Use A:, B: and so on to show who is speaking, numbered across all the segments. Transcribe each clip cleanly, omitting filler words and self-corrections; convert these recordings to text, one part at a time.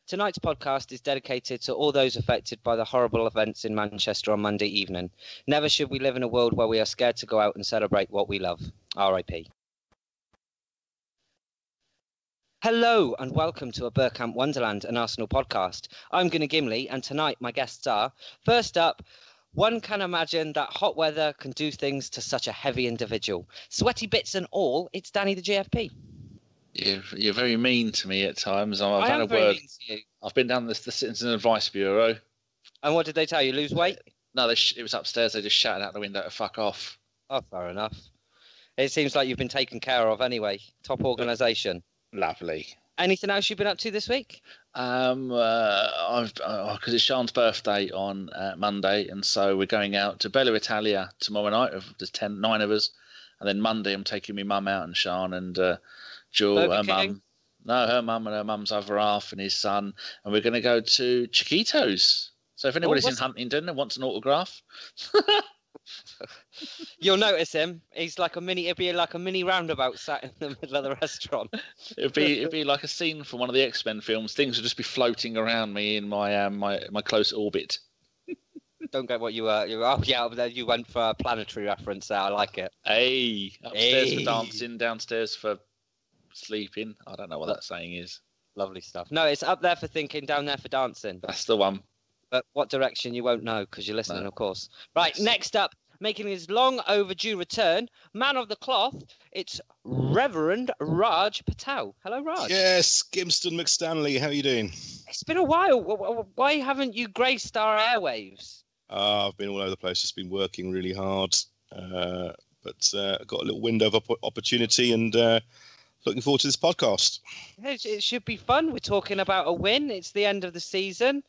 A: Tonight's podcast is dedicated to all those affected by the horrible events in Manchester on Monday evening. Never should we live in a world where we are scared to go out and celebrate what we love. R.I.P. Hello and welcome to a Bergkamp Wonderland, an Arsenal podcast. I'm Gimli, and tonight my guests are, first up, one can imagine that hot weather can do things to such a heavy individual. Sweaty bits and all, it's Danny the GFP.
B: You're very mean to me at times.
A: I am very mean to you.
B: I've been down the Citizen Advice Bureau.
A: And what did they tell you? Lose weight?
B: No, it was upstairs. They just shouted out the window to fuck off.
A: Oh, fair enough. It seems like you've been taken care of anyway. Top organisation.
B: Lovely.
A: Anything else you've been up to this week?
B: Because it's Sean's birthday on Monday, and so we're going out to Bella Italia tomorrow night. There's 9 of us, and then Monday I'm taking my mum out and Sean and Jewel, her mum. No, her mum and her mum's other half and his son, and we're going to go to Chiquitos. So if anybody's in Huntingdon and wants an autograph,
A: you'll notice him. He's like it'd be like a mini roundabout sat in the middle of the restaurant. It'd
B: be like a scene from one of the X-Men films. Things would just be floating around me in my my close orbit.
A: Don't get what you were. You went for a planetary reference there. I like it.
B: Hey, upstairs for dancing, downstairs for sleeping. I don't know what that saying is.
A: Lovely stuff. No, it's up there for thinking, down there for dancing.
B: That's the one.
A: But what direction you won't know because you're listening, of course. Right, yes. Next up, making his long overdue return, man of the cloth, it's Rev Raj Patel. Hello, Raj.
C: Yes, Gimston McStanley. How are you doing?
A: It's been a while. Why haven't you graced our airwaves?
C: I've been all over the place. Just been working really hard. But I've got a little window of opportunity and looking forward to this podcast.
A: It should be fun. We're talking about a win. It's the end of the season.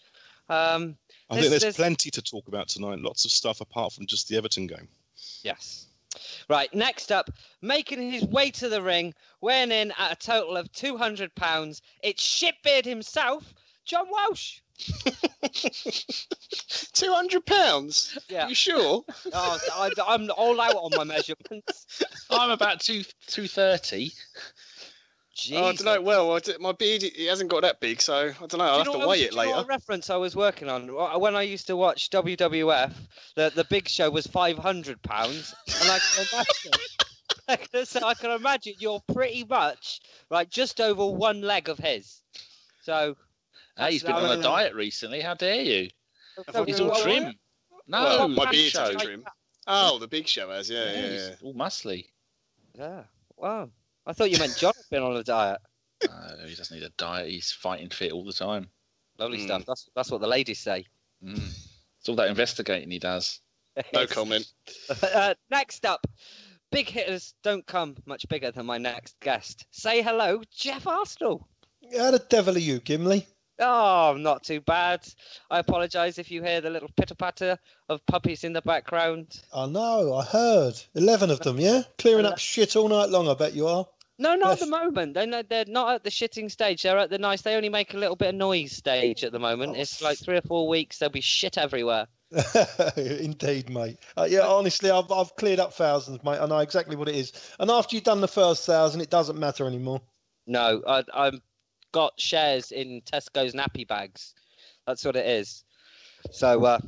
C: I think there's plenty to talk about tonight. Lots of stuff apart from just the Everton game.
A: Yes. Right, next up, making his way to the ring, weighing in at a total of £200, it's Shitbeard himself, John Walsh.
D: £200?
A: Yeah.
D: You sure?
A: Oh, I'm all out on my measurements.
B: I'm about 230.
A: Jesus.
D: Oh, I don't know. Well, my beard it hasn't got that big, so I don't know. I'll have to weigh it later.
A: What reference I was working on when I used to watch WWF, the Big Show was £500, and I can imagine you're pretty much right just over one leg of his. So.
B: He's been on a diet recently. How dare you? He's all trim. No,
D: my beard's trim. Oh, the Big Show has, yeah.
B: He's all muscly.
A: Yeah. Wow. I thought you meant John had been on a diet.
B: No, he doesn't need a diet. He's fighting fit all the time.
A: Lovely stuff. That's what the ladies say.
B: It's all that investigating he does.
D: No comment.
A: Next up, big hitters don't come much bigger than my next guest. Say hello, Geoff Arsenal.
E: How the devil are you, Gimli?
A: Oh, not too bad. I apologise if you hear the little pitter-patter of puppies in the background.
E: I know, I heard. 11 of them, yeah? Clearing up shit all night long, I bet you are.
A: No, not at the moment. They're not at the shitting stage. They're at the nice, they only make a little bit of noise stage at the moment. It's like 3 or 4 weeks, there'll be shit everywhere.
E: Indeed, mate. Honestly, I've cleared up thousands, mate. I know exactly what it is. And after you've done the first 1,000, it doesn't matter anymore.
A: No, I'm got shares in Tesco's nappy bags. That's what it is. So,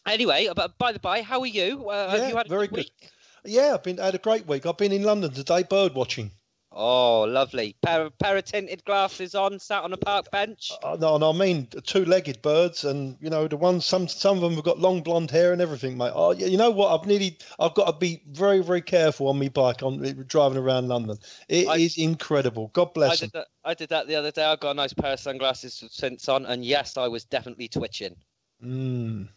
A: anyway, but by the by, how are you? Have you had a
E: very
A: good week?
E: Yeah, had a great week. I've been in London today, bird watching.
A: Oh, lovely. Pair of tinted glasses on, sat on a park bench.
E: No, I mean 2-legged birds, and you know the ones. Some of them have got long blonde hair and everything, mate. Oh, you know what? I've got to be very, very careful on my bike on driving around London. It is incredible. God bless them.
A: I did that the other day. I got a nice pair of sunglasses since on, and yes, I was definitely twitching. And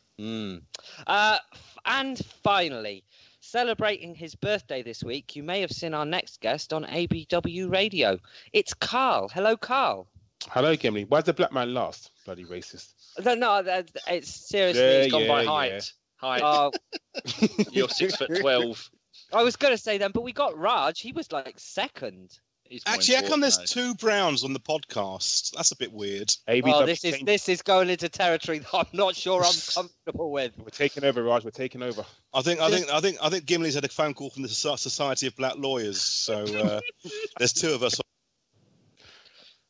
A: finally, celebrating his birthday this week, you may have seen our next guest on ABW Radio. It's Karl. Hello, Karl.
F: Hello, Gimli. Why does the black man last? Bloody racist.
A: No, it's seriously.
B: It's gone by height. Height. You're 6'12".
A: I was going to say then, but we got Raj. He was like second.
C: Actually, how come there's 2 Browns on the podcast? That's a bit weird.
A: This is going into territory that I'm not sure I'm comfortable with.
F: We're taking over, Raj. We're taking over.
C: I think Gimli's had a phone call from the Society of Black Lawyers. So there's 2 of us.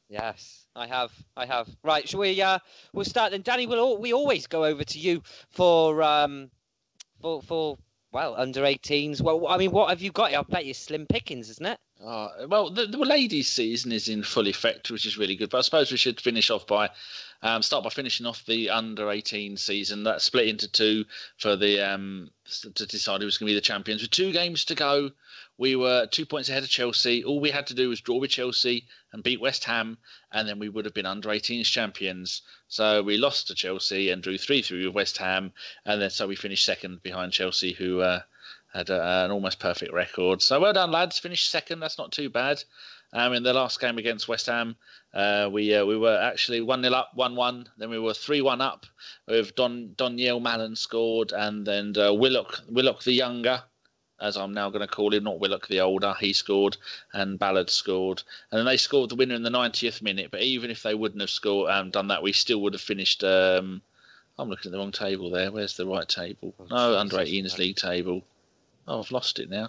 A: Yes. I have. Right, shall we? We'll start then. Danny, we always go over to you for well, under 18s. Well, I mean, what have you got? I bet you slim pickings, isn't it?
B: Well, the ladies' season is in full effect, which is really good. But I suppose we should finish off by start by finishing off the under 18 season. That's split into two for the to decide who was going to be the champions. With 2 games to go, we were 2 points ahead of Chelsea. All we had to do was draw with Chelsea and beat West Ham, and then we would have been under 18s champions. So we lost to Chelsea and drew 3-3 with West Ham, and then so we finished second behind Chelsea, who had an almost perfect record. So well done, lads. Finished second. That's not too bad. In the last game against West Ham, we were actually 1-0 up, 1-1. Then we were 3-1 up with Doniel Mallon scored, and then Willock the younger, as I'm now going to call him, not Willock the older, he scored, and Ballard scored. And then they scored the winner in the 90th minute. But even if they wouldn't have scored done that, we still would have finished. I'm looking at the wrong table there. Where's the right table? No, under 18s league table. Oh, I've lost it now.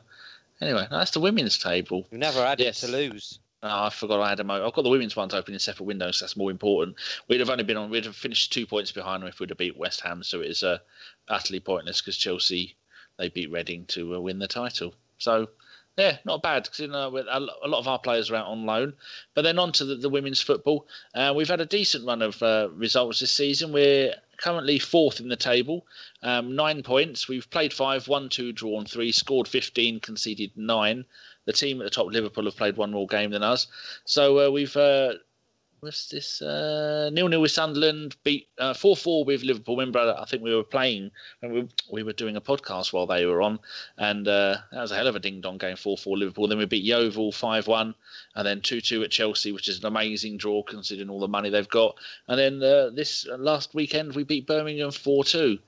B: Anyway, that's the women's table.
A: You never had it to lose.
B: Oh, I forgot I had I've got the women's ones open in separate windows. So that's more important. We'd have finished 2 points behind them if we'd have beat West Ham. So it is utterly pointless because Chelsea, they beat Reading to win the title. So, yeah, not bad because a lot of our players are out on loan. But then on to the women's football. We've had a decent run of results this season. We're currently 4th in the table, 9 points. We've played 5, won 2, drawn 3, scored 15, conceded 9. The team at the top, Liverpool, have played one more game than us. So we've... what's this? 0-0 with Sunderland, beat 4-4 with Liverpool. Remember, I think we were playing when we were doing a podcast while they were on, and that was a hell of a ding-dong game, 4-4 Liverpool. Then we beat Yeovil 5-1, and then 2-2 at Chelsea, which is an amazing draw considering all the money they've got. And then this last weekend we beat Birmingham 4-2,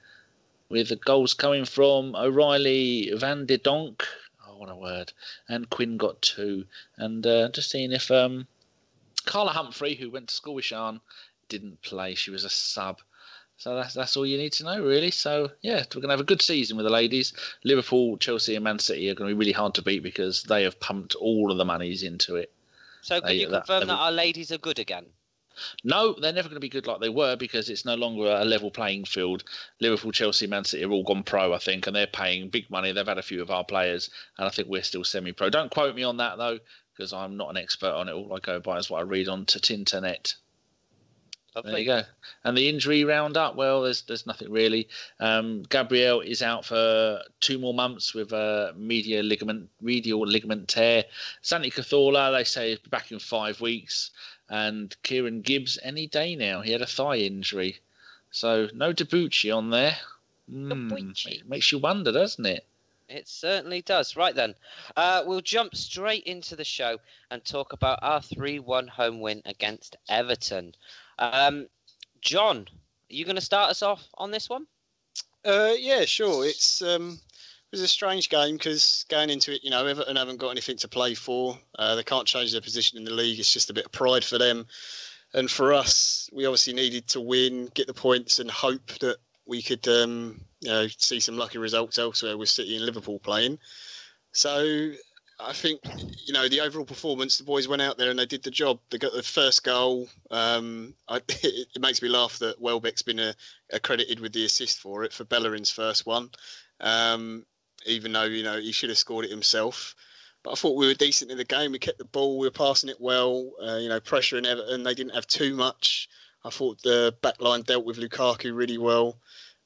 B: with the goals coming from O'Reilly, Van de Donk, oh what a word, and Quinn got 2. And just seeing if Carla Humphrey, who went to school with Sean, didn't play. She was a sub. So that's all you need to know, really. So, yeah, we're going to have a good season with the ladies. Liverpool, Chelsea and Man City are going to be really hard to beat because they have pumped all of the monies into it.
A: So can you confirm that our ladies are good again?
B: No, they're never going to be good like they were because it's no longer a level playing field. Liverpool, Chelsea, Man City have all gone pro, I think, and they're paying big money. They've had a few of our players, and I think we're still semi-pro. Don't quote me on that, though, because I'm not an expert on it. All I go by is what I read on to Tinternet.
A: Lovely.
B: There you go. And the injury roundup, well, there's nothing really. Gabrielle is out for 2 more months with a medial ligament tear. Santi Cazorla, they say, is back in 5 weeks. And Kieran Gibbs, any day now. He had a thigh injury. So no Debuchy on there. Makes you wonder, doesn't it?
A: It certainly does. Right then, we'll jump straight into the show and talk about our 3-1 home win against Everton. John, are you going to start us off on this one?
D: Yeah, sure. It was a strange game because going into it, Everton haven't got anything to play for. They can't change their position in the league. It's just a bit of pride for them. And for us, we obviously needed to win, get the points and hope that we could see some lucky results elsewhere with City and Liverpool playing. So I think, the overall performance, the boys went out there and they did the job. They got the first goal. It makes me laugh that Welbeck's been accredited with the assist for Bellerin's first one, even though, he should have scored it himself. But I thought we were decent in the game. We kept the ball. We were passing it well, pressuring Everton. They didn't have too much. I thought the back line dealt with Lukaku really well.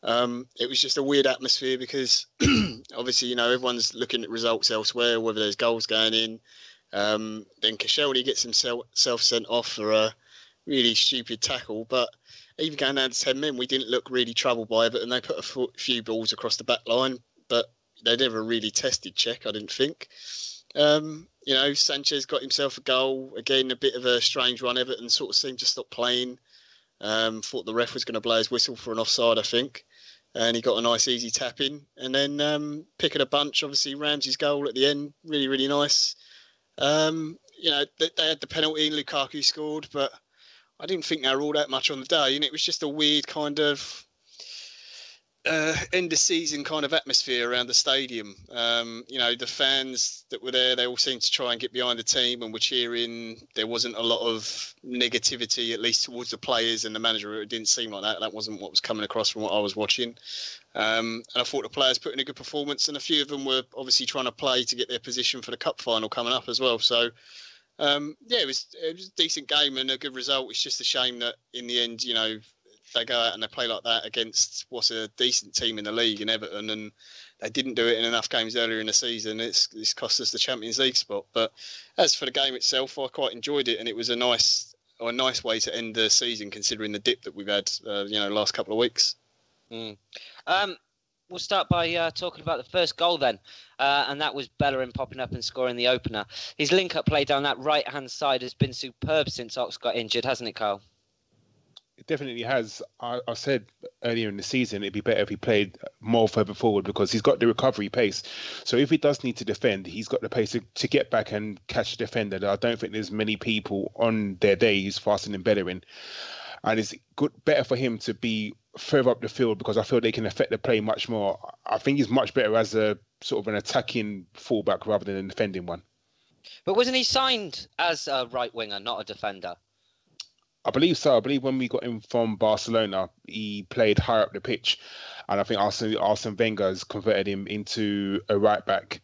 D: It was just a weird atmosphere because obviously, everyone's looking at results elsewhere, whether there's goals going in. Then Koscielny gets himself sent off for a really stupid tackle. But even going down to 10 men, we didn't look really troubled by it. And they put a few balls across the back line, but they never really tested Czech, I didn't think. Sanchez got himself a goal. Again, a bit of a strange one. Everton sort of seemed to stop playing. Thought the ref was going to blow his whistle for an offside, I think. And he got a nice easy tap in. And then picking a bunch, obviously Ramsey's goal at the end, really, really nice. They had the penalty and Lukaku scored, but I didn't think they were all that much on the day. And it was just a weird kind of end of season kind of atmosphere around the stadium. The fans that were there, they all seemed to try and get behind the team and were cheering. There wasn't a lot of negativity, at least towards the players and the manager. It didn't seem like that. That wasn't what was coming across from what I was watching. And I thought the players put in a good performance, and a few of them were obviously trying to play to get their position for the cup final coming up as well. So, it was a decent game and a good result. It's just a shame that in the end, they go out and they play like that against what's a decent team in the league in Everton, and they didn't do it in enough games earlier in the season. It's cost us the Champions League spot. But as for the game itself, I quite enjoyed it, and it was a nice way to end the season considering the dip that we've had, last couple of weeks.
A: We'll start by talking about the first goal then, and that was Bellerin popping up and scoring the opener. His link-up play down that right-hand side has been superb since Ox got injured, hasn't it, Karl?
F: It definitely has. I said earlier in the season it'd be better if he played more further forward because he's got the recovery pace. So if he does need to defend, he's got the pace to get back and catch the defender. I don't think there's many people on their day who's faster than Bellerin. And it's better for him to be further up the field because I feel they can affect the play much more. I think he's much better as a sort of an attacking fullback rather than a defending one.
A: But wasn't he signed as a right winger, not a defender?
F: I believe so. I believe when we got him from Barcelona, he played higher up the pitch. And I think Arsene Wenger has converted him into a right back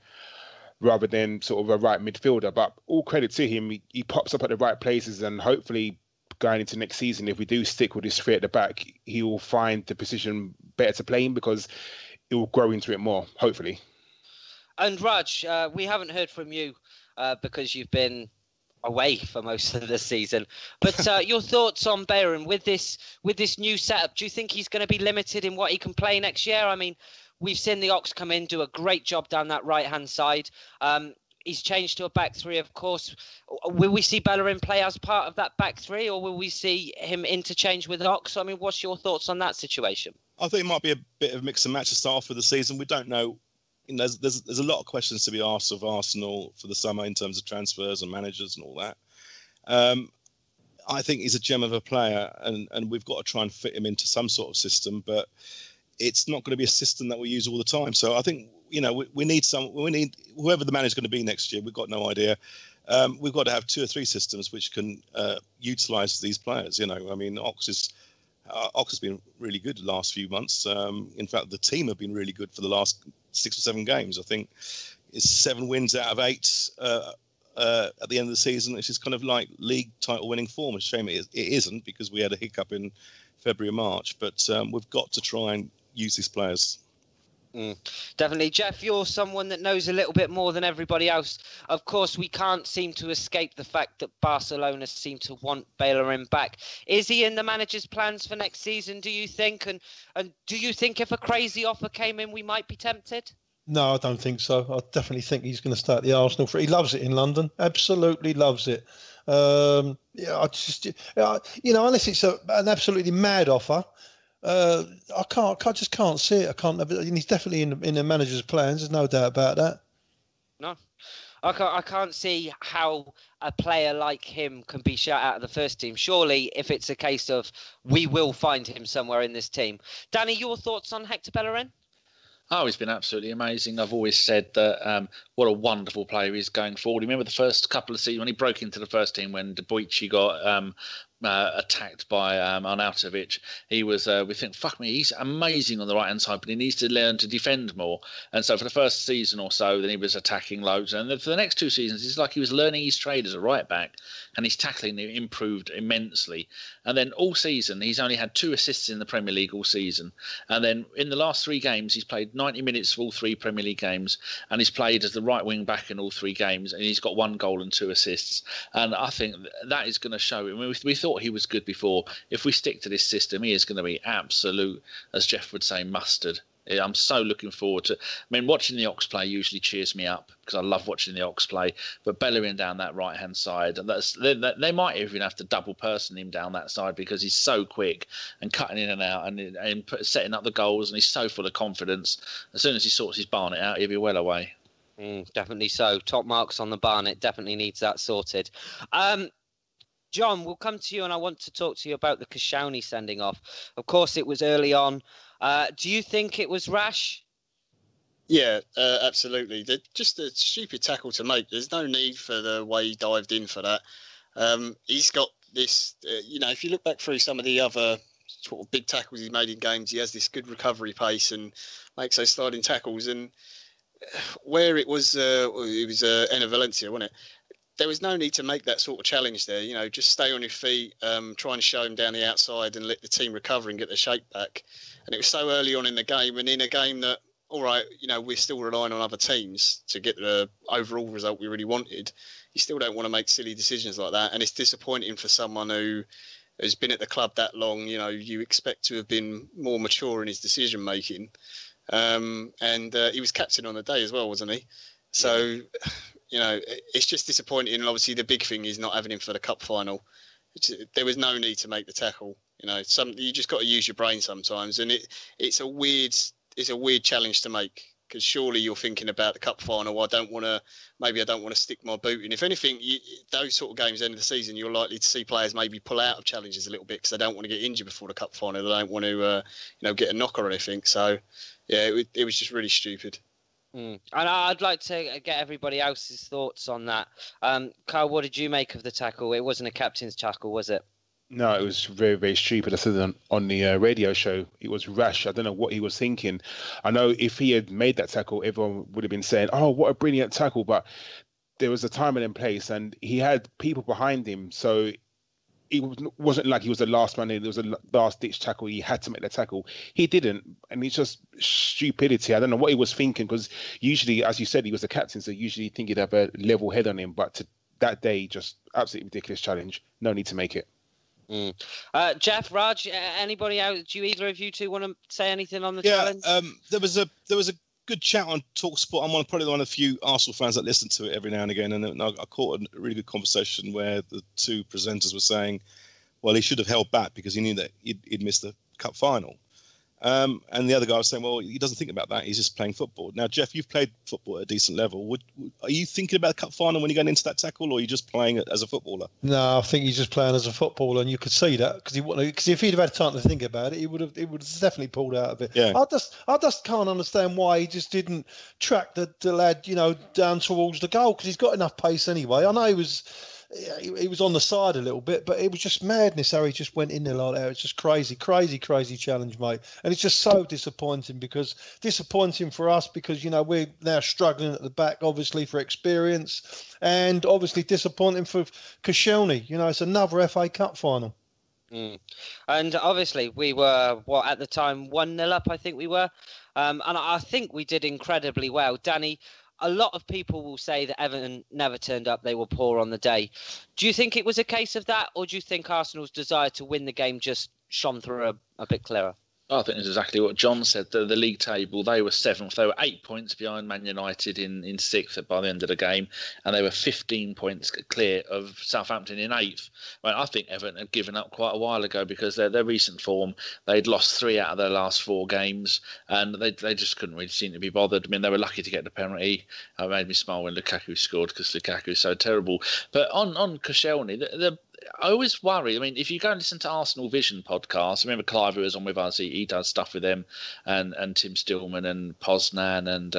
F: rather than sort of a right midfielder. But all credit to him, he pops up at the right places, and hopefully going into next season, if we do stick with this three at the back, he will find the position better to play in because he will grow into it more, hopefully. And
A: Raj, we haven't heard from you because you've been away for most of the season. But your thoughts on Bellerin with this new setup? Do you think he's going to be limited in what he can play next year? I mean, we've seen the Ox come in, do a great job down that right-hand side. He's changed to a back three, of course. Will we see Bellerin play as part of that back three, or will we see him interchange with Ox? I mean, what's your thoughts on that situation?
C: I think it might be a bit of a mix and match to start off with the season. We don't know. There's a lot of questions to be asked of Arsenal for the summer in terms of transfers and managers and all that. I think he's a gem of a player, and we've got to try and fit him into some sort of system, but it's not going to be a system that we use all the time. So I think we need whoever the manager's going to be next year. We've got no idea. We've got to have 2 or 3 systems which can utilise these players. I mean, Ox has been really good the last few months. In fact, the team have been really good for the last 6 or 7 games. I think it's 7 wins out of 8 at the end of the season, which is kind of like league title winning form. It's a shame it isn't because we had a hiccup in February, March. But we've got to try and use these players.
A: Definitely. Geoff, you're someone that knows a little bit more than everybody else. Of course, we can't seem to escape the fact that Barcelona seem to want Bellerin back. Is he in the manager's plans for next season, do you think? And do you think if a crazy offer came in, we might be tempted?
E: No, I don't think so. I definitely think he's going to start the Arsenal. He loves it in London. Absolutely loves it. Unless it's an absolutely mad offer, I just can't see it. He's definitely in the manager's plans. There's no doubt about that.
A: No, I can't see how a player like him can be shut out of the first team. Surely, if it's a case of we will find him somewhere in this team. Danny, your thoughts on Hector Bellerin?
B: Oh, he's been absolutely amazing. I've always said that what a wonderful player he is going forward. Remember the first couple of seasons when he broke into the first team when Davies got attacked by Arnautovic. He was, we think, fuck me, he's amazing on the right-hand side, but he needs to learn to defend more. And so for the first season or so, then he was attacking loads. And then for the next 2 seasons, it's like he was learning his trade as a right-back, and his tackling improved immensely. And then all season, he's only had 2 assists in the Premier League all season. And then in the last 3 games, he's played 90 minutes for all 3 Premier League games, and he's played as the right wing back in all 3 games, and he's got 1 goal and 2 assists. And I think that is going to show. I mean, we thought he was good before. If we stick to this system, he is going to be absolute, as Geoff would say, mustard. I'm so looking forward to. I mean, watching the Ox play usually cheers me up because I love watching the Ox play. But Bellerin down that right hand side, and they might even have to double person him down that side because he's so quick and cutting in and out and setting up the goals, and he's so full of confidence. As soon as he sorts his Barnet out, he'll be well away.
A: Definitely so. Top marks on the Barnet. Definitely needs that sorted. John, we'll come to you, and I want to talk to you about the Koscielny sending off. Of course, it was early on. Do you think it was rash?
D: Yeah, absolutely. Just a stupid tackle to make. There's no need for the way he dived in for that. He's got this, if you look back through some of the other sort of big tackles he's made in games, he has this good recovery pace and makes those sliding tackles. And where it was Enna Valencia, wasn't it? There was no need to make that sort of challenge there. Just stay on your feet, try and show him down the outside and let the team recover and get their shape back. And it was so early on in the game, and in a game that, all right, we're still relying on other teams to get the overall result we really wanted. You still don't want to make silly decisions like that. And it's disappointing for someone who has been at the club that long. You expect to have been more mature in his decision making. And he was captain on the day as well, wasn't he? So, it's just disappointing. And obviously the big thing is not having him for the cup final. There was no need to make the tackle. You just got to use your brain sometimes. And it's a weird challenge to make, because surely you're thinking about the cup final. I don't want to stick my boot in. If anything, those sort of games end of the season, you're likely to see players maybe pull out of challenges a little bit because they don't want to get injured before the cup final. They don't want to, get a knock or anything. So, yeah, it was just really stupid.
A: And I'd like to get everybody else's thoughts on that. Karl, what did you make of the tackle? It wasn't a captain's tackle, was it?
F: No, it was very, very stupid. I said on the radio show, it was rash. I don't know what he was thinking. I know if he had made that tackle, everyone would have been saying, oh, what a brilliant tackle. But there was a time and place, and he had people behind him. So it wasn't like he was the last man in. There was a last-ditch tackle. He had to make the tackle. He didn't. And it's just stupidity. I don't know what he was thinking, because usually, as you said, he was the captain, so usually you think he'd have a level head on him. But that day, just absolutely ridiculous challenge. No need to make it.
A: Geoff, Raj, anybody out? Do either of you two want to say anything on the challenge?
C: There was a good chat on TalkSport. I'm probably one of the few Arsenal fans that listen to it every now and again, and I caught a really good conversation where the two presenters were saying, well, he should have held back because he knew that he'd missed the cup final. And the other guy was saying, well, he doesn't think about that. He's just playing football. Now, Geoff, you've played football at a decent level. Are you thinking about the cup final when you're going into that tackle, or are you just playing it as a footballer?
E: No, I think he's just playing as a footballer, and you could see that because if he'd have had time to think about it, he would have definitely pulled out of it. Yeah. I just can't understand why he just didn't track the lad, down towards the goal, because he's got enough pace anyway. I know he was on the side a little bit, but it was just madness how he just went in there like that. It's just crazy challenge, mate. And it's just so disappointing for us because, we're now struggling at the back, obviously, for experience, and obviously disappointing for Koscielny. It's another FA Cup final.
A: And obviously we were, at the time, 1-0 up, I think we were. And I think we did incredibly well. Danny, a lot of people will say that Everton never turned up. They were poor on the day. Do you think it was a case of that, or do you think Arsenal's desire to win the game just shone through a bit clearer?
B: I think it's exactly what John said. The league table, they were 7th. They were 8 points behind Man United in 6th by the end of the game, and they were 15 points clear of Southampton in 8th. I think Everton had given up quite a while ago because their recent form, they'd lost 3 out of their last 4 games, and they just couldn't really seem to be bothered. I mean, they were lucky to get the penalty. It made me smile when Lukaku scored because Lukaku's so terrible. But on Koscielny, I always worry. I mean, if you go and listen to Arsenal Vision podcast, I remember Clive, who was on with us, he does stuff with them, and Tim Stillman and Poznan and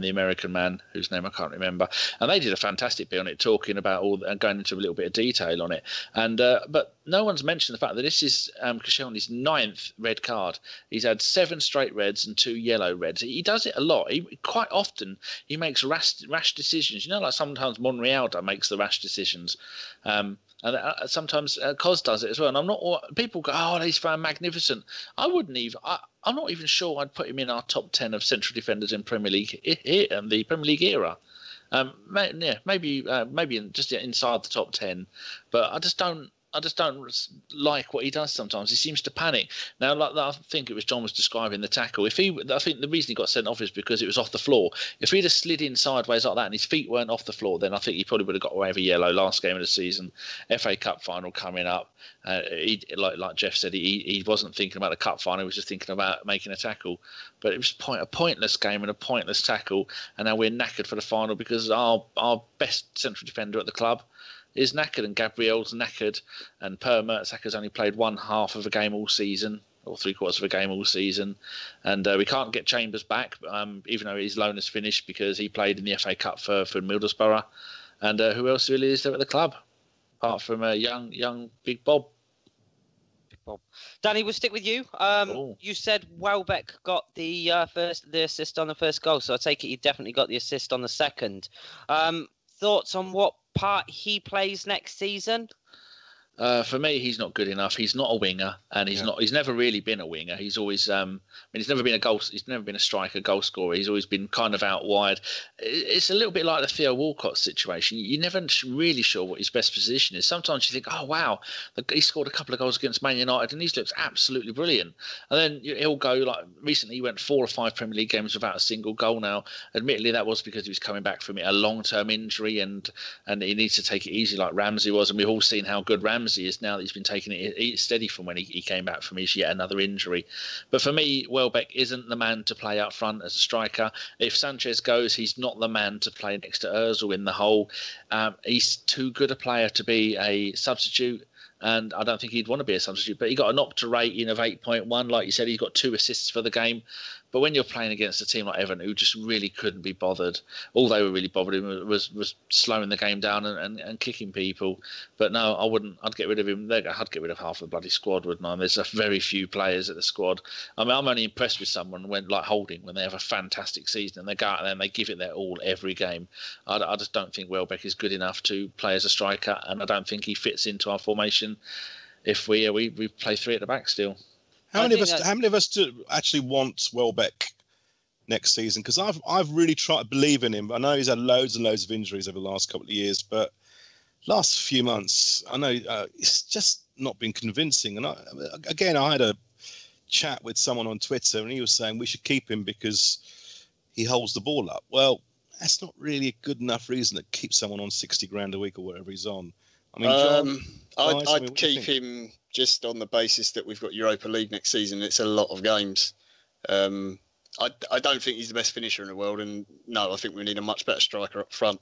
B: the American man whose name I can't remember, and they did a fantastic bit on it, talking about all and going into a little bit of detail on it. And but no one's mentioned the fact that this is Koscielny's 9th red card. He's had 7 straight reds and 2 yellow reds. He does it a lot. Quite often he makes rash decisions. Like sometimes Monreal makes the rash decisions. And sometimes Cos does it as well. And I'm not. People go, "Oh, he's found magnificent." I wouldn't even. I'm not even sure I'd put him in our top 10 of central defenders in Premier League the Premier League era. Maybe just inside the top 10. But I just don't like what he does sometimes. He seems to panic. Now, like I think it was John was describing the tackle. I think the reason he got sent off is because it was off the floor. If he'd have slid in sideways like that and his feet weren't off the floor, then I think he probably would have got away with a yellow last game of the season. FA Cup final coming up. Like Geoff said, he wasn't thinking about the cup final. He was just thinking about making a tackle. But it was a pointless game and a pointless tackle. And now we're knackered for the final because our best central defender at the club is knackered, and Gabriel's knackered, and Per Mertesacker's only played one half of a game all season, or 3/4 of a game all season, and we can't get Chambers back, even though his loan has finished because he played in the FA Cup for Middlesbrough. And who else really is there at the club apart from young Big Bob?
A: Danny, we'll stick with you. You said Welbeck got the assist on the first goal, so I take it you definitely got the assist on the second. Thoughts on what part he plays next season?
B: For me, he's not good enough. He's not a winger, and he's never really been a winger. He's always, he's never been a striker, goal scorer. He's always been kind of out wide. It's a little bit like the Theo Walcott situation. You're never really sure what his best position is. Sometimes you think, oh wow, he scored a couple of goals against Man United, and he looks absolutely brilliant. And then he'll go, like recently, he went 4 or 5 Premier League games without a single goal. Now, admittedly, that was because he was coming back from a long-term injury, and he needs to take it easy, like Ramsey was. And we've all seen how good Ramsey is now that he's been taking it steady from when he came back from his yet another injury. But for me, Welbeck isn't the man to play up front as a striker. If Sanchez goes, he's not the man to play next to Ozil in the hole. He's too good a player to be a substitute, and I don't think he'd want to be a substitute. But he got an Opta rating of 8.1. Like you said, he's got 2 assists for the game. But when you're playing against a team like Everton, who just really couldn't be bothered, all they were really bothered him was slowing the game down and kicking people. But no, I wouldn't. I'd get rid of him. I'd get rid of half the bloody squad, wouldn't I? There's very few players at the squad. I mean, I'm only impressed with someone when they have a fantastic season and they go out there and they give it their all every game. I just don't think Welbeck is good enough to play as a striker, and I don't think he fits into our formation if we play 3 at the back still.
C: How many of us do actually want Welbeck next season? Because I've really tried to believe in him. I know he's had loads and loads of injuries over the last couple of years, but last few months, I know it's just not been convincing. And I had a chat with someone on Twitter, and he was saying we should keep him because he holds the ball up. Well, that's not really a good enough reason to keep someone on 60 grand a week or whatever he's on. I mean, John,
D: I'd keep him just on the basis that we've got Europa League next season. It's a lot of games. I don't think he's the best finisher in the world, and no, I think we need a much better striker up front.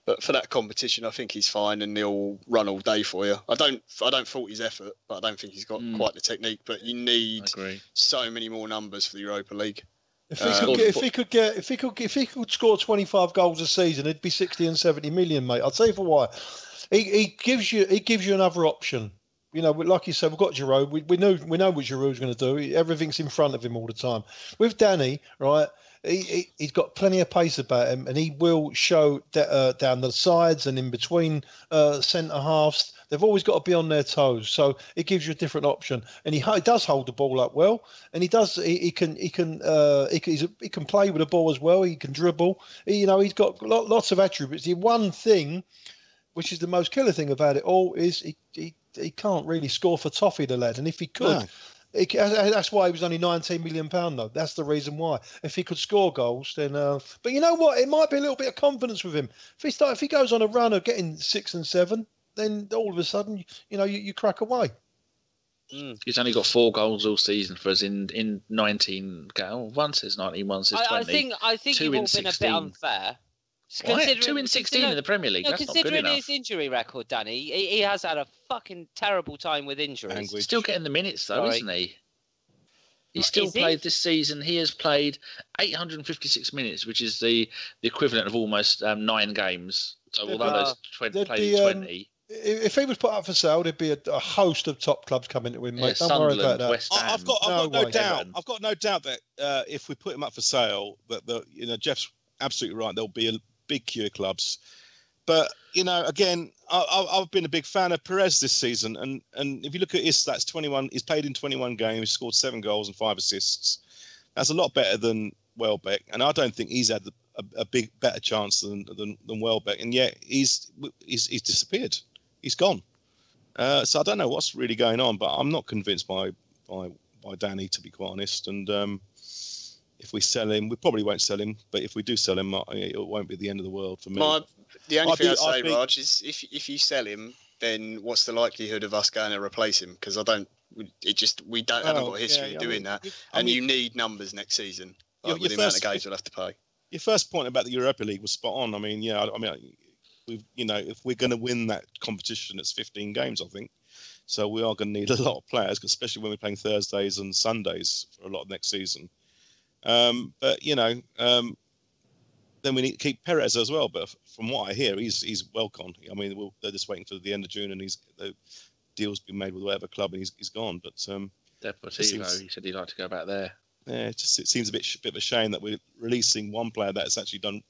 D: But for that competition, I think he's fine, and he'll run all day for you. I don't fault his effort, but I don't think he's got quite the technique. But you need so many more numbers for the Europa League.
E: If he could score 25 goals a season, it'd be 60 and 70 million, mate. I'll tell you for why. He gives you another option. You know, like you said, we've got Giroud. We know what Giroud's going to do. Everything's in front of him all the time. With Danny, right, he's got plenty of pace about him, and he will show down the sides and in between centre halves. They've always got to be on their toes, so it gives you a different option. And he does hold the ball up well, and he can play with the ball as well. He can dribble. He's got lots of attributes. The one thing, which is the most killer thing about it all, is he can't really score for toffee, the lad. And if he could, that's why he was only £19 million, though. That's the reason why. If he could score goals, then. But you know what? It might be a little bit of confidence with him. If he goes on a run of getting 6 and 7, then all of a sudden, you crack away.
B: He's only got 4 goals all season for us in 19. One says 19, one says 20.
A: I think you've all been a bit unfair.
B: What? 2 in 16 in the Premier League. That's not good enough.
A: Considering his injury record, Danny, he has had a fucking terrible time with injuries.
B: Still getting the minutes, though, isn't he? He's still played this season. He has played 856 minutes, which is the equivalent of almost 9 games. So although those played 20.
E: If he was put up for sale, there'd be a host of top clubs coming to him, mate. Don't worry about that.
B: West Ham.
C: I've got no doubt. I've got no doubt that if we put him up for sale, that Geoff's absolutely right. There'll be a big queue of clubs. But again, I've been a big fan of Perez this season, and if you look at his stats, 21, he's played in 21 games, he's scored 7 goals and 5 assists. That's a lot better than Welbeck, and I don't think he's had a better chance than Welbeck, and yet he's disappeared. He's gone. So I don't know what's really going on, but I'm not convinced by Danny, to be quite honest. And if we sell him, we probably won't sell him. But if we do sell him, it won't be the end of the world for me.
D: The only thing I'd say, Raj, is if you sell him, then what's the likelihood of us going to replace him? Because haven't got a history of doing that. You need numbers next season with the amount of games we'll have to pay.
C: Your first point about the Europa League was spot on. If we're going to win that competition, it's 15 games, I think. So we are going to need a lot of players, especially when we're playing Thursdays and Sundays for a lot of next season. But then we need to keep Perez as well. But from what I hear, he's well gone. I mean, they're just waiting till the end of June, and the deal's been made with whatever club, and he's gone. But
B: Deportivo, he said he'd like to go back there.
C: Yeah, it seems a bit of a shame that we're releasing one player that's actually done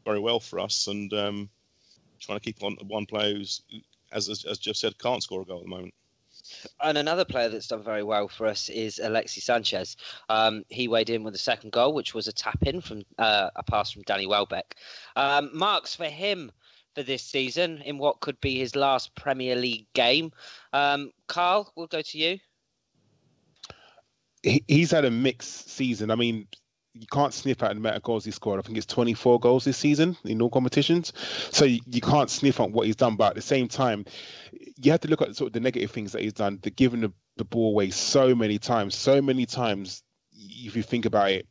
C: very well for us, and trying to keep on one player who's, as Geoff said, can't score a goal at the moment.
A: And another player that's done very well for us is Alexis Sanchez. He weighed in with the second goal, which was a tap-in from a pass from Danny Welbeck. Marks for him for this season in what could be his last Premier League game. Karl, we'll go to you.
F: He's had a mixed season. I mean, you can't sniff out the amount of goals he scored. I think it's 24 goals this season in all competitions. So you can't sniff on what he's done. But at the same time, you have to look at sort of the negative things that he's done. The giving the ball away so many times. If you think about it,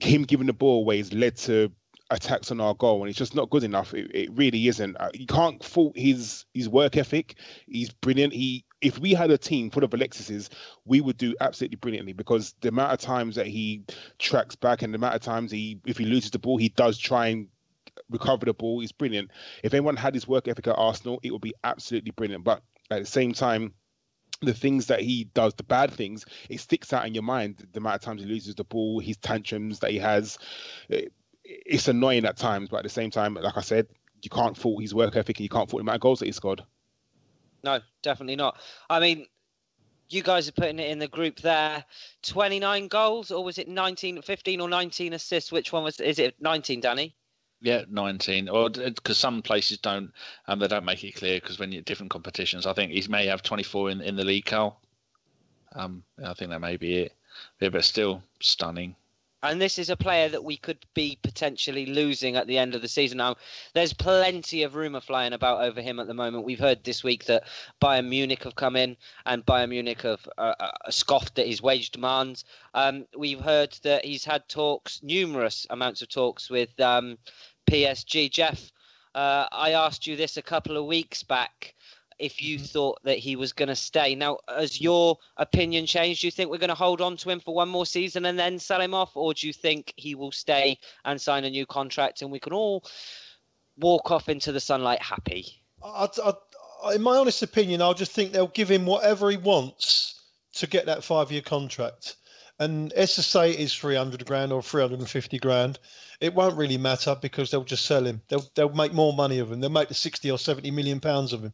F: him giving the ball away has led to attacks on our goal, and it's just not good enough. It really isn't. You can't fault his work ethic. He's brilliant. If we had a team full of Alexises, we would do absolutely brilliantly, because the amount of times that he tracks back and the amount of times if he loses the ball, he does try and recover the ball. He's brilliant. If anyone had his work ethic at Arsenal, it would be absolutely brilliant. But at the same time, the things that he does, the bad things, it sticks out in your mind. The amount of times he loses the ball, his tantrums that he has, it's annoying at times. But at the same time, like I said, you can't fault his work ethic and you can't fault the amount of goals that he scored. No,
A: definitely not. I mean, you guys are putting it in the group there. 29 goals, or was it 15 or 19 assists? Which one is it 19, Danny?
B: Yeah, 19. Or because some places don't, they don't make it clear, because when you're different competitions, I think he may have 24 in the league, Karl. I think that may be it. Yeah, but still stunning.
A: And this is a player that we could be potentially losing at the end of the season. Now, there's plenty of rumour flying about over him at the moment. We've heard this week that Bayern Munich have come in, and Bayern Munich have scoffed at his wage demands. We've heard that he's had numerous amounts of talks with PSG. Geoff, I asked you this a couple of weeks back, if you thought that he was going to stay. Now, has your opinion changed? Do you think we're going to hold on to him for one more season and then sell him off? Or do you think he will stay and sign a new contract and we can all walk off into the sunlight happy?
E: In my honest opinion, I just think they'll give him whatever he wants to get that 5-year contract. And let's just say it is 300 grand or 350 grand. It won't really matter, because they'll just sell him. They'll make more money of him. They'll make the 60 or 70 million pounds of him.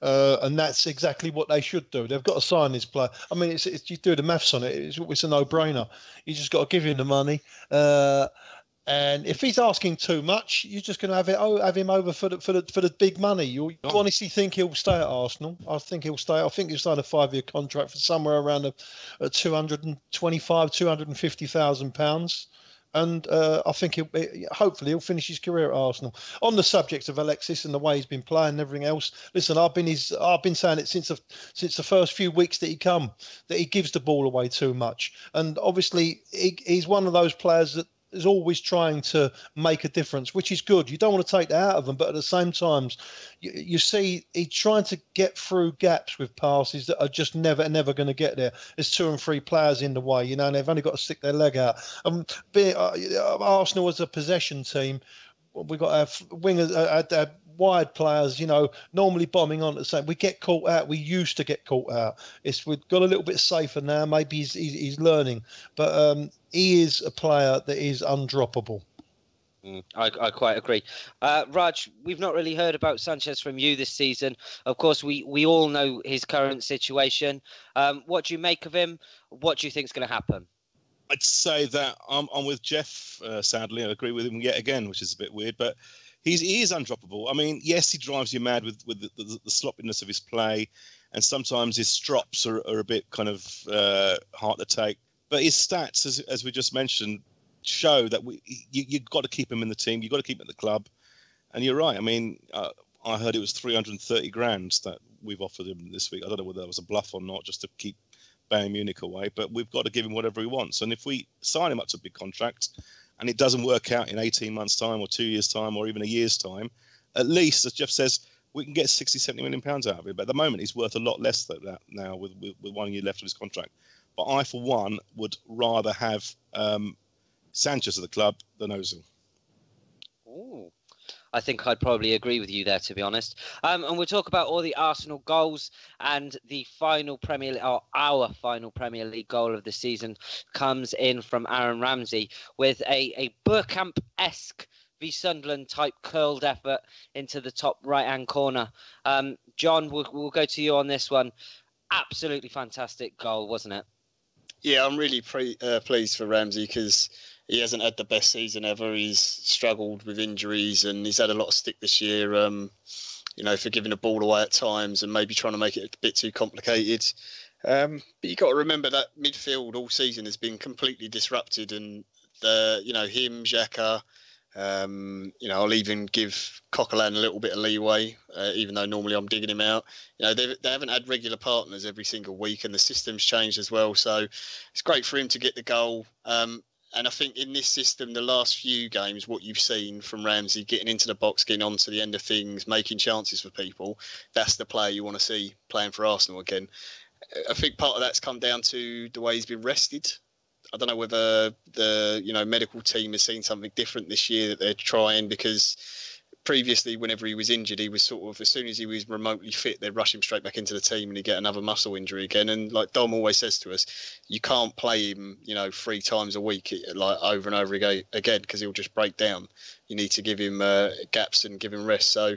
E: And that's exactly what they should do. They've got to sign this player. I mean, it's you do the maths on it. It's a no-brainer. You just got to give him the money. And if he's asking too much, you're just going to have him over for the big money. You honestly think he'll stay at Arsenal? I think he'll stay. I think he'll sign a 5-year contract for somewhere around a 225, 250,000 pounds. And I think hopefully he'll finish his career at Arsenal. On the subject of Alexis and the way he's been playing and everything else, listen, I've been saying it since the first few weeks that he gives the ball away too much. And obviously he's one of those players that is always trying to make a difference, which is good. You don't want to take that out of him, but at the same time, you see he's trying to get through gaps with passes that are just never going to get there. There's 2 and 3 players in the way, and they've only got to stick their leg out. Arsenal as a possession team, we've got our wingers, our wide players, normally bombing on the same. We get caught out. We used to get caught out. We've got a little bit safer now. Maybe he's learning, but he is a player that is undroppable.
A: I quite agree. Raj, we've not really heard about Sanchez from you this season. Of course, we all know his current situation. What do you make of him? What do you think is going to happen?
C: I'd say that I'm with Geoff, sadly. I agree with him yet again, which is a bit weird, but he is undroppable. I mean, yes, he drives you mad with the sloppiness of his play, and sometimes his strops are a bit kind of hard to take. But his stats, as we just mentioned, show that you've got to keep him in the team. You've got to keep him at the club. And you're right. I mean, I heard it was 330 grand that we've offered him this week. I don't know whether that was a bluff or not, just to keep Bayern Munich away. But we've got to give him whatever he wants. And if we sign him up to a big contract and it doesn't work out in 18 months' time or 2 years' time or even a year's time, at least, as Geoff says, we can get 60, 70 million pounds out of it. But at the moment, he's worth a lot less than that now with 1 year left of his contract. But I, for one, would rather have Sanchez at the club than Ozil.
A: Ooh. I think I'd probably agree with you there, to be honest. And we'll talk about all the Arsenal goals, and the final our final Premier League goal of the season comes in from Aaron Ramsey with a Bergkamp-esque v Sunderland type curled effort into the top right-hand corner. John, we'll go to you on this one. Absolutely fantastic goal, wasn't it?
D: Yeah, I'm really pleased for Ramsey because he hasn't had the best season ever. He's struggled with injuries and he's had a lot of stick this year, for giving the ball away at times and maybe trying to make it a bit too complicated. But you've got to remember that midfield all season has been completely disrupted, and him, Xhaka, I'll even give Coquelin a little bit of leeway, even though normally I'm digging him out. They haven't had regular partners every single week, and the system's changed as well. So it's great for him to get the goal. And I think in this system, the last few games, what you've seen from Ramsey, getting into the box, getting onto the end of things, making chances for people, that's the player you want to see playing for Arsenal again. I think part of that's come down to the way he's been rested. I don't know whether the medical team has seen something different this year that they're trying, because previously, whenever he was injured, he was sort of, as soon as he was remotely fit, they'd rush him straight back into the team and he'd get another muscle injury again. And like Dom always says to us, you can't play him, 3 times a week, like over and over again, because he'll just break down. You need to give him gaps and give him rest. So,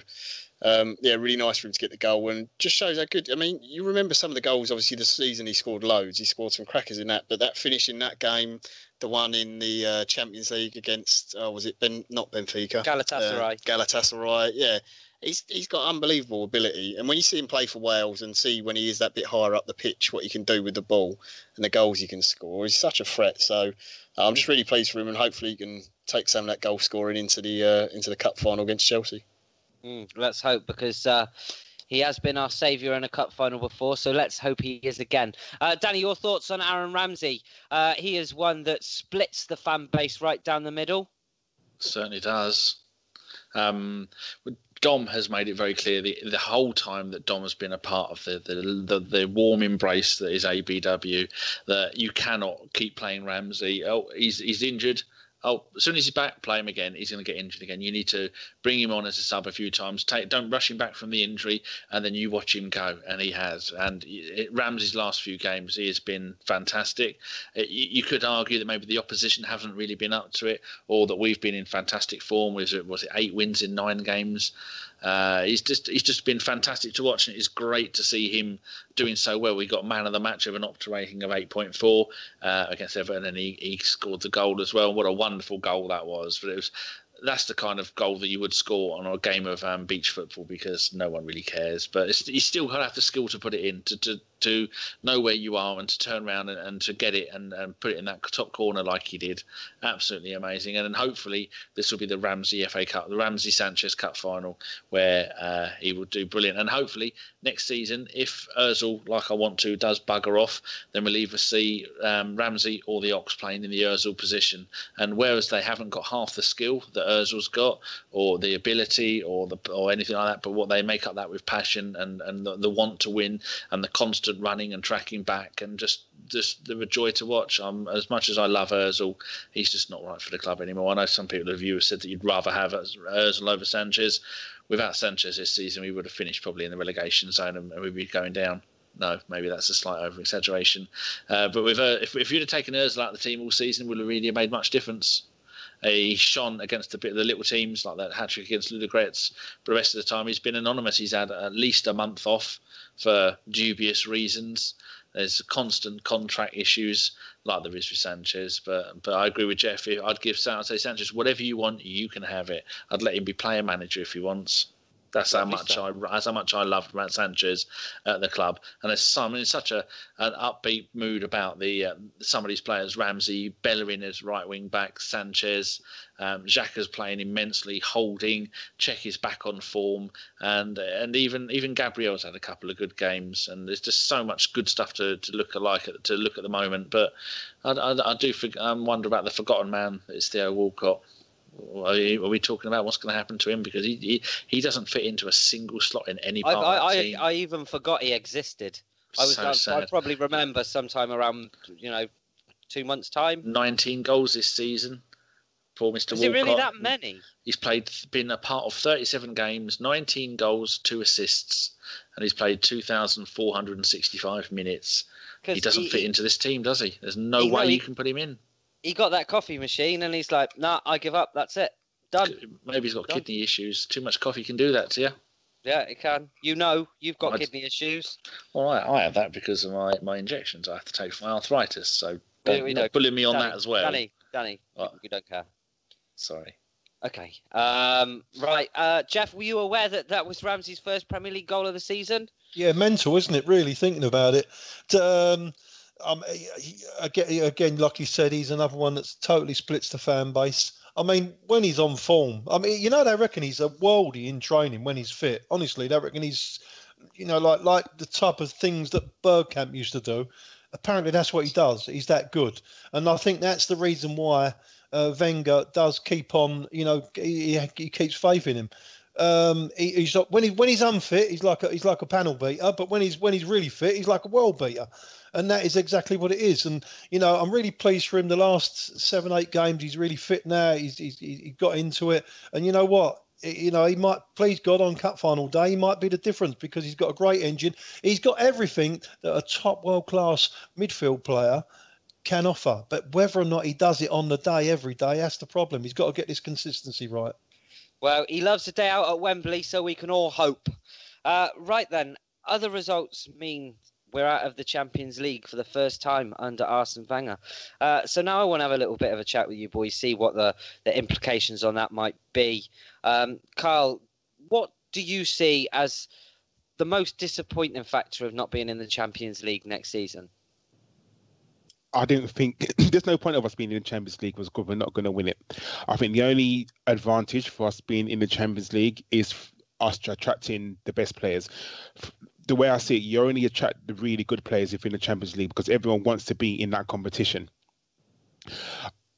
D: really nice for him to get the goal, and just shows how good. I mean, you remember some of the goals, obviously, this season he scored loads. He scored some crackers in that, but that finish in that game, the one in the Champions League against, was it not Benfica? Galatasaray, yeah. He's got unbelievable ability, and when you see him play for Wales and see when he is that bit higher up the pitch, what he can do with the ball and the goals he can score, he's such a threat. So I'm just really pleased for him, and hopefully he can take some of that goal scoring into the cup final against Chelsea.
A: Let's hope, because he has been our saviour in a cup final before, so let's hope he is again. Danny, your thoughts on Aaron Ramsey? He is one that splits the fan base right down the middle.
B: Certainly does. Dom has made it very clear the whole time that Dom has been a part of the warm embrace that is ABW, that you cannot keep playing Ramsey. Oh, he's injured. Oh, as soon as he's back, play him again. He's going to get injured again. You need to bring him on as a sub a few times. Don't rush him back from the injury, and then you watch him go. And he has. And Ramsey's last few games, he has been fantastic. You could argue that maybe the opposition haven't really been up to it, or that we've been in fantastic form. Was it 8 wins in 9 games? He's just been fantastic to watch, and it's great to see him doing so well. We got man of the match with an Opta rating of 8.4 against Everton, and he scored the goal as well. What a wonderful goal that was! But that's the kind of goal that you would score on a game of beach football, because no one really cares. But you still have the skill to put it in, to know where you are and to turn around and to get it and put it in that top corner like he did. Absolutely amazing. And then hopefully this will be the Ramsey FA Cup, the Ramsey Sanchez Cup final, where he will do brilliant. And hopefully next season, if Ozil, like I want to, does bugger off, then we'll either see Ramsey or the Ox playing in the Ozil position. And whereas they haven't got half the skill that Ozil's got, or the ability, or anything like that, but what they make up that with passion and the want to win and the constant running and tracking back, and just the joy to watch. As much as I love Ozil, he's just not right for the club anymore. I know some people of you have said that you'd rather have Ozil over Sanchez. Without Sanchez this season, we would have finished probably in the relegation zone and we'd be going down. No, maybe that's a slight over-exaggeration. But with if you'd have taken Ozil out of the team all season, would it really have made much difference? He shone against the little teams, like that hat-trick against Ludogorets, but the rest of the time he's been anonymous. He's had at least a month off for dubious reasons. There's constant contract issues like there is with Sanchez, but I agree with Geoff. I'd say Sanchez, whatever you want, you can have it. I'd let him be player manager if he wants. That's how much I loved Matt Sanchez at the club. And there's such an upbeat mood about some of these players. Ramsey, Bellerin as right wing back, Sanchez, Xhaka's playing immensely, Holding, Cech is back on form, and even Gabriel's had a couple of good games. And there's just so much good stuff to look at the moment. But I do wonder about the forgotten man. It's Theo Walcott. Are we talking about what's going to happen to him? Because he doesn't fit into a single slot in any part of the team.
A: I even forgot he existed. I probably remember sometime around 2 months' time.
B: 19 goals this season for Mr. Walcott.
A: Is it really that many?
B: He's been a part of 37 games, 19 goals, 2 assists, and he's played 2,465 minutes. He doesn't fit into this team, does he? There's no way you can put him in. He
A: got that coffee machine and he's like, nah, I give up. That's it. Done.
B: Maybe he's got kidney issues. Too much coffee can do that to you.
A: Yeah, it can. You've got kidney issues.
B: Well, I have that because of my injections I have to take for my arthritis. So don't bully me on that as well.
A: Danny, you don't care.
B: Sorry.
A: Okay. Right. Geoff, were you aware that was Ramsey's first Premier League goal of the season?
E: Yeah, mental, isn't it? Really thinking about it. Again, like you said, he's another one that's totally splits the fan base. I mean, when he's on form, they reckon he's a worldie in training when he's fit. Honestly, they reckon he's, like the type of things that Bergkamp used to do. Apparently, that's what he does. He's that good. And I think that's the reason why Wenger does keep on, he keeps faith in him. He's when he's unfit, he's like a panel beater, but when he's really fit, he's like a world beater, and that is exactly what it is. And I'm really pleased for him. The last 7-8 games, he's really fit now. He got into it, and you know what? He might, please God, on cup final day, he might be the difference because he's got a great engine. He's got everything that a top world class midfield player can offer, but whether or not he does it on the day every day, that's the problem. He's got to get this consistency right.
A: Well, he loves a day out at Wembley, so we can all hope. Right then, other results mean we're out of the Champions League for the first time under Arsene Wenger. So now I want to have a little bit of a chat with you boys, see what the implications on that might be. Karl, what do you see as the most disappointing factor of not being in the Champions League next season?
F: I didn't think there's no point of us being in the Champions League because we're not going to win it. I think the only advantage for us being in the Champions League is us attracting the best players. The way I see it, you only attract the really good players if you're in the Champions League because everyone wants to be in that competition.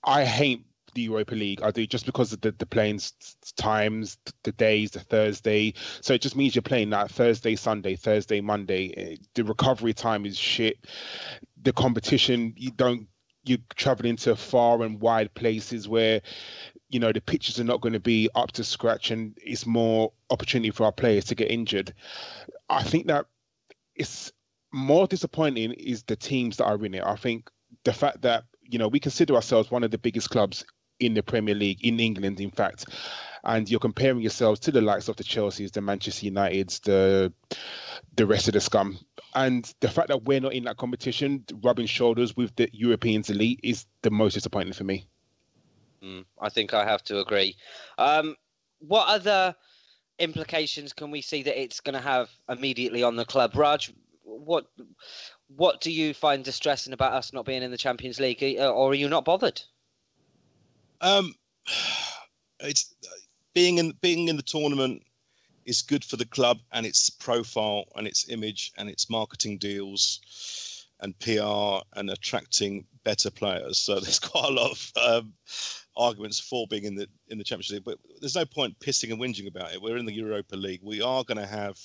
F: I hate the Europa League. I do, just because of the playing times, the days, the Thursday. So it just means you're playing that Thursday, Sunday, Thursday, Monday. The recovery time is shit. The competition, you're traveling to far and wide places where, the pitches are not going to be up to scratch and it's more opportunity for our players to get injured. I think that it's more disappointing is the teams that are in it. I think the fact that, we consider ourselves one of the biggest clubs in the Premier League, in England, in fact, and you're comparing yourselves to the likes of the Chelseas, the Manchester Uniteds, the rest of the scum. And the fact that we're not in that competition, rubbing shoulders with the Europeans elite, is the most disappointing for me.
A: I think I have to agree. What other implications can we see that it's going to have immediately on the club? Raj, what do you find distressing about us not being in the Champions League, or are you not bothered?
C: It's being in the tournament is good for the club and its profile and its image and its marketing deals and PR and attracting better players. So there's quite a lot of arguments for being in the Champions League, but there's no point pissing and whinging about it. We're in the Europa League. We are going to have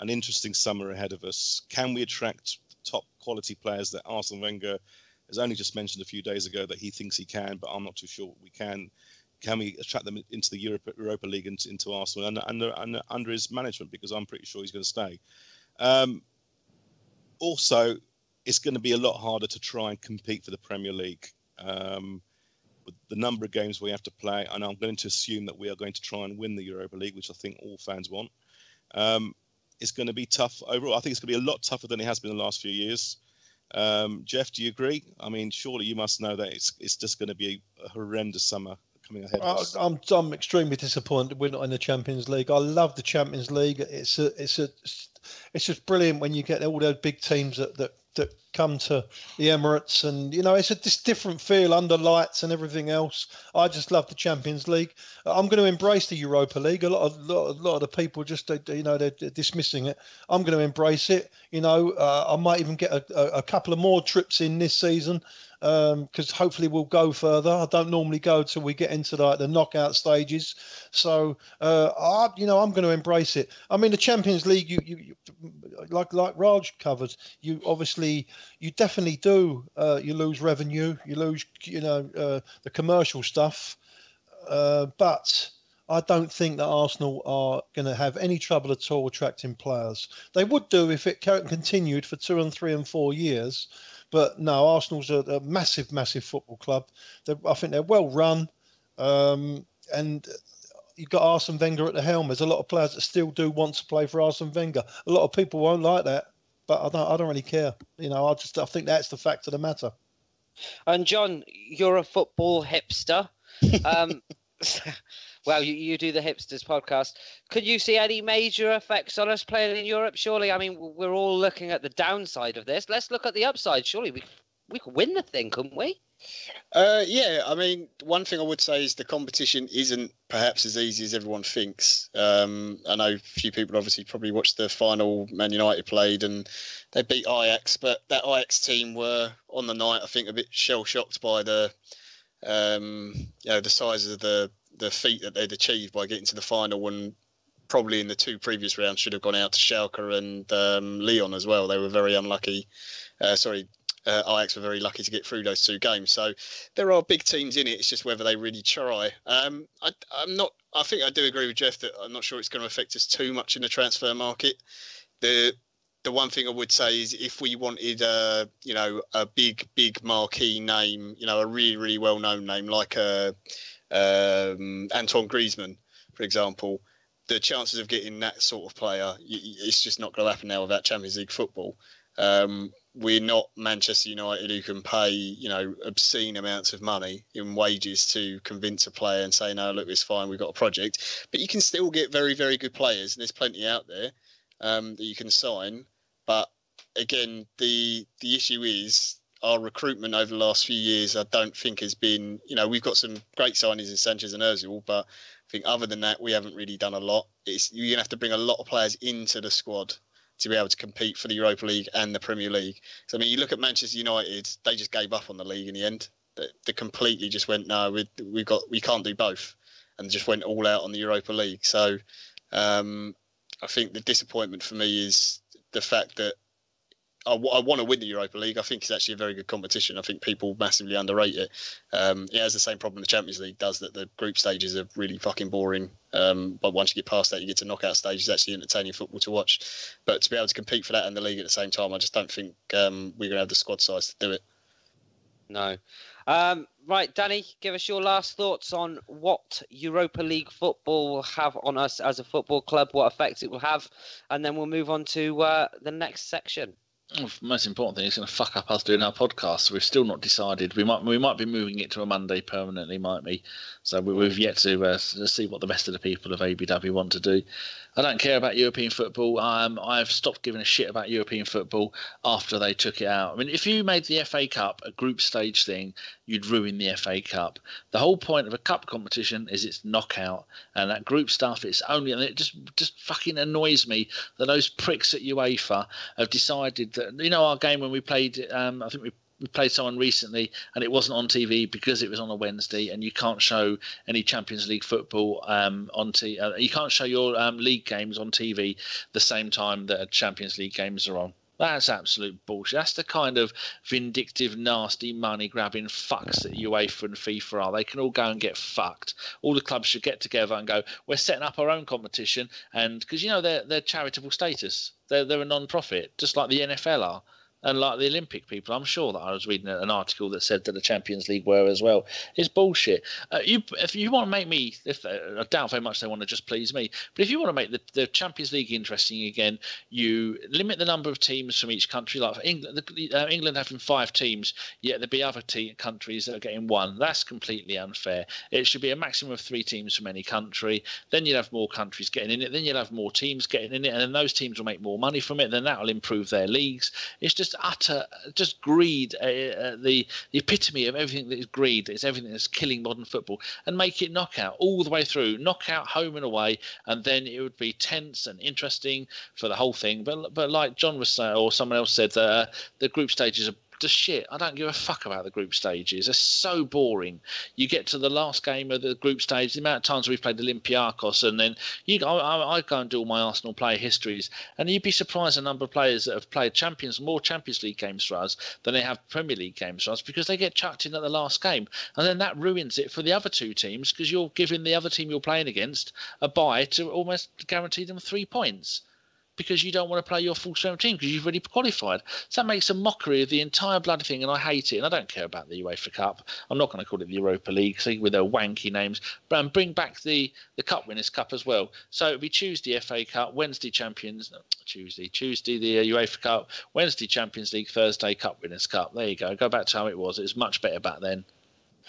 C: an interesting summer ahead of us. Can we attract top quality players that Arsene Wenger has only just mentioned a few days ago that he thinks he can, but I'm not too sure we can? Can we attract them into the Europa League and into Arsenal under his management? Because I'm pretty sure he's going to stay. Also, it's going to be a lot harder to try and compete for the Premier League with the number of games we have to play. And I'm going to assume that we are going to try and win the Europa League, which I think all fans want. It's going to be tough overall. I think it's going to be a lot tougher than it has been in the last few years. Geoff, do you agree? I mean, surely you must know that it's just going to be a horrendous summer coming ahead of us.
E: I'm extremely disappointed we're not in the Champions League. I love the Champions League. It's just brilliant when you get all those big teams that come to the Emirates, and it's this different feel under lights and everything else. I just love the Champions League. I'm going to embrace the Europa League. A lot of the people just they're dismissing it. I'm going to embrace it. I might even get a couple of more trips in this season. because hopefully we'll go further. I don't normally go till we get into the knockout stages. So I'm going to embrace it. I mean, the Champions League, you like Raj covered, you definitely do. You lose revenue, you lose the commercial stuff, but I don't think that Arsenal are going to have any trouble at all attracting players. They would do if it continued for 2 and 3 and 4 years. But no, Arsenal's a massive, massive football club. I think they're well run. And you've got Arsene Wenger at the helm. There's a lot of players that still do want to play for Arsene Wenger. A lot of people won't like that, but I don't really care. I think that's the fact of the matter.
A: And John, you're a football hipster. Well, you do the Hipsters podcast. Could you see any major effects on us playing in Europe? Surely, I mean, we're all looking at the downside of this. Let's look at the upside. Surely we could win the thing, couldn't we?
D: Yeah, I mean, one thing I would say is the competition isn't perhaps as easy as everyone thinks. I know a few people obviously probably watched the final Man United played and they beat Ajax, but that Ajax team were on the night, I think, a bit shell-shocked by the size of the feat that they'd achieved by getting to the final, and probably in the 2 previous rounds should have gone out to Schalke and Lyon as well. They were very unlucky. Ajax were very lucky to get through those 2 games. So there are big teams in it. It's just whether they really try. I think I do agree with Geoff that I'm not sure it's going to affect us too much in the transfer market. The one thing I would say is if we wanted a big marquee name, a really, really well-known name like Antoine Griezmann, for example, the chances of getting that sort of player, it's just not going to happen now without Champions League football. We're not Manchester United who can pay, obscene amounts of money in wages to convince a player and say, no, look, it's fine, we've got a project. But you can still get very, very good players, and there's plenty out there that you can sign. But again, the issue is our recruitment over the last few years, I don't think has been, we've got some great signings in Sanchez and Ozil, but I think other than that, we haven't really done a lot. You're going to have to bring a lot of players into the squad to be able to compete for the Europa League and the Premier League. So, I mean, you look at Manchester United, they just gave up on the league in the end. They completely just went, no, we can't do both, and just went all out on the Europa League. So I think the disappointment for me is the fact that I want to win the Europa League. I think it's actually a very good competition. I think people massively underrate it. It has the same problem the Champions League does, that the group stages are really fucking boring. But once you get past that, you get to knockout stages, actually entertaining football to watch. But to be able to compete for that in the league at the same time, I just don't think we're going to have the squad size to do it.
A: No. Right, Danny, give us your last thoughts on what Europa League football will have on us as a football club, what effect it will have, and then we'll move on to the next section.
B: Well, the most important thing is going to fuck up us doing our podcast. So we've still not decided. We might be moving it to a Monday permanently, might we? So we've yet to see what the rest of the people of ABW want to do. I don't care about European football. I've stopped giving a shit about European football after they took it out. I mean, if you made the FA Cup a group stage thing, you'd ruin the FA Cup. The whole point of a cup competition is it's knockout, and that group stuff, it's only, and it just fucking annoys me that those pricks at UEFA have decided that, our game when we played, I think we played someone recently and it wasn't on TV because it was on a Wednesday, and you can't show any Champions League football on TV. You can't show your league games on TV the same time that Champions League games are on. That's absolute bullshit. That's the kind of vindictive, nasty, money-grabbing fucks that UEFA and FIFA are. They can all go and get fucked. All the clubs should get together and go, we're setting up our own competition, and because they're charitable status. They're a non-profit, just like the NFL are. And like the Olympic people, I'm sure that I was reading an article that said that the Champions League were as well. It's bullshit. If you want to make me, I doubt very much they want to just please me, but if you want to make the Champions League interesting again, you limit the number of teams from each country. Like for England having 5 teams, yet there'd be other countries that are getting 1. That's completely unfair. It should be a maximum of 3 teams from any country. Then you'll have more countries getting in it. Then you'll have more teams getting in it, and then those teams will make more money from it. Then that will improve their leagues. It's just utter greed, the epitome of everything that is greed. It's everything that's killing modern football, and make it knockout all the way through, knockout home and away, and then it would be tense and interesting for the whole thing. But like John was saying, or someone else said, the group stages are utter shit. I don't give a fuck about the group stages. They're so boring. You get to the last game of the group stage, the amount of times we've played Olympiacos, and then I go and do all my Arsenal player histories, and you'd be surprised the number of players that have played more Champions League games for us than they have Premier League games for us, because they get chucked in at the last game, and then that ruins it for the other two teams, because you're giving the other team you're playing against a bye to almost guarantee them 3 points, because you don't want to play your full strength team because you've already qualified. So that makes a mockery of the entire bloody thing, and I hate it. And I don't care about the UEFA Cup. I'm not going to call it the Europa League, see, with their wanky names. But bring back the Cup Winners' Cup as well. So it'll be Tuesday FA Cup, Tuesday the UEFA Cup, Wednesday Champions League, Thursday Cup Winners' Cup. There you go. Go back to how it was. It was much better back then.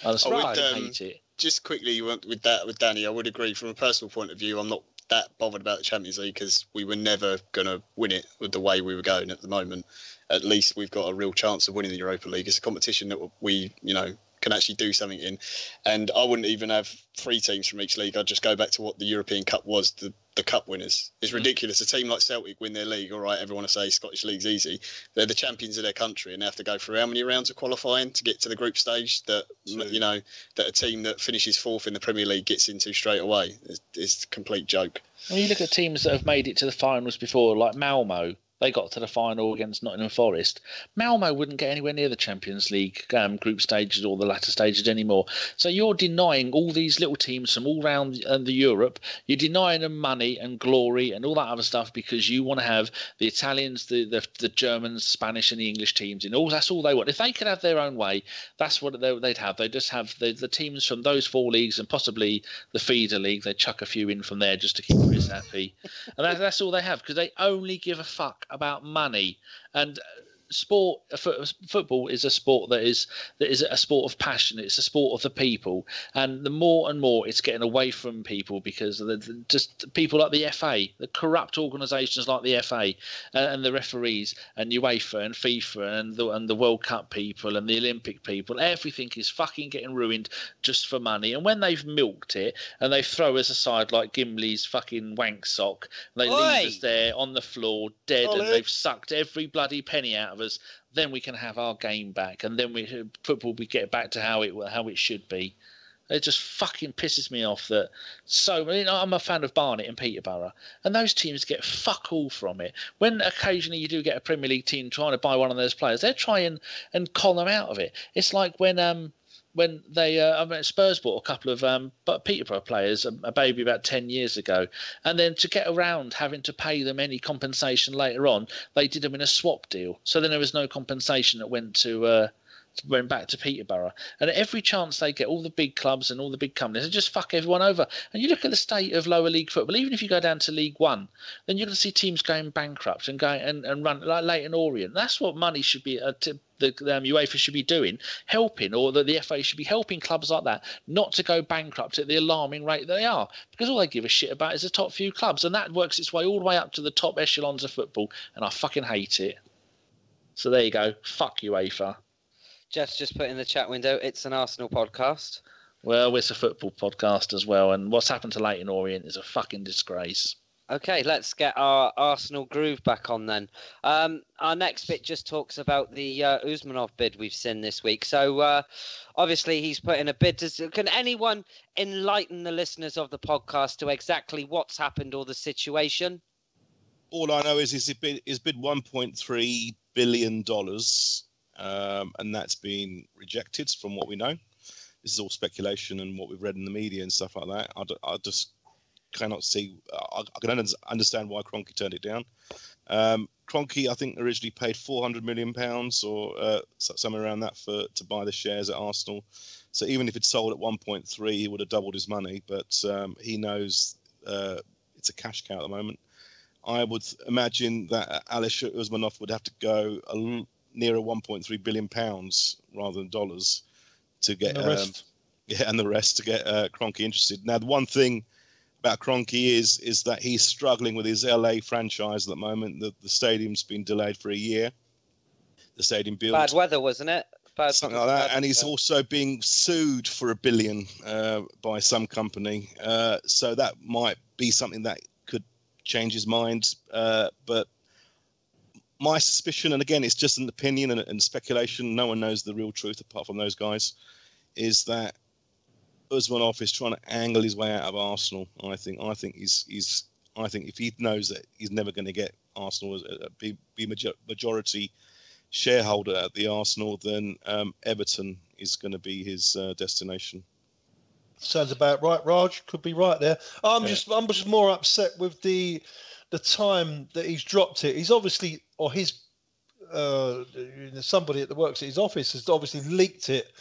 B: I just hate it.
D: Just quickly with Danny, I would agree from a personal point of view. I'm not that bothered about the Champions League because we were never going to win it with the way we were going at the moment. At least we've got a real chance of winning the Europa League. It's a competition that we, can actually do something in. And I wouldn't even have 3 teams from each league. I'd just go back to what the European Cup was, the Cup Winners. It's ridiculous. A team like Celtic win their league. All right, everyone will say Scottish League's easy. They're the champions of their country and they have to go through how many rounds of qualifying to get to the group stage that, that a team that finishes 4th in the Premier League gets into straight away. It's a complete joke.
B: When you look at teams that have made it to the finals before, like Malmo, they got to the final against Nottingham Forest. Malmo wouldn't get anywhere near the Champions League group stages or the latter stages anymore. So you're denying all these little teams from all around the Europe. You're denying them money and glory and all that other stuff because you want to have the Italians, the Germans, Spanish, and the English teams. That's all they want. If they could have their own way, that's what they'd have. They'd just have the teams from those 4 leagues and possibly the feeder league. They'd chuck a few in from there just to keep Chris happy. And that's all they have because they only give a fuck about money. And football is a sport that is a sport of passion. It's a sport of the people, and the more and more it's getting away from people because of just people like the FA, the corrupt organisations like the FA and the referees and UEFA and FIFA and the World Cup people and the Olympic people. Everything is fucking getting ruined just for money. And when they've milked it and they throw us aside like Gimli's fucking wank sock, they leave us there on the floor dead, and they've sucked every bloody penny out of us, then we can have our game back, and then football will get back to how it should be. It just fucking pisses me off that I'm a fan of Barnet and Peterborough, and those teams get fuck all from it. When occasionally you do get a Premier League team trying to buy one of those players, they're trying and con them out of it. It's like when they Spurs bought a couple of Peterborough players, a baby about 10 years ago, and then to get around having to pay them any compensation later on, they did them in a swap deal. So then there was no compensation that went back to Peterborough. And every chance they get, all the big clubs and all the big companies, they just fuck everyone over. And you look at the state of lower league football, even if you go down to League One, then you're going to see teams going bankrupt and going and run like Leyton Orient. That's what money should be the UEFA should be doing, helping, or the FA should be helping clubs like that not to go bankrupt at the alarming rate they are, because all they give a shit about is the top few clubs, and that works its way all the way up to the top echelons of football, and I fucking hate it. So there you go. Fuck UEFA.
A: Geoff's just put in the chat window, it's an Arsenal podcast.
B: Well, it's a football podcast as well, and what's happened to Leyton Orient is a fucking disgrace.
A: Okay, let's get our Arsenal groove back on then. Our next bit just talks about the Usmanov bid we've seen this week. So obviously he's put in a bid. Can anyone enlighten the listeners of the podcast to exactly what's happened or the situation?
C: All I know is he's bid $1.3 billion, and that's been rejected from what we know. This is all speculation and what we've read in the media and stuff like that. I just cannot see. I can understand why Kroenke turned it down. Kroenke, I think, originally paid £400 million or somewhere around that to buy the shares at Arsenal. So even if it sold at 1.3, he would have doubled his money. But he knows it's a cash cow at the moment. I would imagine that Alisher Usmanov would have to go nearer 1.3 billion pounds rather than dollars to get and the rest to get Kroenke interested. Now, the one thing about Kroenke is that he's struggling with his LA franchise at the moment. The stadium's been delayed for a year. The stadium build.
A: Bad weather, wasn't it?
C: Something like that. And he's also being sued for $1 billion by some company. So that might be something that could change his mind. But my suspicion, and again, it's just an opinion and speculation. No one knows the real truth apart from those guys. Is that Usmanov is trying to angle his way out of Arsenal? I think if he knows that he's never going to get Arsenal be majority shareholder at the Arsenal, then Everton is going to be his destination.
E: Sounds about right. Raj could be right there. I'm just more upset with the time that he's dropped it. He's obviously, or his somebody that works at his office has obviously leaked it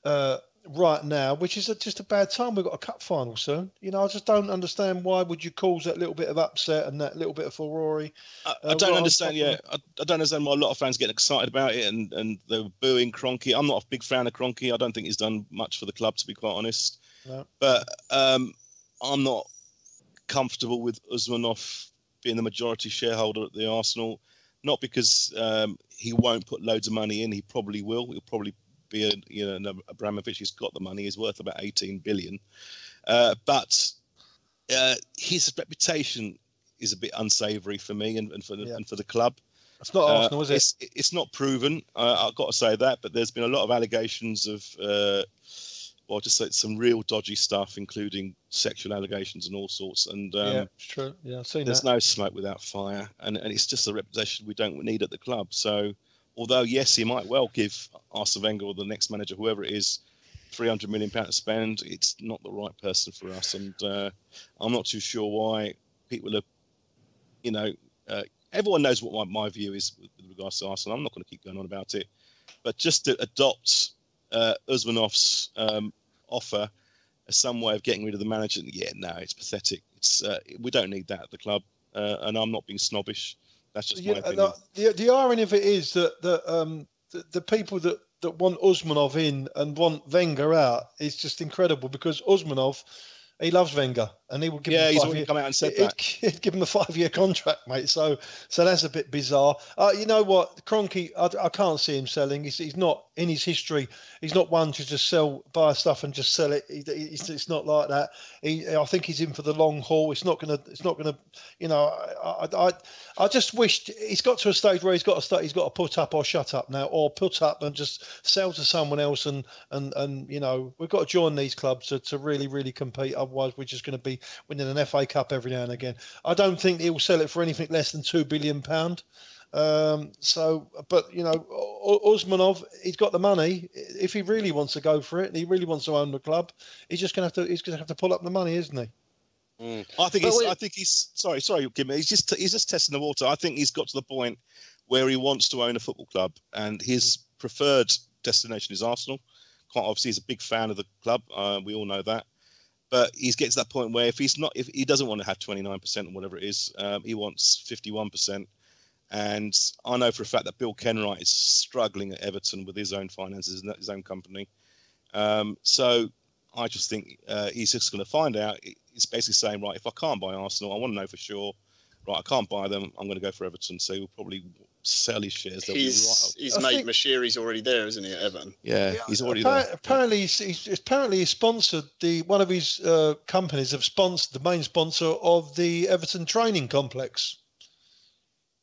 E: right now, which is just a bad time. We've got a cup final soon. You know, I just don't understand why would you cause that little bit of upset and that little bit of furore.
C: I don't understand. I don't understand why a lot of fans get excited about it and they're booing Kroenke. I'm not a big fan of Kroenke. I don't think he's done much for the club, to be quite honest. No. But I'm not comfortable with Usmanov being the majority shareholder at the Arsenal. Not because he won't put loads of money in. He probably will. He'll probably be Abramovich. He's got the money. He's worth about 18 billion. But his reputation is a bit unsavoury for me and for the club.
E: It's not Arsenal, is
C: it? It's not proven. I've got to say that. But there's been a lot of allegations of. Just like some real dodgy stuff, including sexual allegations and all sorts. And
E: it's true. Yeah, I've seen
C: there's
E: that.
C: no smoke without fire, and it's just a reputation we don't need at the club. So, although yes, he might well give Arsene Wenger or the next manager, whoever it is, £300 million to spend, it's not the right person for us. And I'm not too sure why people are, everyone knows what my view is with regards to Arsenal. I'm not going to keep going on about it, but just to adopt Usmanov's offer as some way of getting rid of the manager. Yeah, no, it's pathetic. It's we don't need that at the club, and I'm not being snobbish. That's just my opinion.
E: The irony of it is that the people that want Usmanov in and want Wenger out is just incredible, because Usmanov, he loves Wenger, and he will give him
C: he's already come out and said that.
E: He'd give him a 5-year contract, mate. So that's a bit bizarre. You know what, Kroenke, I can't see him selling. He's not in his history. He's not one to just buy stuff and just sell it. It's not like that. I think he's in for the long haul. It's not gonna. You know, I just wished he's got to a stage where he's got to put up or shut up now, or put up and just sell to someone else. And you know, we've got to join these clubs to really, really compete. Otherwise, we're just going to be winning an FA Cup every now and again. I don't think he'll sell it for anything less than £2 billion. But you know, Usmanov, he's got the money. If he really wants to go for it, and he really wants to own the club, he's going to have to pull up the money, isn't he?
C: I think he's sorry, Gimli. He's just testing the water. I think he's got to the point where he wants to own a football club, and his preferred destination is Arsenal. Quite obviously, he's a big fan of the club. We all know that. But he's getting to that point where if he doesn't want to have 29% or whatever it is, he wants 51%. And I know for a fact that Bill Kenwright is struggling at Everton with his own finances and his own company. So I just think he's just going to find out. He's basically saying, right, if I can't buy Arsenal, I want to know for sure. Right, I can't buy them. I'm going to go for Everton. So he'll probably sell his shares.
D: His mate Mashiri's already there, isn't he, at Everton?
C: Yeah, he's already there.
E: Apparently, he's sponsored one of his companies have sponsored the main sponsor of the Everton training complex.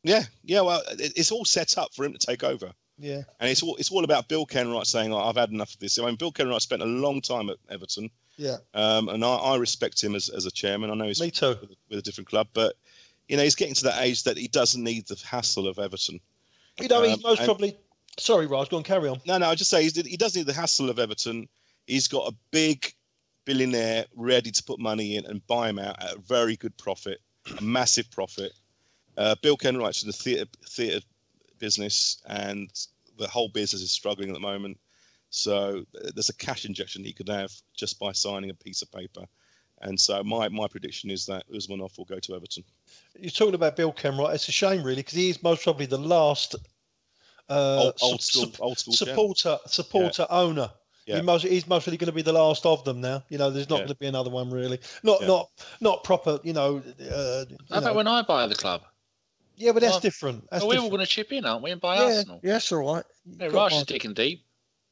C: Yeah. Well, it's all set up for him to take over.
E: Yeah,
C: and it's all about Bill Kenwright saying, I've had enough of this. I mean, Bill Kenwright spent a long time at Everton.
E: Yeah.
C: And I respect him as a chairman. I know he's
E: Me too.
C: With a different club, but you know, he's getting to that age that he doesn't need the hassle of Everton.
E: You know, he's most probably. Sorry, Raj, go on, carry on.
C: No, I just say he doesn't need the hassle of Everton. He's got a big billionaire ready to put money in and buy him out at a very good profit, a massive profit. Bill Kenwright's in the theatre business, and the whole business is struggling at the moment. So there's a cash injection he could have just by signing a piece of paper. And so my prediction is that Usmanov will go to Everton.
E: You're talking about Bill Kenwright. It's a shame, really, because he is most probably the last
C: old school
E: supporter owner. Yeah. He's mostly going to be the last of them now. You know, there's not going to be another one really. Not proper. You know.
B: How about when I buy the club?
E: Yeah, but that's different.
B: We're all going to chip in, aren't we, and buy Arsenal?
E: Yeah, that's all right.
B: Yeah, Raj is digging deep.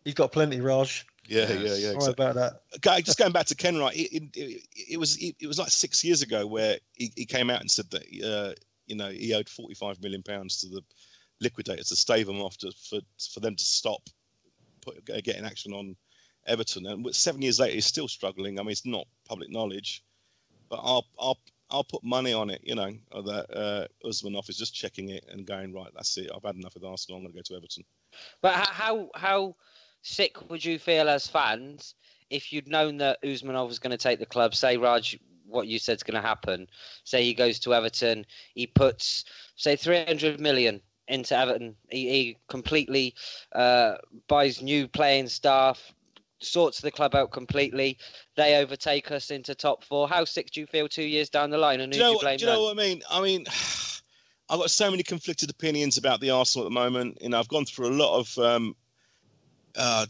E: He's got plenty, Raj.
C: Yeah.
E: Sorry about that.
C: Just going back to Kenwright, it was like 6 years ago where he came out and said that he owed £45 million to liquidators to stave them off for them to stop getting action on Everton. And 7 years later, he's still struggling. I mean, it's not public knowledge, but I'll put money on it, that Usmanov is just checking it and going, right, that's it. I've had enough with Arsenal. I'm going to go to Everton.
A: But how sick would you feel as fans if you'd known that Usmanov was going to take the club? Say, Raj, what you said's going to happen. Say he goes to Everton, he puts, say, 300 million into Everton. He completely buys new playing staff, sorts the club out completely. They overtake us into top 4. How sick do you feel 2 years down the line? And who do you blame? Do you
C: know what I mean? I mean, I've got so many conflicted opinions about the Arsenal at the moment. I've gone through a lot of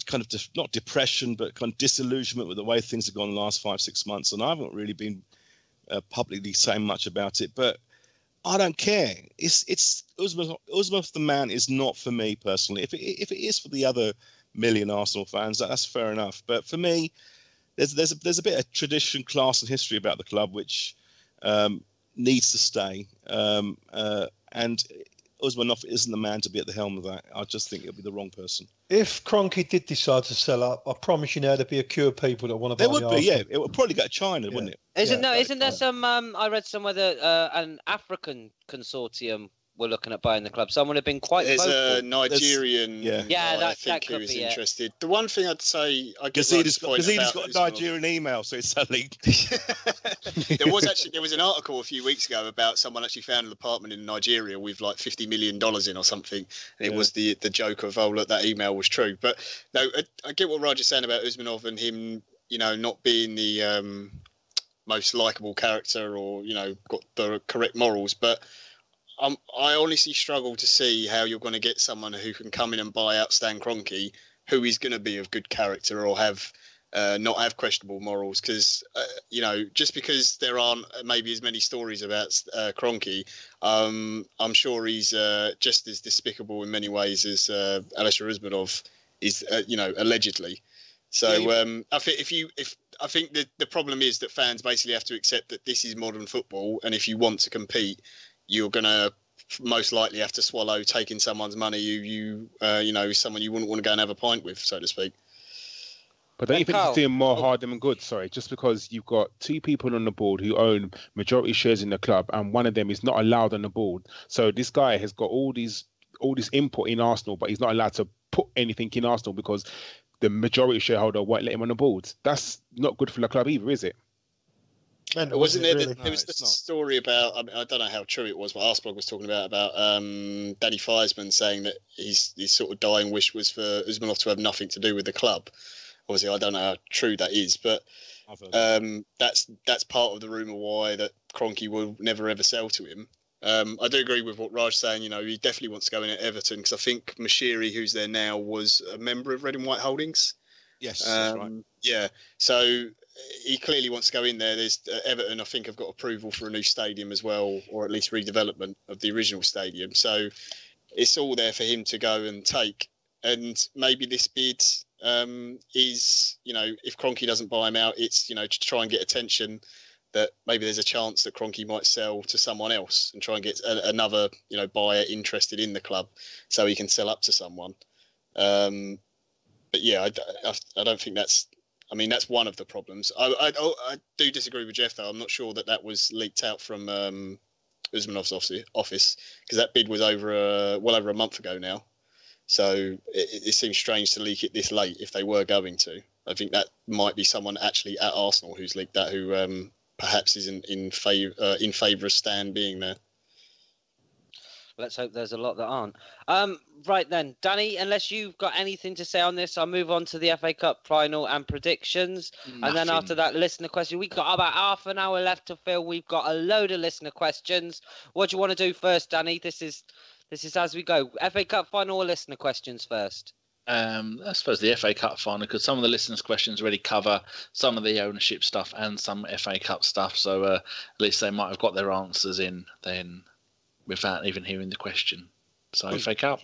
C: kind of not depression, but kind of disillusionment with the way things have gone the last 5-6 months, and I haven't really been publicly saying much about it. But I don't care. It's Usmanov the man is not for me personally. If it is for the other million Arsenal fans, that's fair enough. But for me, there's a bit of tradition, class, and history about the club which needs to stay. And Usmanov isn't the man to be at the helm of that. I just think it'll be the wrong person.
E: If Kroenke did decide to sell up, I promise you now there'd be a queue of people that want to buy.
C: There would be, yeah. It would probably go to China, wouldn't it?
A: Isn't there some? I read somewhere that an African consortium were looking at buying the club. Someone had been quite vocal.
D: There's a Nigerian
A: I think
D: that could be interested. The one thing I'd say,
C: because he's got a Nigerian email, so it's suddenly.
D: there was an article a few weeks ago about someone actually found an apartment in Nigeria with like $50 million in or something, and it was the joke of, oh look, that email was true. But no, I get what Raj is saying about Usmanov and him, not being the most likable character or got the correct morals, but. I honestly struggle to see how you're going to get someone who can come in and buy out Stan Kroenke, who is going to be of good character or have not have questionable morals. Because just because there aren't maybe as many stories about Kroenke, I'm sure he's just as despicable in many ways as Alisher Usmanov is, allegedly. So I think the problem is that fans basically have to accept that this is modern football, and if you want to compete, you're going to most likely have to swallow taking someone's money someone you wouldn't want to go and have a pint with, so to speak.
F: But don't you think it's doing more harm than good? Sorry, just because you've got 2 people on the board who own majority shares in the club, and one of them is not allowed on the board. So this guy has got all this input in Arsenal, but he's not allowed to put anything in Arsenal because the majority shareholder won't let him on the board. That's not good for the club either, is it?
D: And wasn't there? Really? There was the story about. I don't know how true it was, but Arsblog was talking about Danny Fiesman saying that his sort of dying wish was for Usmanov to have nothing to do with the club. Obviously, I don't know how true that is, but that's part of the rumor why that Kroenke will never ever sell to him. I do agree with what Raj's saying. He definitely wants to go in at Everton because I think Mashiri, who's there now, was a member of Red and White Holdings.
C: Yes, that's right.
D: Yeah, so. He clearly wants to go in there. There's Everton, I think, have got approval for a new stadium as well, or at least redevelopment of the original stadium. So it's all there for him to go and take. And maybe this bid is, if Kroenke doesn't buy him out, it's, to try and get attention that maybe there's a chance that Kroenke might sell to someone else and try and get another, buyer interested in the club so he can sell up to someone. But yeah, I don't think that's. I mean, that's one of the problems. I do disagree with Geoff, though. I'm not sure that was leaked out from Usmanov's office because that bid was well over a month ago now. So it seems strange to leak it this late if they were going to. I think that might be someone actually at Arsenal who's leaked that who perhaps isn't in favour of Stan being there.
A: Let's hope there's a lot that aren't. Right then, Danny, unless you've got anything to say on this, I'll move on to the FA Cup final and predictions.
B: Nothing.
A: And then after that, listener question. We've got about half an hour left to fill. We've got a load of listener questions. What do you want to do first, Danny? This is as we go. FA Cup final or listener questions first?
B: I suppose the FA Cup final, because some of the listeners' questions already cover some of the ownership stuff and some FA Cup stuff. So at least they might have got their answers in then without even hearing the question. So FA Cup.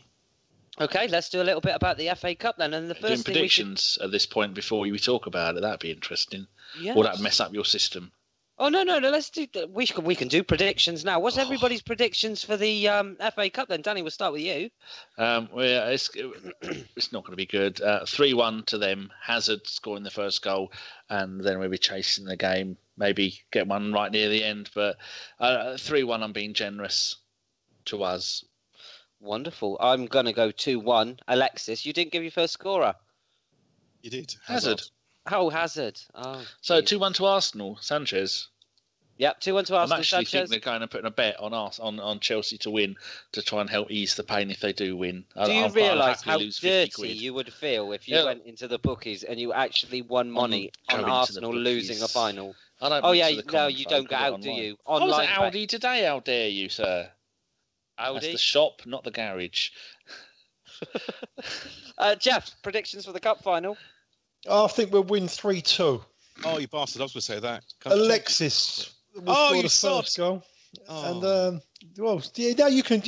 A: Okay, let's do a little bit about the FA Cup then. And the first
B: thing predictions at this point before we talk about it, that'd be interesting.
A: Yeah.
B: Or that'd mess up your system.
A: Oh no! Let's do. We can do predictions now. What's everybody's predictions for the FA Cup then? Danny, we'll start with you.
B: It's not going to be good. 3-1 to them. Hazard scoring the first goal, and then we'll be chasing the game. Maybe get one right near the end, but 3-1. I'm being generous to us.
A: Wonderful. I'm going to go 2-1. Alexis, you didn't give your first scorer.
C: You did.
B: Hazard.
A: Oh, Hazard. Oh,
B: so 2-1 to Arsenal. Sanchez.
A: Yep, 2-1 to Arsenal.
B: I'm actually
A: Sanchez.
B: thinking they're going to put a bet on Chelsea to win to try and help ease the pain if they do win.
A: Do you realise how
B: lose
A: dirty you would feel if you went into the bookies and you actually won money on Arsenal losing a final?
B: I don't.
A: Oh yeah, no, you don't go out, do you?
B: I was at Aldi today. How dare you, sir?
A: Aldi?
B: That's the shop, not the garage.
A: Geoff, predictions for the cup final?
E: I think we'll win 3-2.
C: Oh, you bastard! I was going to say that.
E: Alexis will score the first goal.
C: Oh.
E: And well, yeah, no, you can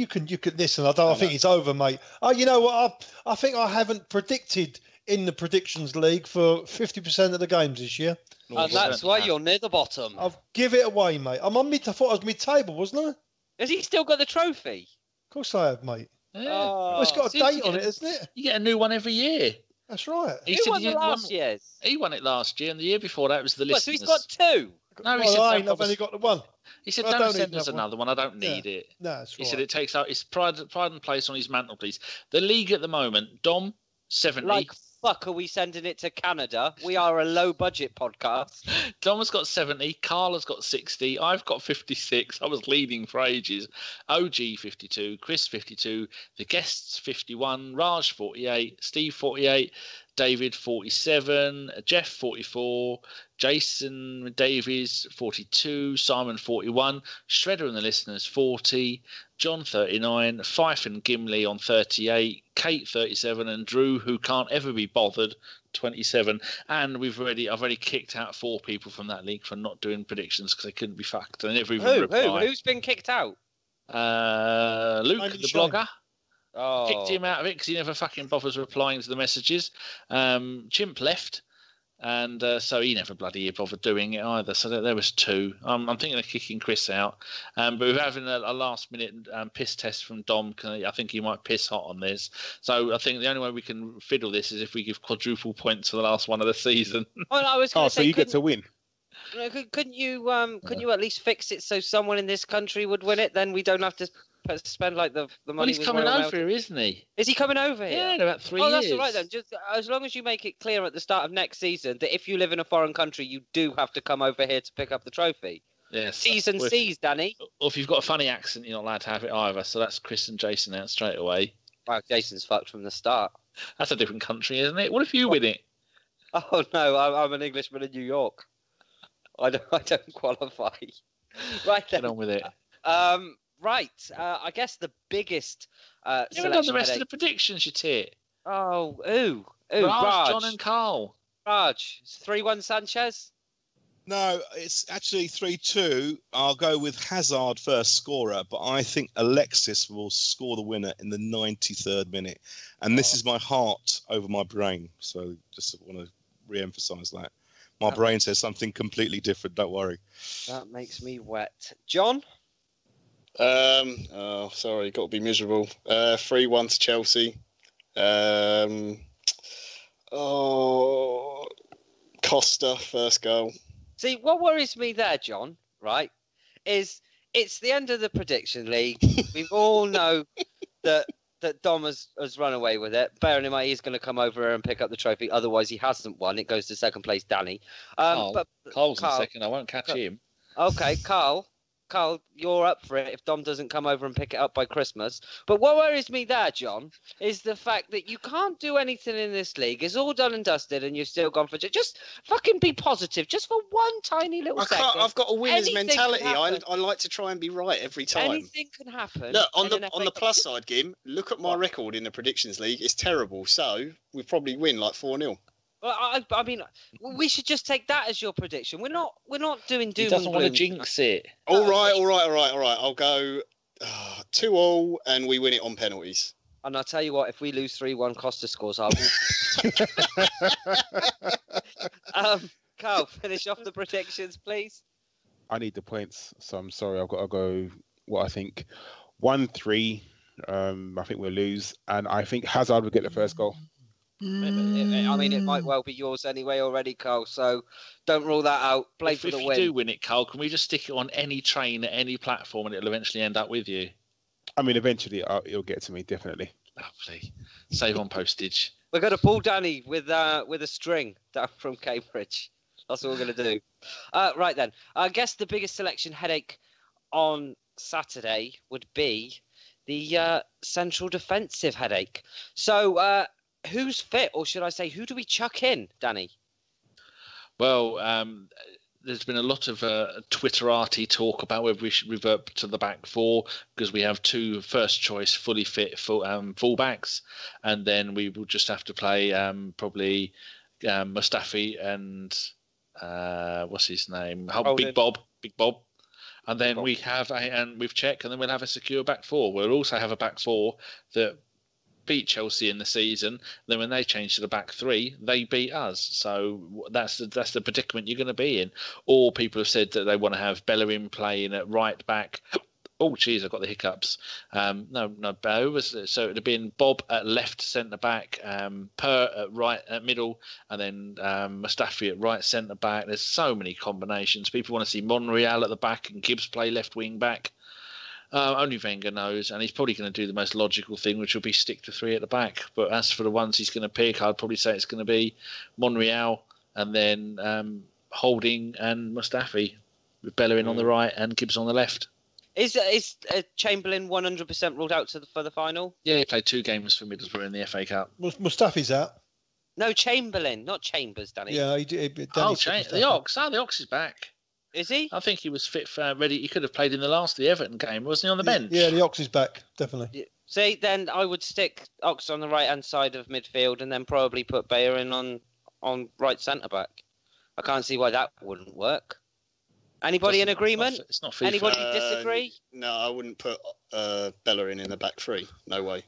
E: listen. I think it's over, mate. Oh, you know what? I think I haven't predicted in the predictions league for 50% of the games this year.
A: And that's why you're near the bottom.
E: I'll give it away, mate. I'm on mid. I thought I was mid-table, wasn't I?
A: Has he still got the trophy?
E: Of course I have, mate.
B: Yeah.
E: Well, it's got a date on it, isn't it?
B: You get a new one every year.
E: That's right.
A: Who won the last year's?
B: He won it last year, and the year before that was the listeners.
A: So he's got two.
B: No, he
E: well,
B: said
E: I've only got the one.
B: He said,
E: I
B: "Don't send us another one. I don't
E: Yeah.
B: need it."
E: No, that's right.
B: He said it takes out his pride and place on his mantelpiece. The league at the moment, Dom 70.
A: Like fuck, are we sending it to Canada? We are a low budget podcast.
B: Dom has got 70. Karl has got 60. I've got 56. I was leading for ages. OG 52. Chris 52. The guests 51. Raj 48. Steve 48. David 47. Geoff 44. Jason Davies 42. Simon 41. Shredder and the listeners 40. John 39. Fife and Gimli on 38. Kate 37. And Drew, who can't ever be bothered, 27. And I've already kicked out 4 people from that league for not doing predictions because they couldn't be fucked. They never even replied.
A: Who's been kicked out?
B: Luke, the blogger.
A: Oh.
B: Kicked him out of it because he never fucking bothers replying to the messages. Chimp left, and so he never bloody bothered doing it either. So there was 2. I'm thinking of kicking Chris out, but we're having a last-minute piss test from Dom. I think he might piss hot on this. So I think the only way we can fiddle this is if we give quadruple points for the last one of the season.
A: Oh, no, I was going to say,
F: so you get to win.
A: Couldn't you at least fix it so someone in this country would win it? Then we don't have to spend like the money.
B: Well, he's coming over here, isn't he?
A: Is he coming over here?
B: Yeah, in about 3 years.
A: Oh, that's all right then. Just as long as you make it clear at the start of next season that if you live in a foreign country, you do have to come over here to pick up the trophy.
B: Yes.
A: T's and C's, Danny.
B: Or if you've got a funny accent, you're not allowed to have it either. So that's Chris and Jason out straight away.
A: Wow, Jason's fucked from the start.
B: That's a different country, isn't it? What if you win it?
A: Oh no, I'm an Englishman in New York. I don't qualify. Right then.
B: Get on with it.
A: Right. I guess the biggest.
B: You haven't done the rest of the predictions, you tit.
A: Oh, ooh,
B: Raj, John and Karl.
A: Raj, 3-1 Sanchez.
C: No, it's actually 3-2. I'll go with Hazard first scorer, but I think Alexis will score the winner in the 93rd minute. And this is my heart over my brain. So just want to re-emphasise that. My brain says something completely different. Don't worry.
A: That makes me wet. John?
D: Oh, sorry, got to be miserable. 3-1 to Chelsea. Costa, first goal.
A: See, what worries me there, John, right, is it's the end of the prediction league. We all know that Dom has run away with it. Bearing in mind he's going to come over here and pick up the trophy. Otherwise, he hasn't won. It goes to second place, Danny.
B: But Carl's in second. I won't catch him.
A: Okay, Karl, you're up for it if Dom doesn't come over and pick it up by Christmas. But what worries me there, John, is the fact that you can't do anything in this league. It's all done and dusted and you've still gone for it. Just fucking be positive, just for one tiny little second.
D: I've got a winner's
A: Anything
D: mentality.
A: can
D: I like to try and be right every time.
A: Anything can happen.
D: Look, on the plus side, Gim, look at my record in the predictions league. It's terrible. So we probably win like 4-0.
A: Well, I mean, we should just take that as your prediction. We're not doing doom.
B: He doesn't
A: and
B: want to
A: gloom.
B: jinx it.
D: All right. I'll go 2-2 and we win it on penalties.
A: And I'll tell you what, if we lose 3-1, Costa scores. I will. Karl, finish off the predictions, please.
F: I need the points, so I'm sorry. I've got to go. What I think, 1-3. I think we'll lose, and I think Hazard will get the first goal.
A: I mean, it might well be yours anyway already, Karl. So don't rule that out. Play for the win.
B: If you do win it, Karl, can we just stick it on any train at any platform, and it'll eventually end up with you?
F: I mean, eventually it'll get to me, definitely.
B: Lovely. Save on postage.
A: We're going to pull Danny with a string down from Cambridge. That's what we're going to do. Right then. I guess the biggest selection headache on Saturday would be the central defensive headache. So who's fit, or should I say, who do we chuck in, Danny?
B: Well, there's been a lot of Twitterati talk about whether we should revert to the back four, because we have two first choice fully fit fullbacks, and then we will just have to play probably Mustafi and what's his name? Big Bob. And then we have with Czech, and then we'll have a secure back four. We'll also have a back four that beat Chelsea in the season. Then when they change to the back three, they beat us. So that's the predicament you're going to be in. Or people have said that they want to have Bellerin playing at right back. Oh, geez, I've got the hiccups. So it would have been Bob at left centre back, Per at right at middle, and then Mustafi at right centre back. There's so many combinations. People want to see Monreal at the back and Gibbs play left wing back. Only Wenger knows, and he's probably going to do the most logical thing, which will be stick to three at the back. But as for the ones he's going to pick, I'd probably say it's going to be Monreal, and then Holding and Mustafi, with Bellerin on the right and Gibbs on the left.
A: Is Chamberlain 100% ruled out for the final?
B: Yeah, he played 2 games for Middlesbrough in the FA Cup.
E: Mustafi's out.
A: No, Chamberlain, not Chambers, Danny.
E: Yeah, he did.
B: The Ox. The Ox is back.
A: Is he?
B: I think he was fit for ready. He could have played in the Everton game, wasn't he, on the bench?
E: Yeah, the Ox is back, definitely.
A: See, then I would stick Ox on the right-hand side of midfield and then probably put Bellerin on right centre-back. I can't see why that wouldn't work. Anybody in agreement?
B: It's not FIFA.
A: Anybody disagree?
D: No, I wouldn't put Bellerin in the back three. No way.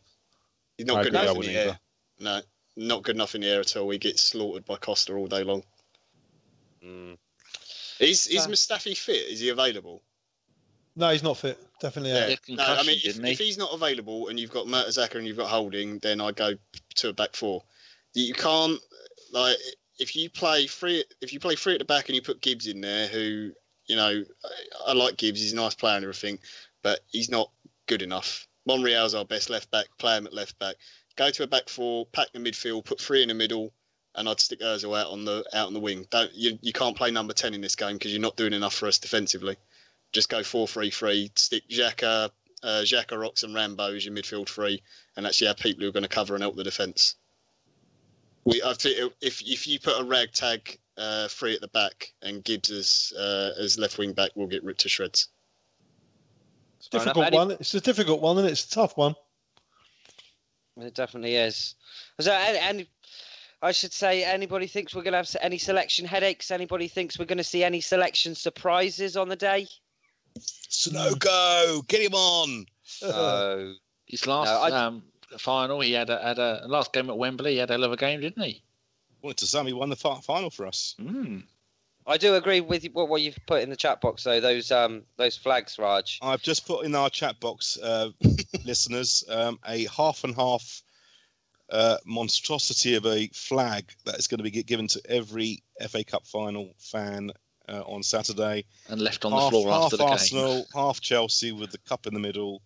D: He's not good enough in the air. No, not good enough in the air at all. He gets slaughtered by Costa all day long. Is Mustafi fit? Is he available?
E: No, he's not fit. Definitely out.
D: No, I mean, if he's not available and you've got Mertesacker and you've got Holding, then I go to a back four. You can't, like, if you play three at the back and you put Gibbs in there, who, you know, I like Gibbs, he's a nice player and everything, but he's not good enough. Monreal's our best left back, play him at left back. Go to a back four, pack the midfield, put 3 in the middle, and I'd stick Ozil out on the wing. You can't play number 10 in this game because you're not doing enough for us defensively. Just go 4-3-3, stick Xhaka, Rox and Rambo as your midfield 3, and actually have people who are going to cover and help the defence. I think if you put a ragtag 3 at the back and Gibbs as left wing back, we'll get ripped to shreds.
E: It's a difficult one. It's a difficult one, and it's a tough one.
A: It definitely is. And I should say, anybody thinks we're going to have any selection headaches? Anybody thinks we're going to see any selection surprises on the day?
C: Sunoco, get him on.
B: His last final, he had a last game at Wembley. He had a hell of a game, didn't he?
C: Well, to some, he won the final for us.
A: I do agree with what you've put in the chat box, though. Those flags, Raj.
C: I've just put in our chat box, listeners, a half and half monstrosity of a flag that is going to be given to every FA Cup final fan on Saturday.
B: And left on the floor after the game.
C: Half Arsenal, half Chelsea with the cup in the middle.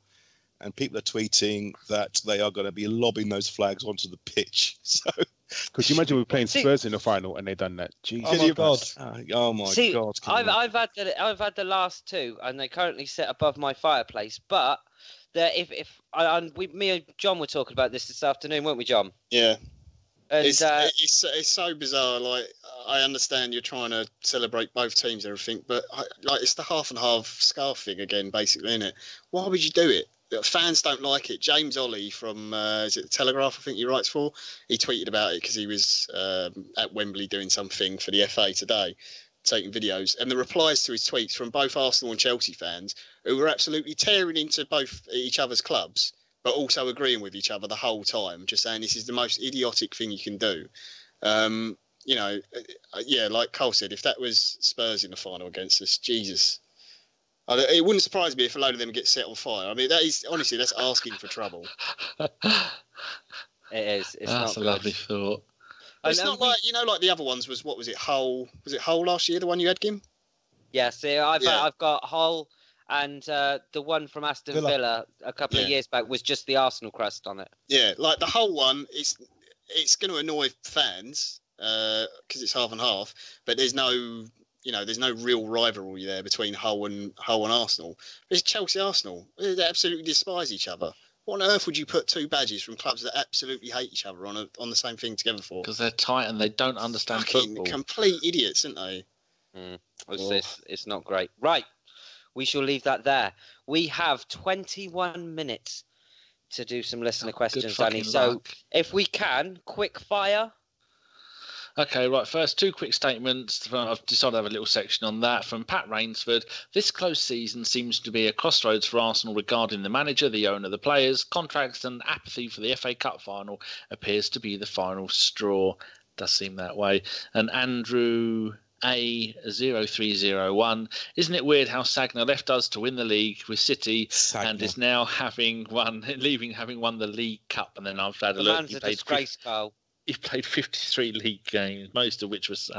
C: And people are tweeting that they are going to be lobbing those flags onto the pitch. So,
F: could you imagine we were playing Spurs in the final and they done that? Jesus.
E: Oh my God!
C: Oh my God!
A: I've had the last 2, and they currently sit above my fireplace. But me and John were talking about this afternoon, weren't we, John?
D: Yeah.
A: And
D: it's so bizarre. Like, I understand you're trying to celebrate both teams and everything, but it's the half and half scarf thing again, basically, isn't it? Why would you do it? Fans don't like it. James Ollie from is it the Telegraph? I think he writes for. He tweeted about it because he was at Wembley doing something for the FA today, taking videos, and the replies to his tweets from both Arsenal and Chelsea fans who were absolutely tearing into both each other's clubs, but also agreeing with each other the whole time, just saying this is the most idiotic thing you can do. You know, yeah, like Karl said, if that was Spurs in the final against us, Jesus, It wouldn't surprise me if a load of them get set on fire. I mean, that's asking for trouble.
A: It is. It's
B: That's
A: not
B: a lovely thought.
D: It's not like like the other ones was. What was it? Hull? Was it Hull last year? The one you had, Gim?
A: Yeah. See, I've got Hull, and the one from Aston Villa a couple of years back was just the Arsenal crest on it.
D: Yeah, like the Hull one it's going to annoy fans because it's half and half, but there's no real rivalry there between Hull and Arsenal. It's Chelsea Arsenal. They absolutely despise each other. What on earth would you put two badges from clubs that absolutely hate each other on the same thing together for?
B: Because they're tight and they don't understand football.
D: Complete idiots, aren't they?
A: It's not great. Right, we shall leave that there. We have 21 minutes to do some listener questions, Danny. So if we can, quick fire.
B: Okay, right. First, two quick statements. I've decided to have a little section on that. From Pat Rainsford, this close season seems to be a crossroads for Arsenal regarding the manager, the owner, the players, contracts and apathy for the FA Cup final appears to be the final straw. Does seem that way. And Andrew A0301, isn't it weird how Sagna left us to win the league with City and is now having won the League Cup? And then I've had a look.
A: Man's a disgrace, Karl.
B: He played 53 league games, most of which was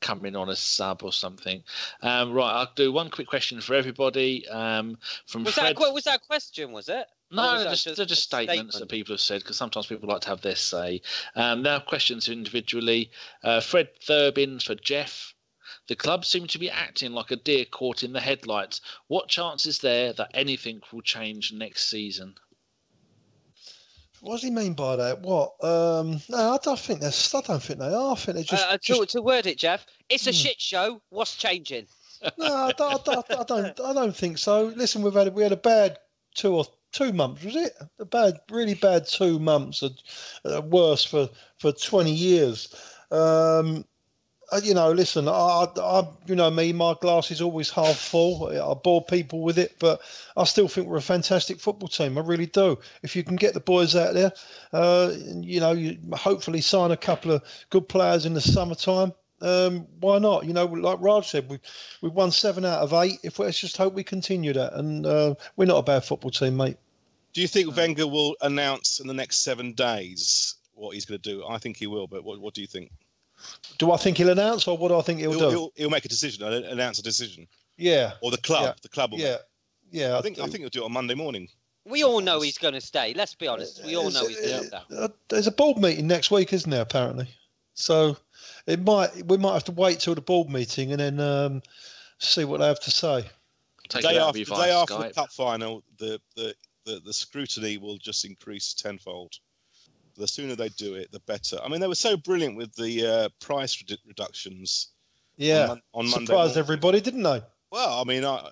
B: coming on as sub or something. Right, I'll do one quick question for everybody. From Fred.
A: Was that a question, was it?
B: No, they're just statements that people have said, because sometimes people like to have their say. Now, questions individually. Fred Thurbin for Geoff. The club seem to be acting like a deer caught in the headlights. What chance is there that anything will change next season?
E: What does he mean by that? What? No, I don't think they are. I think they're just.
A: To word it, Geoff, it's a shit show. What's changing?
E: No, I don't think so. Listen, we had a bad 2 months, was it? Really bad 2 months, worse for 20 years. Listen, I me, my glass is always half full. I bore people with it, but I still think we're a fantastic football team. I really do. If you can get the boys out there, you hopefully sign a couple of good players in the summertime. Why not? Like Raj said, we've won 7 out of 8. Let's just hope we continue that. And we're not a bad football team, mate.
C: Do you think Wenger will announce in the next 7 days what he's going to do? I think he will, but what do you think?
E: Do I think he'll announce, or what do I think he'll do?
C: He'll make a decision, announce a decision.
E: Yeah.
C: Or the club will.
E: Yeah.
C: I think he'll do it on Monday morning.
A: We all know he's going to stay. Let's be honest. We all know he's going to stay.
E: There's a board meeting next week, isn't there? Apparently. So we might have to wait till the board meeting and then see what they have to say.
C: The day after the cup final, the scrutiny will just increase tenfold. The sooner they do it, the better. I mean, they were so brilliant with the price reductions.
E: Yeah,
C: on Monday.
E: Surprised everybody, didn't they?
C: Well, I mean, I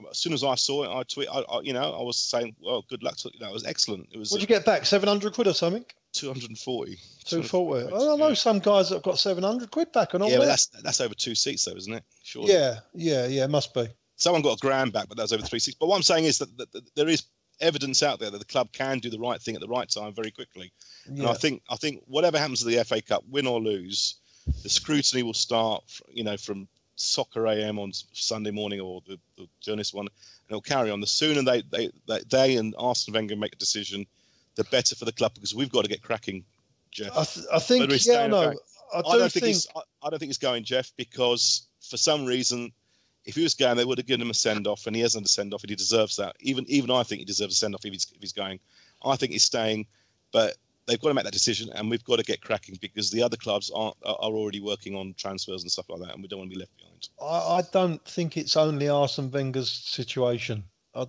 C: as soon as I saw it, I tweet. I was saying, well, good luck. It was excellent. It was.
E: What'd you get back? 700 quid or something?
C: 240.
E: 240. I don't know some guys that have got 700 quid back or not.
C: Yeah, but that's over 2 seats, though, isn't it? Sure.
E: Yeah, it must be.
C: Someone got $1,000 back, but that was over 3 seats. But what I'm saying is that there is evidence out there that the club can do the right thing at the right time very quickly. Yeah. And I think whatever happens to the FA Cup, win or lose, the scrutiny will start, from Soccer AM on Sunday morning or the journalist one, and it'll carry on. The sooner they and Arsene Wenger make a decision, the better for the club, because we've got to get cracking, Geoff.
E: I think, I don't think
C: he's going, Geoff, because for some reason, if he was going, they would have given him a send-off, and he hasn't a send-off, and he deserves that. Even I think he deserves a send-off if he's going. I think he's staying, but they've got to make that decision, and we've got to get cracking, because the other clubs are already working on transfers and stuff like that, and we don't want to be left behind.
E: I don't think it's only Arsene Wenger's situation. I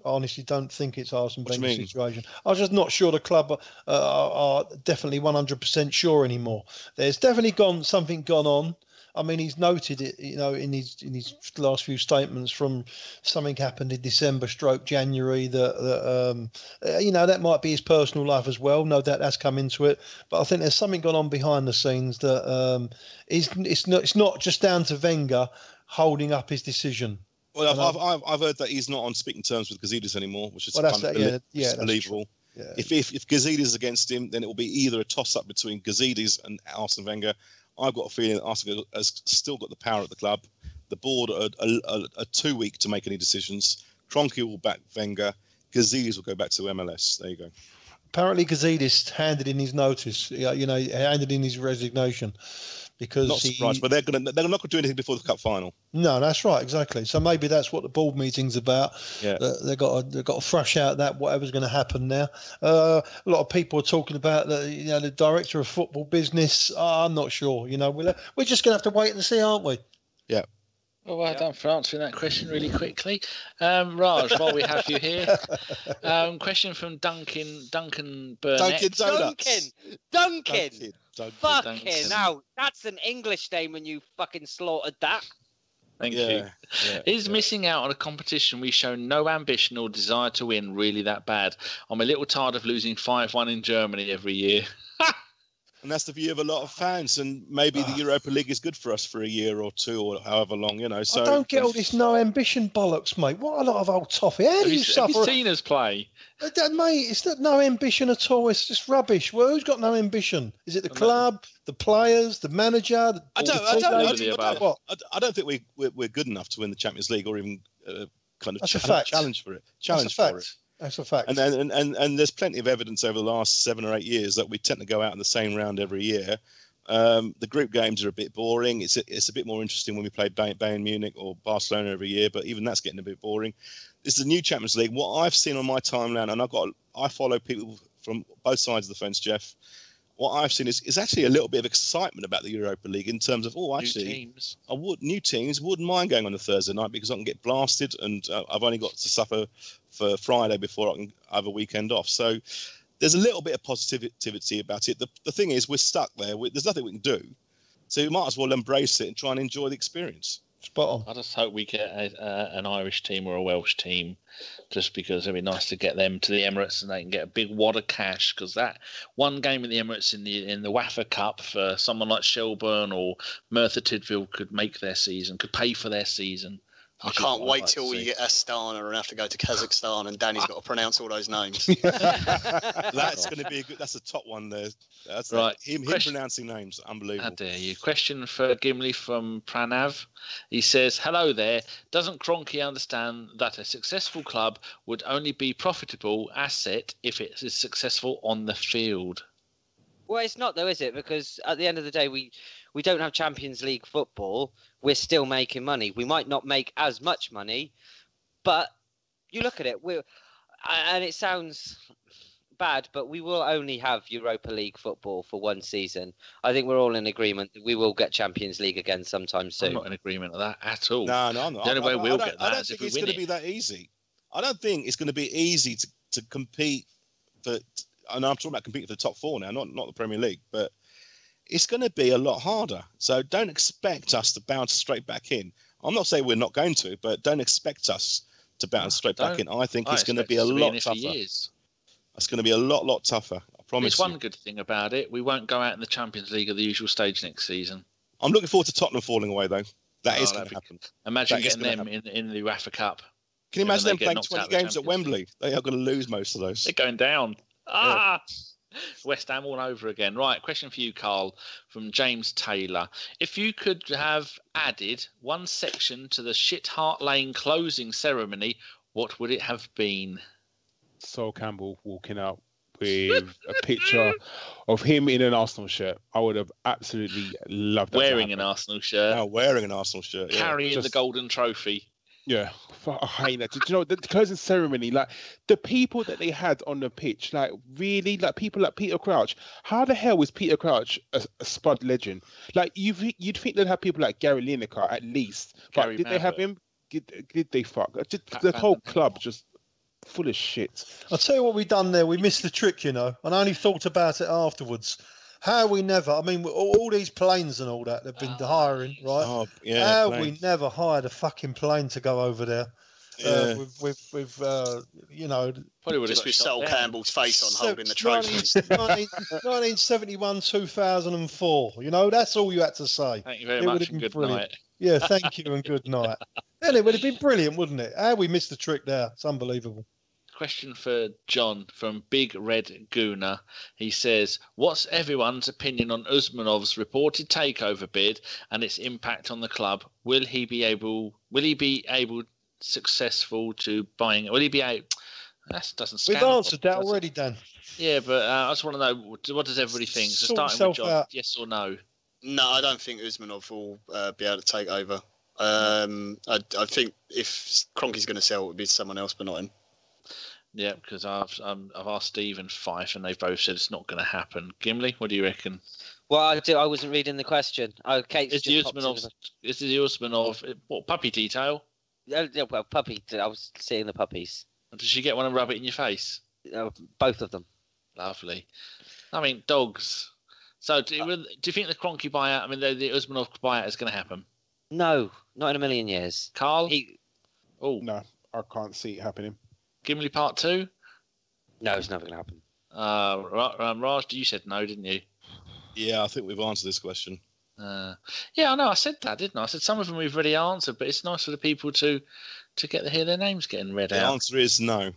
E: honestly don't think it's Arsene Wenger's situation. I'm just not sure the club are definitely 100% sure anymore. There's definitely something gone on. I mean, he's noted it, in his last few statements from something happened in December/January that might be his personal life as well. No doubt that's come into it. But I think there's something gone on behind the scenes that it's not just down to Wenger holding up his decision.
C: Well, I've heard that he's not on speaking terms with Gazidis anymore, which is unbelievable. Yeah. If Gazidis is against him, then it will be either a toss-up between Gazidis and Arsene Wenger. I've got a feeling that Arsene has still got the power at the club, The board are too weak to make any decisions. Kroenke will back Wenger. Gazidis will go back to MLS. There you go.
E: Apparently, Gazidis handed in his notice. Handed in his resignation because
C: not surprised, but they're not going to do anything before the cup final.
E: No, that's right, exactly. So maybe that's what the board meeting's about.
C: Yeah,
E: they've got to thrash out that whatever's going to happen now. A lot of people are talking about the director of football business. I'm not sure. We're just going to have to wait and see, aren't we?
C: Yeah.
B: Well done for answering that question really quickly. Raj, while we have you here, question from Duncan Burnett.
A: Duncan. Fucking hell. That's an English name when you fucking slaughtered that.
B: Thank you. Is missing out on a competition we show no ambition or desire to win really that bad? I'm a little tired of losing 5-1 in Germany every year.
C: And that's the view of a lot of fans. And maybe the Europa League is good for us for a year or two or however long, So
E: I don't get all this no ambition bollocks, mate. What a lot of old toffee. How do you suffer?
B: Have you seen us play?
E: Mate, it's not no ambition at all. It's just rubbish. Well, who's got no ambition? Is it the club, the players, the manager?
C: I don't think we're good enough to win the Champions League or even kind of challenge for it. That's a fact. And there's plenty of evidence over the last 7 or 8 years that we tend to go out in the same round every year. The group games are a bit boring. It's a bit more interesting when we play Bayern Munich or Barcelona every year, but even that's getting a bit boring. This is a new Champions League. What I've seen on my timeline, and I follow people from both sides of the fence, Geoff. What I've seen is actually a little bit of excitement about the Europa League in terms of new teams. Wouldn't mind going on a Thursday night because I can get blasted, and I've only got to suffer for Friday before I can have a weekend off. So there's a little bit of positivity about it. The thing is, we're stuck there. There's nothing we can do, so you might as well embrace it and try and enjoy the experience.
E: Spot on.
B: I just hope we get an Irish team or a Welsh team, just because it'd be nice to get them to the Emirates and they can get a big wad of cash. Because that one game in the Emirates in the WAFA Cup for someone like Shelburne or Merthyr Tydfil could pay for their season.
D: I can't wait till we get Astana and have to go to Kazakhstan and Danny's got to pronounce all those names.
C: That's going to be that's a top one there. That's
B: right.
C: Him pronouncing names, unbelievable.
B: How dare you? Question for Gimli from Pranav. He says, hello there. Doesn't Kroenke understand that a successful club would only be profitable asset if it is successful on the field?
A: Well, it's not though, is it? Because at the end of the day, we don't have Champions League football. We're still making money. We might not make as much money, but you look at it. And it sounds bad, but we will only have Europa League football for one season. I think we're all in agreement that we will get Champions League again sometime soon.
B: I'm not in agreement with that at all.
C: No, I'm not.
B: The only way we'll get that is if we win it.
C: I don't think it's going to be that easy. I don't think it's going to be easy to compete for. And I'm talking about competing for the top four now, not the Premier League, but it's going to be a lot harder. So don't expect us to bounce straight back in. I'm not saying we're not going to, but don't expect us to bounce straight back in. I think it's going to be a lot tougher. It's going to be a lot tougher. I promise.
B: There's one good thing about it. We won't go out in the Champions League at the usual stage next season.
C: I'm looking forward to Tottenham falling away, though. That is going to happen.
B: Imagine getting them in the UEFA Cup.
C: Can you imagine them playing 20 games at Wembley? They are going to lose most of those.
B: They're going down. Yeah. West Ham all over again. Right, question for you, Karl, from James Taylor. If you could have added one section to the Shit Hart Lane closing ceremony, what would it have been?
F: Sol Campbell walking out with a picture of him in an Arsenal shirt. I would have absolutely loved that.
B: Wearing an Arsenal shirt.
C: No, wearing an Arsenal shirt. Yeah.
B: Carrying the golden trophy.
F: Yeah, I hate that. Do you know the closing ceremony? Like the people that they had on the pitch, like really, like people like Peter Crouch. How the hell was Peter Crouch a Spud legend? Like you'd think they'd have people like Gary Lineker at least, but did they have him? Did they fuck? The whole club just full of shit.
E: I'll tell you what we've done there. We missed the trick, and I only thought about it afterwards. How we never, I mean, all these planes and all that they've been hiring, right?
C: Oh, yeah.
E: We never hired a fucking plane to go over there.
C: Yeah.
E: With
B: probably would have
D: just with Sol Campbell's face on holding the trophy.
E: 1971, 2004. That's all you had to say.
B: Thank you very much and good night.
E: Yeah, thank you and good night. And it would have been brilliant, wouldn't it? How we missed the trick there. It's unbelievable.
B: question for John from Big Red Gooner. He says, "What's everyone's opinion on Usmanov's reported takeover bid and its impact on the club? Will he be able successful to buying? Will he be able?" That doesn't.
E: We've answered that already, Dan.
B: Yeah, but I just want to know, what does everybody think? So starting with John,
E: out.
B: yes or no?
D: No, I don't think Usmanov will be able to take over. I think if Kroenke's going to sell, it would be someone else, but not him.
B: Yeah, because I've asked Steve and Fife, and they've both said it's not going to happen. Gimli, what do you reckon?
A: Well, I wasn't reading the question. Okay,
B: is the Usmanov what, puppy detail?
A: Yeah, well, puppy. I was seeing the puppies.
B: Did she get one and rub it in your face?
A: Both of them.
B: Lovely. I mean, dogs. So, do you think the Kroenke buyout? I mean, the Usmanov buyout is going to happen?
A: No, not in a million years.
B: Karl?
F: No, I can't see it happening.
B: Gimli Part 2?
A: No, it's never going to happen.
B: Raj, you said no, didn't you?
C: Yeah, I think we've answered this question.
B: Yeah, I know. I said that, didn't I? I said some of them we've already answered, but it's nice for the people to hear their names getting read out.
C: The answer is no.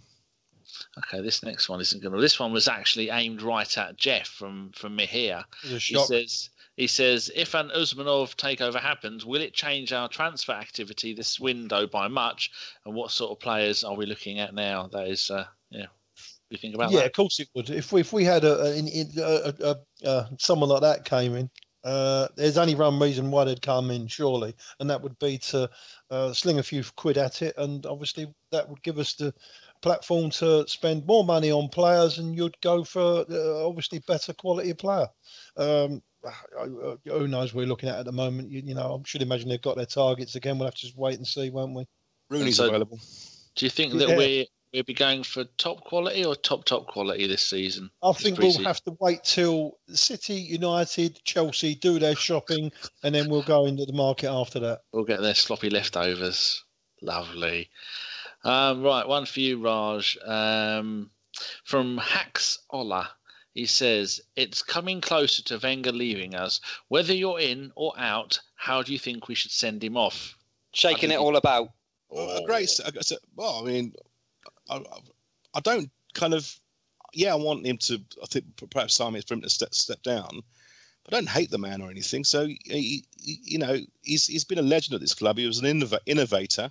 B: Okay, this next one isn't going to. This one was actually aimed right at Geoff from me here. He says, if an Usmanov takeover happens, will it change our transfer activity this window by much? And what sort of players are we looking at now? That is, you think about that?
E: Yeah, of course it would. If we had someone like that came in, there's only one reason why they'd come in, surely, and that would be to sling a few quid at it, and obviously that would give us the platform to spend more money on players, and you'd go for obviously better quality player. Who knows what we're looking at the moment? You know, I should imagine they've got their targets again. We'll have to just wait and see, won't we?
C: Rooney's available.
B: Do you think that we'll be going for top quality or top quality this season?
E: I think we'll have to wait till City, United, Chelsea do their shopping, and then we'll go into the market after that.
B: We'll get their sloppy leftovers. Lovely. Right, one for you, Raj. From Hax Ola. He says, it's coming closer to Wenger leaving us. Whether you're in or out, how do you think we should send him off?
A: Shaking it all about.
C: Well, I mean, I don't kind of... Yeah, I want him to... I think perhaps time is for him to step down. But I don't hate the man or anything. So, he's been a legend at this club. He was an innovator.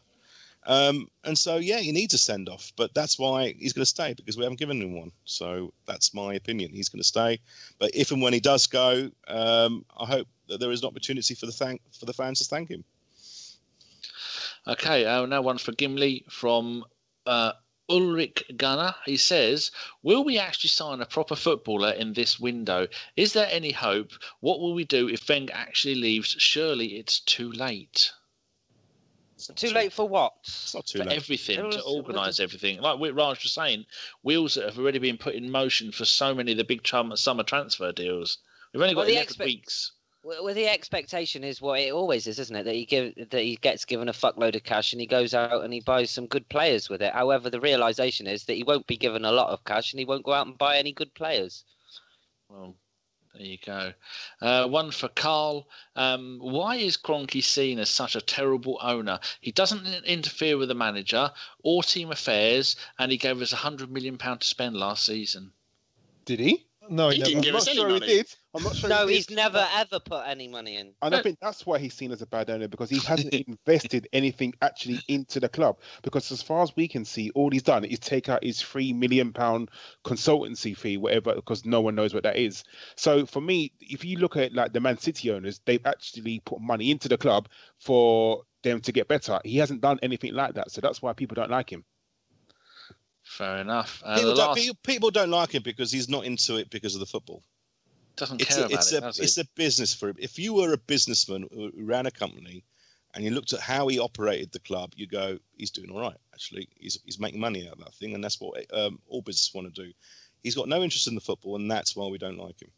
C: And so, yeah, he needs a send-off, but that's why he's going to stay, because we haven't given him one. So that's my opinion. He's going to stay. But if and when he does go, I hope that there is an opportunity for the fans to thank him.
B: Okay, now one for Gimli from Ulrich Gunner. He says, will we actually sign a proper footballer in this window? Is there any hope? What will we do if Wenger actually leaves? Surely it's too late.
A: Too late for what?
C: It's not too
B: for
C: late.
B: Everything, to organise everything. Like Raj was saying, wheels that have already been put in motion for so many of the big summer transfer deals. We've only got 11 weeks.
A: Well, the expectation is what it always is, isn't it? That he gets given a fuckload of cash and he goes out and he buys some good players with it. However, the realisation is that he won't be given a lot of cash and he won't go out and buy any good players.
B: Well, there you go. One for Karl. Why is Kroenke seen as such a terrible owner? He doesn't interfere with the manager or team affairs, and he gave us £100 million to spend last season.
F: Did he?
E: No,
D: he didn't give us any money.
F: He did. I'm not sure.
A: No, he's never ever put any money in.
F: And I think that's why he's seen as a bad owner, because he hasn't invested anything actually into the club. Because as far as we can see, all he's done is take out his £3 million consultancy fee, whatever, because no one knows what that is. So for me, if you look at like the Man City owners, they've actually put money into the club for them to get better. He hasn't done anything like that, so that's why people don't like him.
B: Fair enough.
C: People don't like him because he's not into it because of the football.
B: Doesn't care about it, does he?
C: It's a business for him. If you were a businessman who ran a company and you looked at how he operated the club, you go, he's doing all right, actually. He's making money out of that thing, and that's what all businesses want to do. He's got no interest in the football, and that's why we don't like him.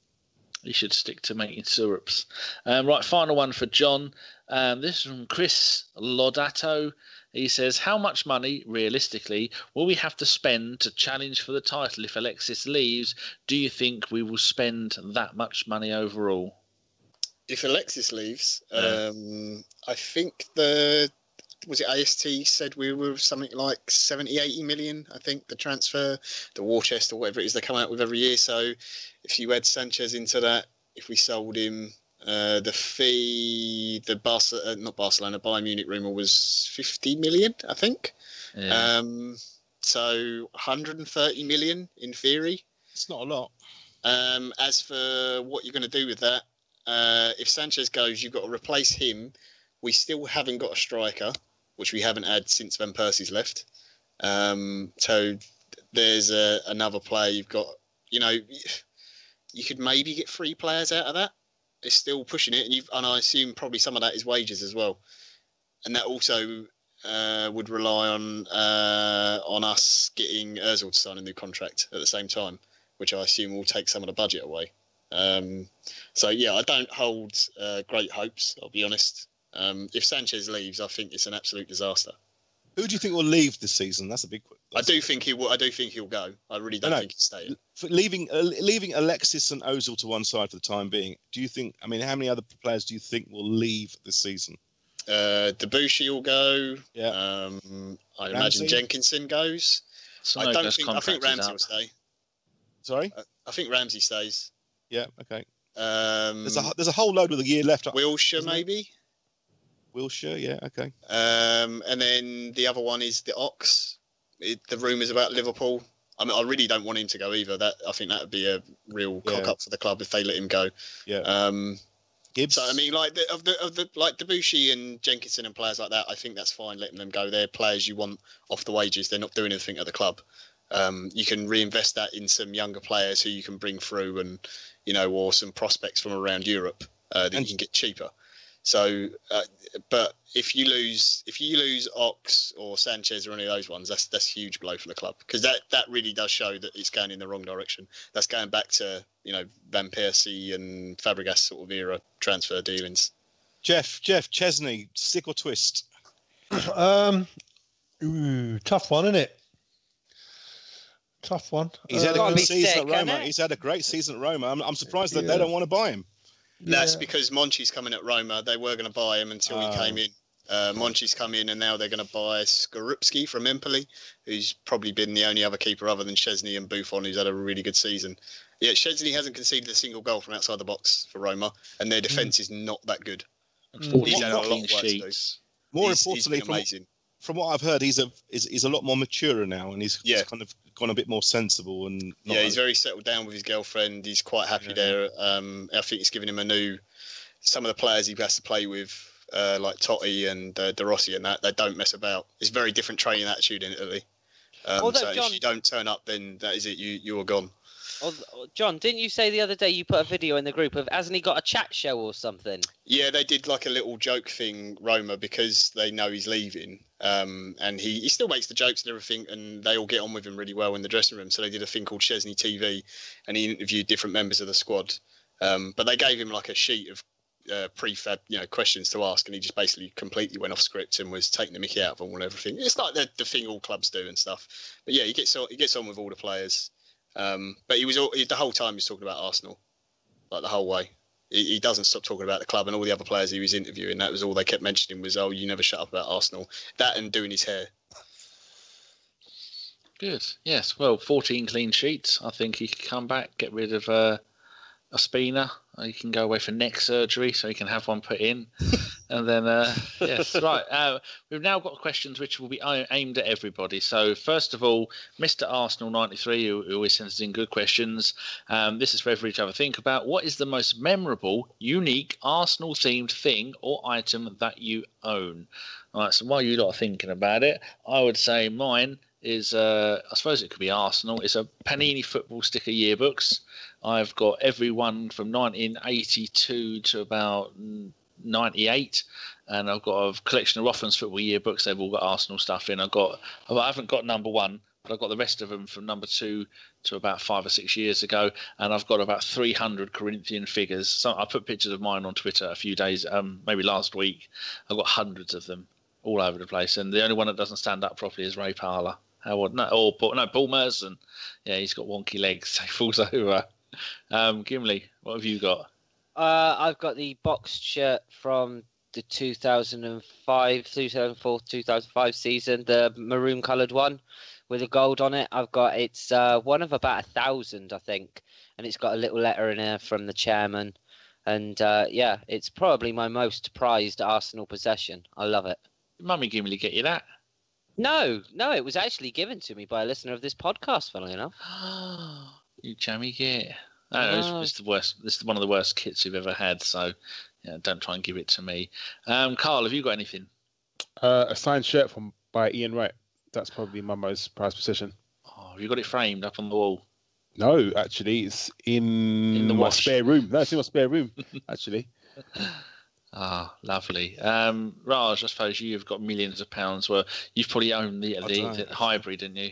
B: He should stick to making syrups. Right, final one for John. This is from Chris Lodato. He says, how much money, realistically, will we have to spend to challenge for the title if Alexis leaves? Do you think we will spend that much money overall?
D: If Alexis leaves, I think the was it AST said we were something like 70, 80 million, I think, the transfer, the war chest or whatever it is they come out with every year. So if you add Sanchez into that, if we sold him, the fee, not Barcelona, Bayern Munich rumour was 50 million, I think. Yeah. So 130 million in theory.
C: It's not a lot.
D: As for what you're going to do with that, if Sanchez goes, you've got to replace him. We still haven't got a striker, which we haven't had since Van Persie's left. So there's another player you've got. You know, you could maybe get 3 players out of that. It's still pushing it, and I assume probably some of that is wages as well. And that also would rely on us getting Ozil to sign a new contract at the same time, which I assume will take some of the budget away. So yeah, I don't hold great hopes, I'll be honest. If Sanchez leaves, I think it's an absolute disaster.
C: Who do you think will leave this season? That's a big question.
D: I do think he will. I do think he'll go. I really don't think he's staying.
C: For leaving Alexis and Ozil to one side for the time being, do you think? I mean, how many other players do you think will leave this season?
D: Debussy will go.
C: Yeah.
D: I imagine Jenkinson goes. I think Ramsey will stay.
C: Sorry.
D: I think Ramsey stays.
C: Yeah. Okay. There's a whole load with a year left.
D: Wilshere maybe.
C: Wilshere, yeah, okay.
D: And then the other one is the Ox. The rumours about Liverpool. I mean, I really don't want him to go either. I think that would be a real cock up for the club if they let him go.
C: Yeah.
D: Gibbs. So I mean, like like Debussy and Jenkinson and players like that, I think that's fine letting them go. They're players you want off the wages. They're not doing anything at the club. You can reinvest that in some younger players who you can bring through, and or some prospects from around Europe that you can get cheaper. So, but if you lose Ox or Sanchez or any of those ones, that's a huge blow for the club, because that really does show that it's going in the wrong direction. That's going back to Van Persie and Fabregas sort of era transfer dealings.
C: Geoff, Chesney, stick or twist?
E: Tough one, isn't it? Tough one.
C: He's had a good season at Roma. He's had a great season at Roma. I'm surprised that they don't want to buy him.
D: That's because Monchi's coming at Roma. They were going to buy him until he came in. Monchi's come in, and now they're going to buy Skorupski from Empoli, who's probably been the only other keeper other than Szczesny and Buffon who's had a really good season. Yeah, Szczesny hasn't conceded a single goal from outside the box for Roma, and their defence is not that good.
B: He's had a lot of work to do.
C: More importantly, from what I've heard, he's a lot more mature now, and he's kind of gone a bit more sensible. And
D: he's very settled down with his girlfriend. He's quite happy there. I think it's given him some of the players he has to play with, like Totti and De Rossi, and that they don't mess about. It's a very different training attitude in Italy. So John, if you don't turn up, then that is it. You are gone.
A: John, didn't you say the other day you put a video in the group of, hasn't he got a chat show or something?
D: Yeah, they did like a little joke thing, Roma, because they know he's leaving. And he still makes the jokes and everything, and they all get on with him really well in the dressing room. So they did a thing called Szczesny TV, and he interviewed different members of the squad. But they gave him like a sheet of prefab, questions to ask, and he just basically completely went off script and was taking the mickey out of them and everything. It's like the thing all clubs do and stuff. But yeah, he gets on with all the players. But the whole time he was talking about Arsenal, like the whole way. He doesn't stop talking about the club, and all the other players he was interviewing, that was all they kept mentioning was, you never shut up about Arsenal. That and doing his hair.
B: Good. Yes. Well, 14 clean sheets. I think he could come back, get rid of Ospina. He can go away for neck surgery, so he can have one put in. And then, yes, right. We've now got questions which will be aimed at everybody. So, first of all, Mr. Arsenal 93, who always sends in good questions. This is for everybody to have a think about. What is the most memorable, unique, Arsenal-themed thing or item that you own? All right, so while you lot are thinking about it, I would say mine is, I suppose it could be Arsenal. It's a Panini football sticker yearbooks. I've got every one from 1982 to about 98, and I've got a collection of Rothman's football yearbooks. They've all got Arsenal stuff in. I haven't got number 1, but I've got the rest of them from number 2 to about 5 or 6 years ago, and I've got about 300 Corinthian figures. So I put pictures of mine on Twitter a few days, maybe last week. I've got hundreds of them all over the place, and the only one that doesn't stand up properly is Ray Parlour. Paul Merson. Yeah, he's got wonky legs, so he falls over. Gimli, what have you got?
A: I've got the boxed shirt from the 2004, 2005 season, the maroon coloured one with the gold on it. I've got it's one of about 1,000, I think, and it's got a little letter in there from the chairman. And yeah, it's probably my most prized Arsenal possession. I love it.
B: Mummy Gimli get you that?
A: No, it was actually given to me by a listener of this podcast, funnily enough.
B: You jammy git. No, it's the worst. This is one of the worst kits you've ever had. So, yeah, don't try and give it to me. Karl, have you got anything?
F: A signed shirt by Ian Wright. That's probably my most prized possession.
B: Oh, have you got it framed up on the wall?
F: No, actually, it's in my spare room. No, it's in my spare room, actually.
B: Ah, lovely. Raj, I suppose you've got millions of pounds. Well, you've probably owned the hybrid, didn't you?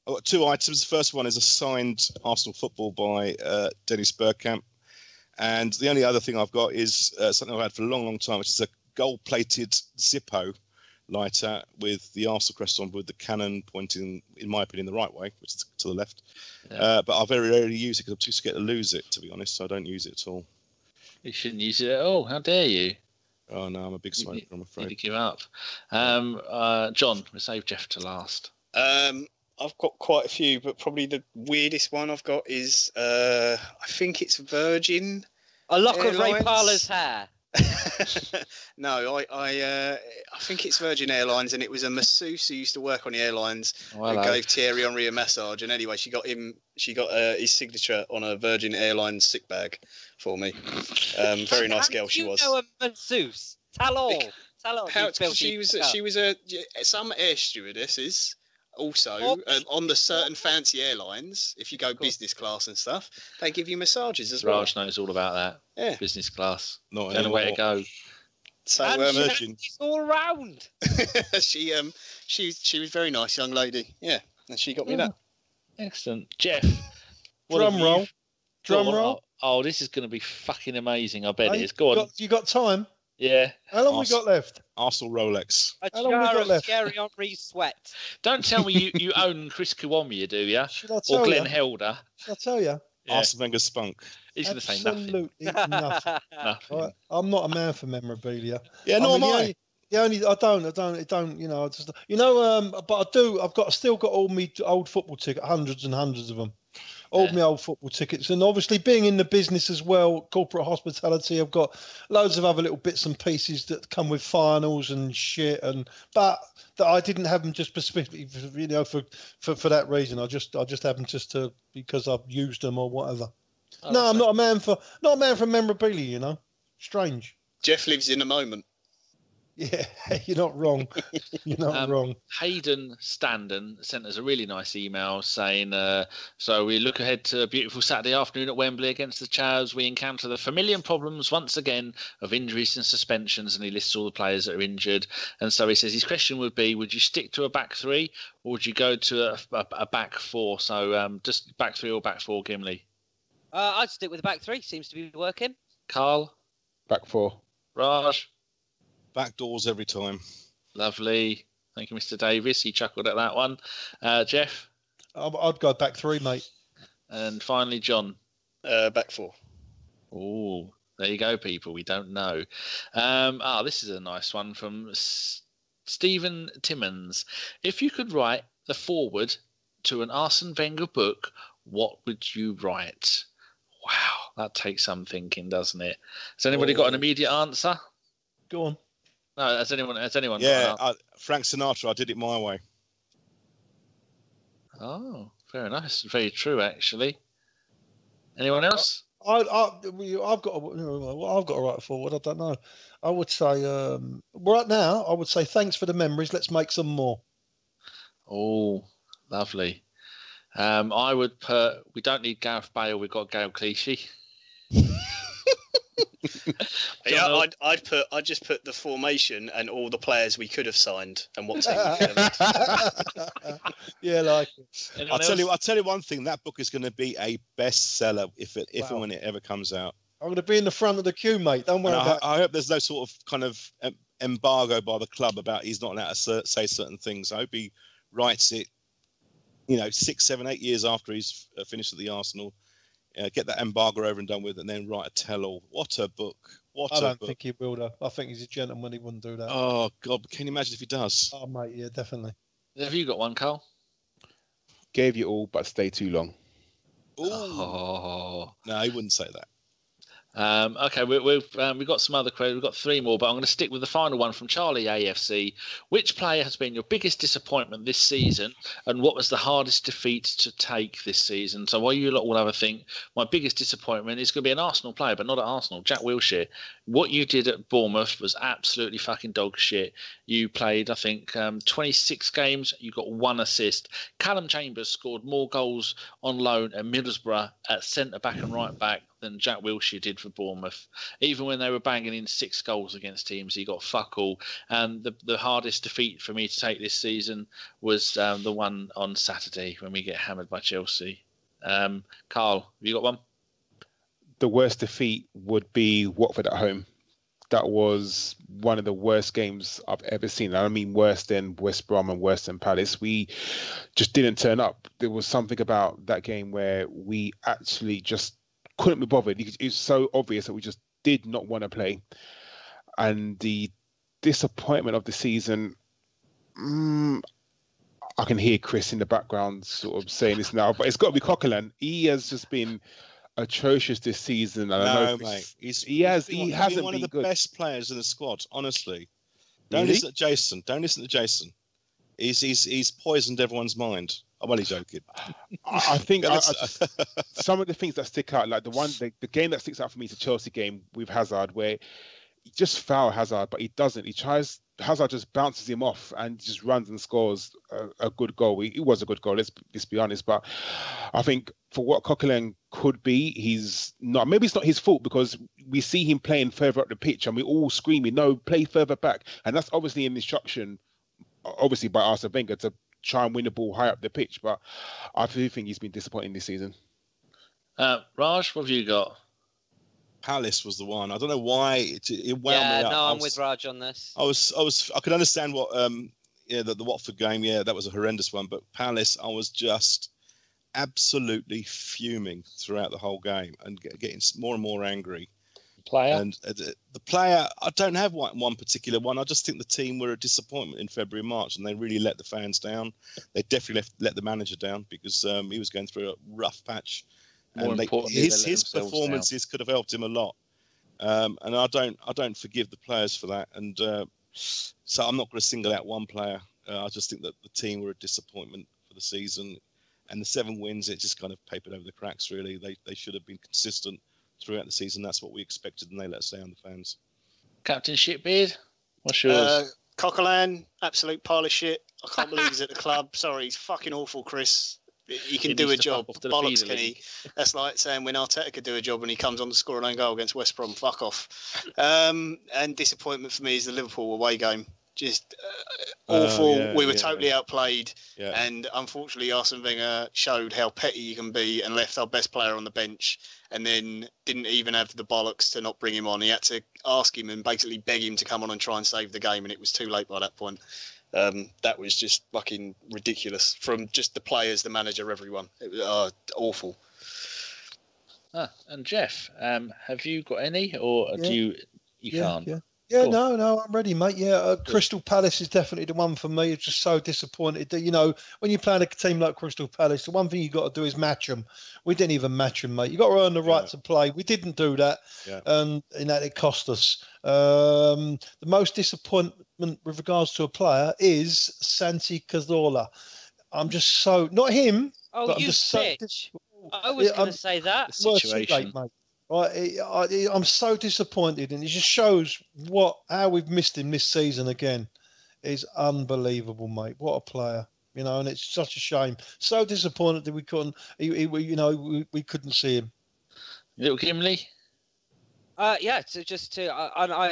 C: I've got 2 items. The first one is a signed Arsenal football by Dennis Bergkamp. And the only other thing I've got is something I've had for a long, long time, which is a gold-plated Zippo lighter with the Arsenal crest on, with the cannon pointing, in my opinion, the right way, which is to the left. Yeah. But I very rarely use it because I'm too scared to lose it, to be honest, so I don't use it at all.
B: You shouldn't use it at all. How dare you?
C: Oh, no, I'm a big smoker, I'm afraid.
B: Need to give up. John, we'll save Geoff to last.
D: I've got quite a few, but probably the weirdest one I've got is, I think it's Virgin
A: A lock
D: Airlines.
A: of Ray Parlour's hair.
D: No, I think it's Virgin Airlines, and it was a masseuse who used to work on the airlines who gave Thierry Henry a massage. And anyway, she got his signature on a Virgin Airlines sick bag for me. Very nice girl she was.
A: You know a masseuse? Tell all.
D: She was some air stewardesses. Also, on the certain fancy airlines, if you go business class and stuff, they give you massages as well.
B: Raj knows all about that.
D: Yeah,
B: business class.
C: Not
B: the way to go.
D: So
A: she's all round.
D: she was very nice young lady. Yeah, and she got me that.
B: Excellent, Geoff.
E: Drum roll.
B: Oh, this is going to be fucking amazing. I bet it is. Go on.
E: You got time?
B: Yeah.
E: How long we got left?
C: Arsenal Rolex.
A: A jar of Thierry Henry's sweat.
B: Don't tell me you own Chris Kiwomya, do you?
E: Should I tell
B: or Glenn
E: you?
B: Helder?
E: Should I tell you?
B: Yeah.
C: Arsene Wenger's spunk.
B: He's going to say nothing.
E: Absolutely nothing. Right? I'm not a man for memorabilia.
C: Yeah, nor am I.
E: I don't. You know, I just, but I do. I've still got all my old football tickets, hundreds and hundreds of them. All my old football tickets, and obviously being in the business as well, corporate hospitality, I've got loads of other little bits and pieces that come with finals and shit, but that I didn't have them just specifically, for that reason. I just have them just to because I've used them or whatever. No, I'm not a man for memorabilia. You know, strange.
D: Geoff lives in the moment.
E: Yeah, you're not wrong. You're not wrong.
B: Hayden Standen sent us a really nice email saying, so we look ahead to a beautiful Saturday afternoon at Wembley against the Chaz. We encounter the familiar problems once again of injuries and suspensions, and he lists all the players that are injured. And so he says his question would be, would you stick to a back three or would you go to a back four? So just back three or back four, Gimli?
A: I'd stick with the back three. Seems to be working.
B: Karl?
F: Back four.
B: Raj?
C: Back doors every time.
B: Lovely. Thank you, Mr. Davies. He chuckled at that one. Geoff?
E: I'd go back three, mate. And
B: finally, John?
D: Back four.
B: Oh, there you go, people. We don't know. This is a nice one from Stephen Timmons. If you could write the foreword to an Arsene Wenger book, what would you write? Wow, that takes some thinking, doesn't it? Has anybody got an immediate answer?
E: Go on.
B: No, has anyone?
C: Yeah, Frank Sinatra. I did it my way.
B: Oh, very nice. Very true, actually. Anyone else?
E: I've got to write forward. I don't know. I would say right now. I would say thanks for the memories. Let's make some more.
B: Oh, lovely. I would put. We don't need Gareth Bale. We've got Gail Clichy.
D: Yeah, I'd just put the formation and all the players we could have signed and what team we could have.
E: Yeah, like
B: it.
C: I'll tell you one thing. That book is going to be a bestseller if and when it ever comes out.
E: I'm going to be in the front of the queue, mate. Don't worry about it.
C: I hope there's no sort of kind of embargo by the club about he's not allowed to say certain things. I hope he writes it, 6, 7, 8 years after he's finished at the Arsenal. Get that embargo over and done with, and then write a tell-all. What a book!
E: I don't think he will, though. I think he's a gentleman. He wouldn't do that.
C: Oh, God. Can you imagine if he does?
E: Oh, mate, yeah, definitely.
B: Have you got one, Karl?
F: Gave you all, but stay too long.
C: Ooh.
B: Oh.
C: No, he wouldn't say that.
B: Okay, we've got some other questions. We've got 3 more, but I'm going to stick with the final one from Charlie AFC. Which player has been your biggest disappointment this season, and what was the hardest defeat to take this season? So while you lot will have a think, my biggest disappointment is going to be an Arsenal player, but not at Arsenal. Jack Wilshere. What you did at Bournemouth was absolutely fucking dog shit. You played, I think, 26 games. You got 1 assist. Callum Chambers scored more goals on loan at Middlesbrough at centre back and right back than Jack Wilshere did for Bournemouth. Even when they were banging in 6 goals against teams, he got fuck all. And the hardest defeat for me to take this season was the one on Saturday when we get hammered by Chelsea. Karl, have you got one?
F: The worst defeat would be Watford at home. That was one of the worst games I've ever seen. I mean, worse than West Brom and worse than Palace. We just didn't turn up. There was something about that game where we actually just couldn't be bothered. It's so obvious that we just did not want to play. And the disappointment of the season, I can hear Chris in the background sort of saying this now, but it's got to be Coquelin. He has just been atrocious this season. And
C: No, mate. He hasn't been one of the best players in the squad, honestly. Don't listen to Jason. He's poisoned everyone's mind. I'm only joking.
F: I think some of the things that stick out, like the game that sticks out for me is the Chelsea game with Hazard, where he just foul Hazard, but he doesn't. Hazard just bounces him off and just runs and scores a good goal. It was a good goal, let's be honest. But I think for what Coquelin could be, he's not. Maybe it's not his fault because we see him playing further up the pitch and we're all screaming, no, play further back. And that's obviously an instruction, obviously by Arsene Wenger, to try and win the ball high up the pitch. But I do think he's been disappointing this season.
B: Raj, what have you got?
C: Palace was the one. I don't know why it wound me up.
A: No, I'm with Raj on this.
C: I could understand what the Watford game. Yeah, that was a horrendous one. But Palace, I was just absolutely fuming throughout the whole game and getting more and more angry.
B: Player
C: and the player, I don't have one particular one. I just think the team were a disappointment in February and March, and they really let the fans down. They definitely let the manager down because he was going through a rough patch. And his performances could have helped him a lot, and I don't forgive the players for that. And so I'm not going to single out one player. I just think that the team were a disappointment for the season, and the 7 wins, it just kind of papered over the cracks. Really, they should have been consistent throughout the season. That's what we expected, and they let us down, the fans.
B: Captain Shitbeard, what's yours?
D: Coquelin, absolute pile of shit. I can't believe he's at the club. Sorry, he's fucking awful, Chris. He can do a job. Bollocks, can he? That's like saying when Arteta could do a job and he comes on to score an own goal against West Brom. Fuck off. And disappointment for me is the Liverpool away game. Just awful. We were totally outplayed. Yeah. And unfortunately, Arsene Wenger showed how petty you can be and left our best player on the bench and then didn't even have the bollocks to not bring him on. He had to ask him and basically beg him to come on and try and save the game. And it was too late by that point. That was just fucking ridiculous from just the players, the manager, everyone. It was awful.
B: And Geoff, have you got any, or do you can't?
E: Yeah, cool. No, I'm ready, mate. Yeah, Crystal Palace is definitely the one for me. It's just so disappointed that, when you're playing a team like Crystal Palace, the one thing you got to do is match them. We didn't even match them, mate. You got to earn the right to play. We didn't do that, and that it cost us. The most disappointment with regards to a player is Santi Cazorla. I'm just so not him.
A: Oh,
E: but
A: you
E: I'm just
A: bitch! I was going to say that
B: situation.
E: Late, mate. Right, I'm so disappointed, and it just shows how we've missed him this season again. It's unbelievable, mate. What a player, and it's such a shame. So disappointed that we couldn't, we couldn't see him.
B: Little Gimli.
A: I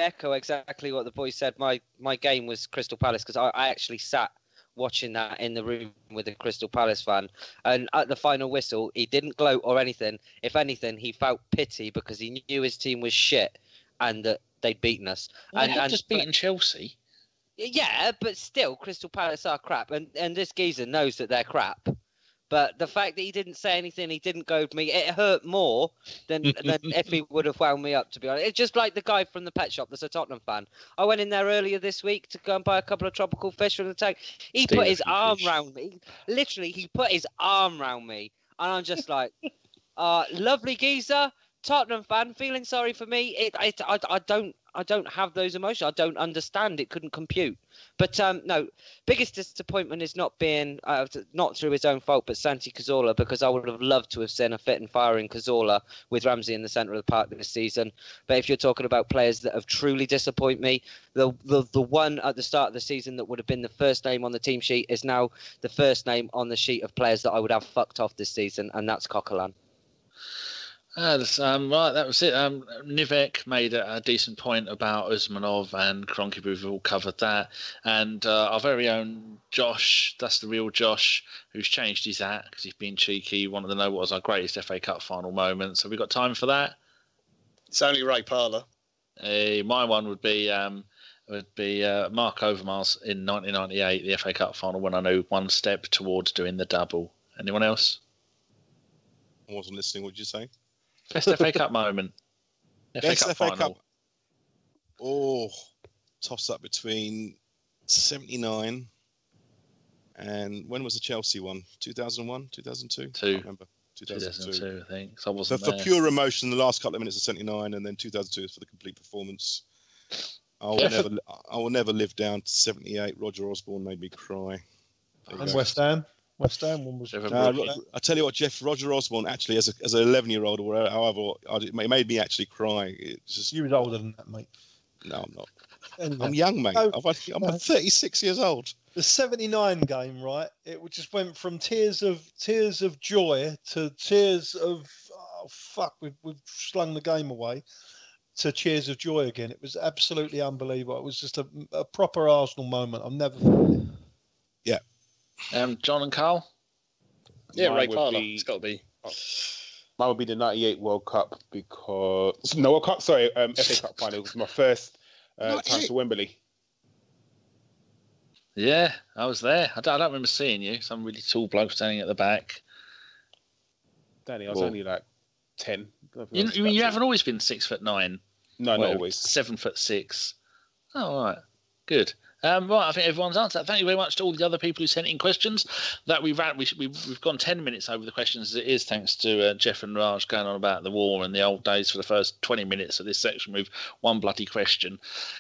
A: echo exactly what the boys said. My game was Crystal Palace because I actually sat watching that in the room with a Crystal Palace fan, and at the final whistle he didn't gloat or anything. If anything, he felt pity because he knew his team was shit and that they'd beaten us.
B: Well, and just beaten Chelsea.
A: Yeah, but still Crystal Palace are crap, and this geezer knows that they're crap. But the fact that he didn't say anything, he didn't goad me, it hurt more than if he would have wound me up, to be honest. It's just like the guy from the pet shop that's a Tottenham fan. I went in there earlier this week to go and buy a couple of tropical fish from the tank. He put his arm round me. Literally, he put his arm round me. And I'm just like, lovely geezer, Tottenham fan, feeling sorry for me. I don't have those emotions. I don't understand. It couldn't compute. But no, biggest disappointment is not being not through his own fault, but Santi Cazorla, because I would have loved to have seen a fit and firing Cazorla with Ramsey in the centre of the park this season. But if you're talking about players that have truly disappointed me, the one at the start of the season that would have been the first name on the team sheet is now the first name on the sheet of players that I would have fucked off this season, and that's Coquelin.
B: Right, that was it. Nivek made a decent point about Usmanov and Kroenke. We've all covered that. And our very own Josh, that's the real Josh, who's changed his act because he's been cheeky. He wanted to know what was our greatest FA Cup final moment. So we got time for that?
D: It's only Ray Parlour.
B: My one would be Mark Overmars in 1998, the FA Cup final, when I knew one step towards doing the double. Anyone else?
C: I wasn't listening. What did you say?
B: Best FA Cup moment.
C: Best FA
B: final.
C: Cup. Oh, toss up between 79 and when was the Chelsea one? 2001, 2002? I can't remember.
B: 2002, I think. So I wasn't
C: for pure emotion, the last couple of minutes of 79, and then 2002 is for the complete performance. I will never live down to 78. Roger Osborne made me cry.
E: And West Ham. West Ham one was.
C: I tell you what, Geoff, Roger Osborne actually, as an 11-year-old or however, it made me actually cry. It's just,
E: you was older than that, mate.
C: No, I'm not.
E: Anyway.
C: I'm young, mate. I'm 36 years old.
E: The 79 game, right? It just went from tears of joy to tears of fuck, we've slung the game away, to cheers of joy again. It was absolutely unbelievable. It was just a proper Arsenal moment. I'll never forget it.
C: Yeah.
B: John and Karl?
D: Yeah, Ray Parlour. It's got to be.
F: Mine would be the 98 World Cup because... No, World Cup, sorry, FA Cup final. It was my first time to Wembley.
B: Yeah, I was there. I don't remember seeing you. Some really tall bloke standing at the back.
F: Danny, I was only like 10.
B: You haven't always been 6'9"?
F: No, not always.
B: 7'6". Oh, all right. Good. Right, I think everyone's answered that. Thank you very much to all the other people who sent in questions. That we've gone 10 minutes over the questions as it is, thanks to Geoff and Raj going on about the war and the old days for the first 20 minutes of this section with one bloody question.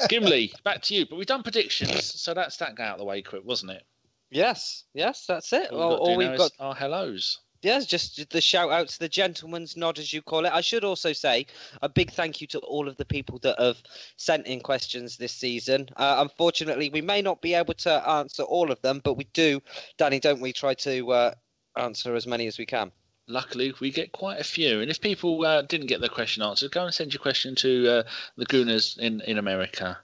B: Gimli, back to you. But we've done predictions, so that's that out of the way quick, wasn't it?
A: Yes, that's it.
B: All we've got our hellos.
A: Yes, just the shout out to the gentleman's nod, as you call it. I should also say a big thank you to all of the people that have sent in questions this season. Unfortunately, we may not be able to answer all of them, but we do, Danny, don't we, try to answer as many as we can.
B: Luckily, we get quite a few. And if people didn't get their question answered, go and send your question to the Gooners in America,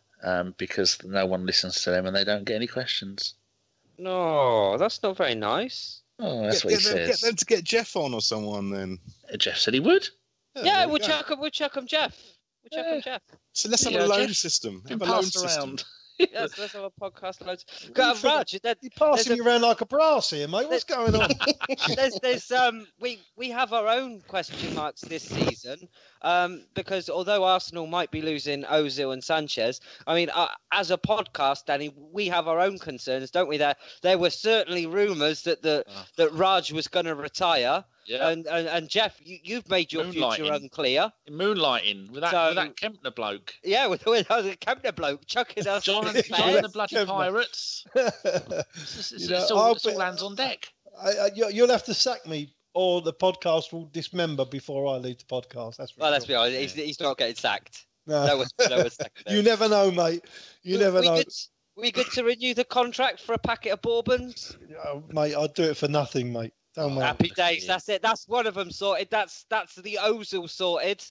B: because no one listens to them and they don't get any questions.
A: No, that's not very nice.
B: Oh, that's what he says.
C: Get them to get Geoff on or someone then.
B: Geoff said he would.
A: Yeah, we'll check him, Geoff.
C: So let's have a loan system. Have a loan system.
A: Yes, let's have a podcast loads. Raj,
E: you're passing me around like a brass here, mate. What's going on?
A: We have our own question marks this season, because although Arsenal might be losing Ozil and Sanchez, I mean, as a podcast, Danny, we have our own concerns, don't we? There were certainly rumours that Raj was going to retire. Yeah. And Geoff, you've made your future unclear.
B: Moonlighting with that Kempner bloke.
A: Yeah, with the Kempner bloke chucking us.
B: John and the bloody pirates. It's all hands on deck.
E: You'll have to sack me, or the podcast will dismember before I leave the podcast. That's for sure.
A: Let's be honest. He's not getting sacked.
E: No. You never know, mate. You never know.
A: We good to renew the contract for a packet of bourbons?
E: Mate, I'd do it for nothing, mate.
A: Happy days. That's it. That's one of them sorted. That's the Ozil sorted.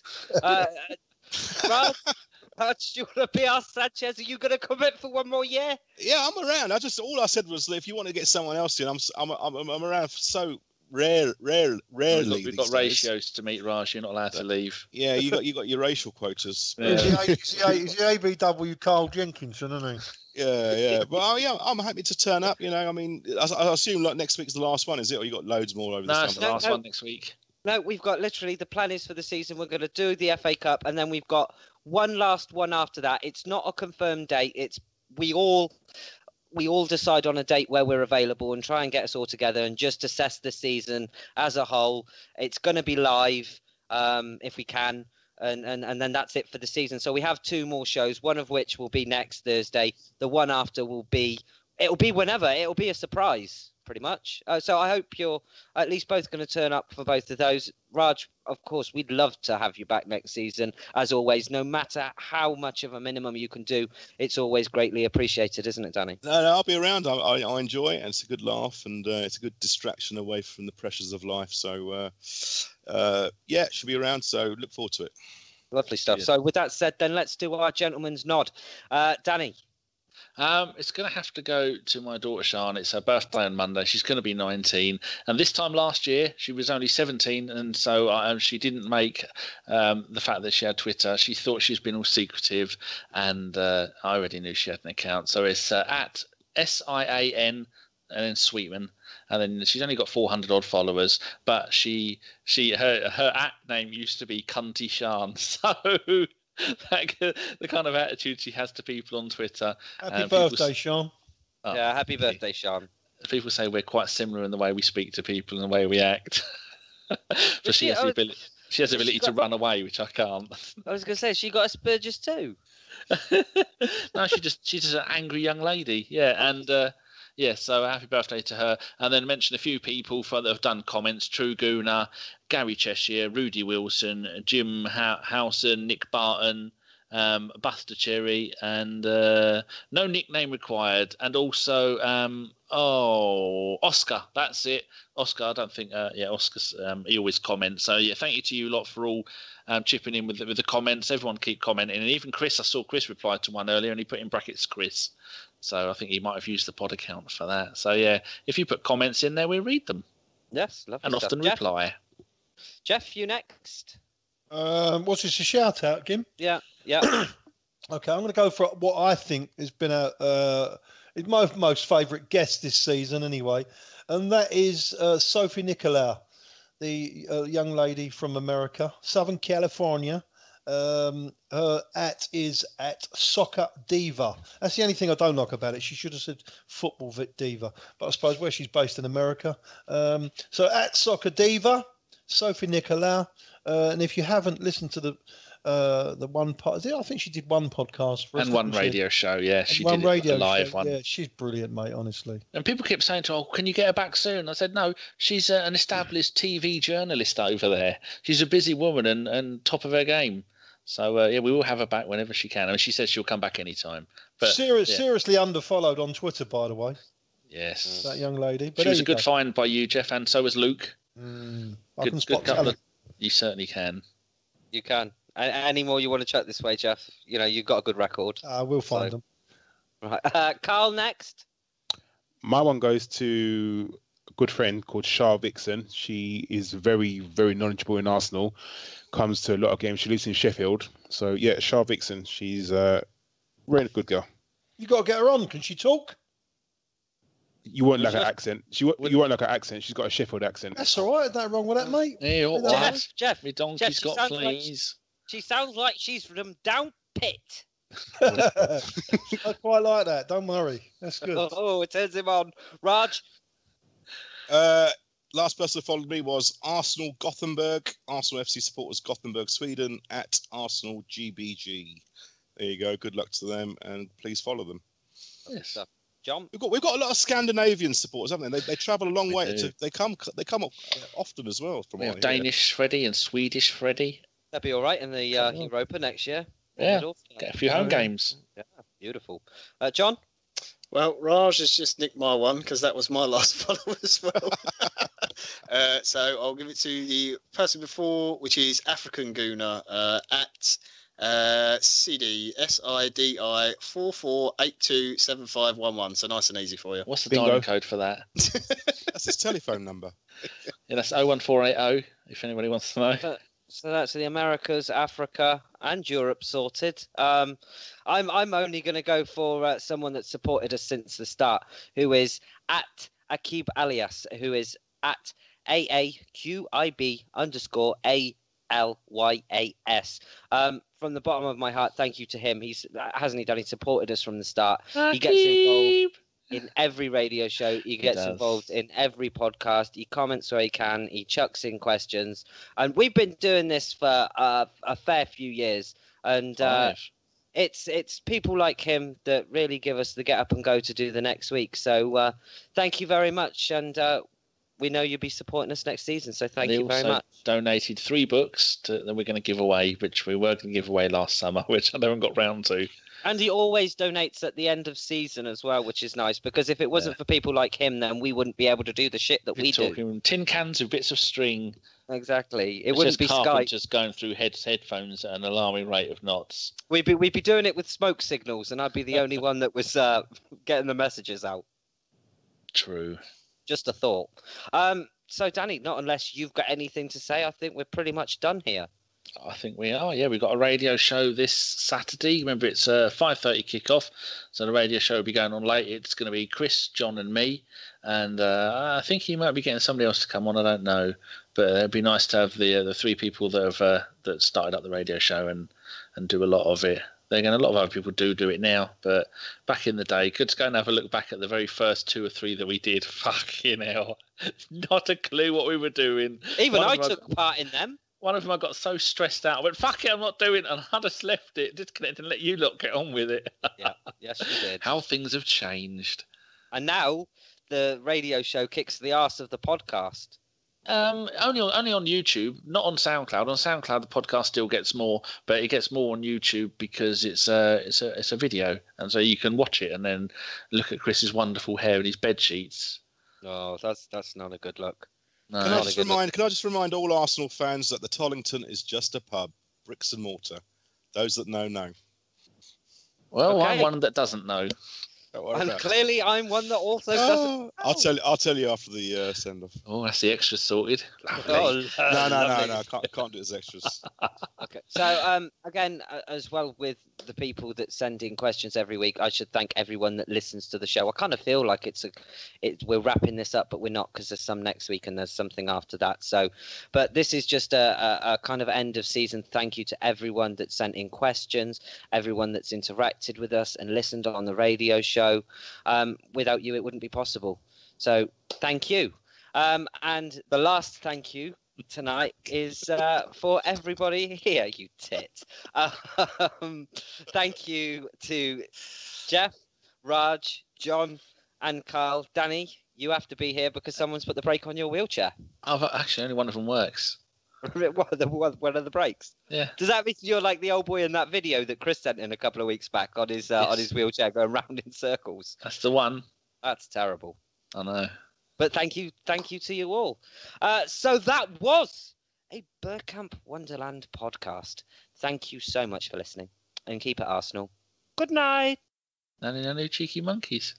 A: Raj, do you want to be our Sanchez? Are you going to commit for one more year?
C: Yeah, I'm around. All I said was, if you want to get someone else in, I'm around. So rarely.
B: We've got ratios to meet, Raj. You're not allowed to leave.
C: Yeah, you got your racial quotas.
B: Yeah.
E: He's the ABW Carl Jenkinson, isn't he?
C: Yeah. Well, yeah, I'm happy to turn up. I mean, I assume like next week's the last one, is it? Or you got loads more over the summer?
B: No, it's the last one next week.
A: No, we've got literally the plan is for the season. We're going to do the FA Cup, and then we've got one last one after that. It's not a confirmed date. It's we all decide on a date where we're available and try and get us all together and just assess the season as a whole. It's going to be live if we can. And then that's it for the season. So we have 2 more shows, one of which will be next Thursday. The one after it'll be whenever. It'll be a surprise, pretty much. So I hope you're at least both going to turn up for both of those. Raj, of course, we'd love to have you back next season. As always, no matter how much of a minimum you can do, it's always greatly appreciated, isn't it, Danny?
C: No, I'll be around. I enjoy it, and it's a good laugh, and it's a good distraction away from the pressures of life. So, should be around. So look forward to it.
A: Lovely stuff. Yeah. So with that said, then let's do our gentleman's nod. Danny.
B: It's going to have to go to my daughter, Sian. It's her birthday on Monday. She's going to be 19. And this time last year, she was only 17. And so she didn't make the fact that she had Twitter. She thought she's been all secretive. And I already knew she had an account. So it's at SIAN and then Sweetman. And then she's only got 400 odd followers. But her at name used to be Cunty Sian. So... the kind of attitude she has to people on Twitter.
E: Happy birthday, Sean.
B: Oh,
A: yeah, happy birthday, Sean.
B: People say we're quite similar in the way we speak to people and the way we act. But she has the ability to run away, which I can't.
A: I was going to say, she got Asperger's too.
B: No, she's just an angry young lady. Yeah, and so happy birthday to her. And then mention a few people that have done comments: True Gooner, Gary Cheshire, Rudy Wilson, Jim Howson, Nick Barton, Buster Cherry, and no nickname required. And also, Oscar. That's it. Oscar, I don't think, Oscar's, he always comments. So, yeah, thank you to you lot for all chipping in with the comments. Everyone keep commenting. And even Chris, I saw Chris reply to one earlier and he put in brackets Chris. So I think he might have used the pod account for that. So, yeah, if you put comments in there, we read them.
A: Yes, lovely
B: and
A: stuff.
B: often reply.
A: Jeff, you next.
E: What's this, a shout out, Kim?
A: Yeah.
E: Okay, I'm going to go for what I think has been my most favourite guest this season anyway, and that is Sophie Nicolau, the young lady from America, Southern California. Her is at Soccer Diva. That's the only thing I don't like about it. She should have said Football Diva, but I suppose where she's based in America. So at Soccer Diva, Sophie Nicolau, and if you haven't listened to the one part, I think she did one podcast for us,
B: and one radio show. Yeah, she
E: did
B: a live one.
E: Yeah, she's brilliant, mate. Honestly.
B: And people kept saying to her, "Can you get her back soon?" I said, "No, she's an established TV journalist over there. She's a busy woman and top of her game." So, we will have her back whenever she can. I mean, she says she'll come back anytime. But
E: seriously underfollowed on Twitter, by the way.
B: Yes.
E: That young lady. But
B: she was a good find by you, Geoff, and so was Luke.
E: I can spot talent.
B: You certainly can.
A: You can. Any more you want to chat this way, Geoff? You've got a good record.
E: We'll find them.
A: Right. Karl, next.
F: My one goes to a good friend called Shah Vixen. She is very, very knowledgeable in Arsenal. Comes to a lot of games. She lives in Sheffield. So, yeah, Shah Vixen. She's a really good girl.
E: You got to get her on. Can she talk?
F: You won't like her accent. You won't like her accent. She's got a Sheffield accent.
E: That's all right. Nothing wrong with that, mate.
B: Yeah,
A: Geoff.
B: Me donkey's got fleas.
A: She sounds like she's from down pit.
E: I quite like that. Don't worry. That's good.
A: Oh, it turns him on. Raj?
C: Last person who followed me was Arsenal Gothenburg. Arsenal FC supporters Gothenburg, Sweden, at Arsenal GBG. There you go. Good luck to them, and please follow them.
A: Yes. John?
C: We've got a lot of Scandinavian supporters, haven't they? They travel a long way. They come up often as well. From
B: Danish Freddie and Swedish Freddie.
A: That'd be all right in the Europa next year.
B: Yeah, get a few home games.
A: Yeah, beautiful. John?
D: Well, Raj has just nicked my one because that was my last follow as well. So I'll give it to the person before, which is African Gooner at SIDI, SIDI 44827511. So nice and easy for you.
B: What's the
F: Bingo.
B: dialing code for that?
C: That's his telephone number.
B: Yeah, that's 01480. If anybody wants to know.
A: So that's the Americas, Africa, and Europe sorted. I'm only going to go for someone that's supported us since the start, who is at Akib Alias, who is at AAQIB_ALYAS. From the bottom of my heart, thank you to him. He supported us from the start. He gets involved in every radio show. He gets involved in every podcast. He comments where he can. He chucks in questions. And we've been doing this for a fair few years. And it's people like him that really give us the get up and go to do the next week. So thank you very much. And we know you'll be supporting us next season. So thank you very much.
B: Donated 3 books that we're going to give away, which we were going to give away last summer, which I haven't got round to.
A: And he always donates at the end of season as well, which is nice, because if it wasn't for people like him, then we wouldn't be able to do the shit that we do.
B: Talking tin cans with bits of string.
A: Exactly. It wouldn't be Skype.
B: Just going through headphones at an alarming rate of knots.
A: We'd be doing it with smoke signals, and I'd be the only one that was getting the messages out.
B: True.
A: Just a thought. So, Danny, not unless you've got anything to say, I think we're pretty much done here.
B: I think we are. Yeah, we've got a radio show this Saturday. Remember, it's a 5:30 kickoff, so the radio show will be going on late. It's going to be Chris, John, and me, and I think he might be getting somebody else to come on. I don't know, but it'd be nice to have the 3 people that have that started up the radio show and do a lot of it. A lot of other people do it now, but back in the day, good to go and have a look back at the very first 2 or 3 that we did. Fucking hell, not a clue what we were doing.
A: Even I took part in them.
B: One of them I got so stressed out. I went, fuck it, I'm not doing it. And I just left it, disconnected, and let you lot get on with it.
A: Yeah, yes, you did.
B: How things have changed.
A: And now the radio show kicks the arse of the podcast.
B: Only on YouTube, not on SoundCloud. On SoundCloud, the podcast still gets more, but it gets more on YouTube because it's a video, and so you can watch it and then look at Chris's wonderful hair and his bed sheets.
A: Oh, that's not a good look.
B: No,
C: Can I just remind all Arsenal fans that the Tollington is just a pub, bricks and mortar. Those that know.
B: Well,
A: Okay.
B: I'm one that doesn't know.
A: And clearly, I'm one that also doesn't. Know.
C: I'll tell you after the send off.
B: Oh, that's the extra sorted.
A: Oh,
C: No. Can't do it as extras.
A: Okay. So again, as well with the people that send in questions every week, I should thank everyone that listens to the show. I kind of feel like we're wrapping this up, but we're not, because there's some next week and there's something after that. So, but this is just a kind of end of season thank you to everyone that sent in questions, everyone that's interacted with us and listened on the radio show. Without you, it wouldn't be possible. So thank you. And the last thank you tonight is for everybody here, you tit. Thank you to Geoff, Raj, John, and Karl. Danny, you have to be here because someone's put the brake on your wheelchair.
B: Oh, actually, only one of them works.
A: What are the brakes?
B: Yeah.
A: Does that mean you're like the old boy in that video that Chris sent in a couple of weeks back on his wheelchair going round in circles?
B: That's the one.
A: That's terrible.
B: I know.
A: But thank you to you all. So that was a Bergkamp Wonderland podcast. Thank you so much for listening, and keep it Arsenal. Good night.
B: No, cheeky monkeys.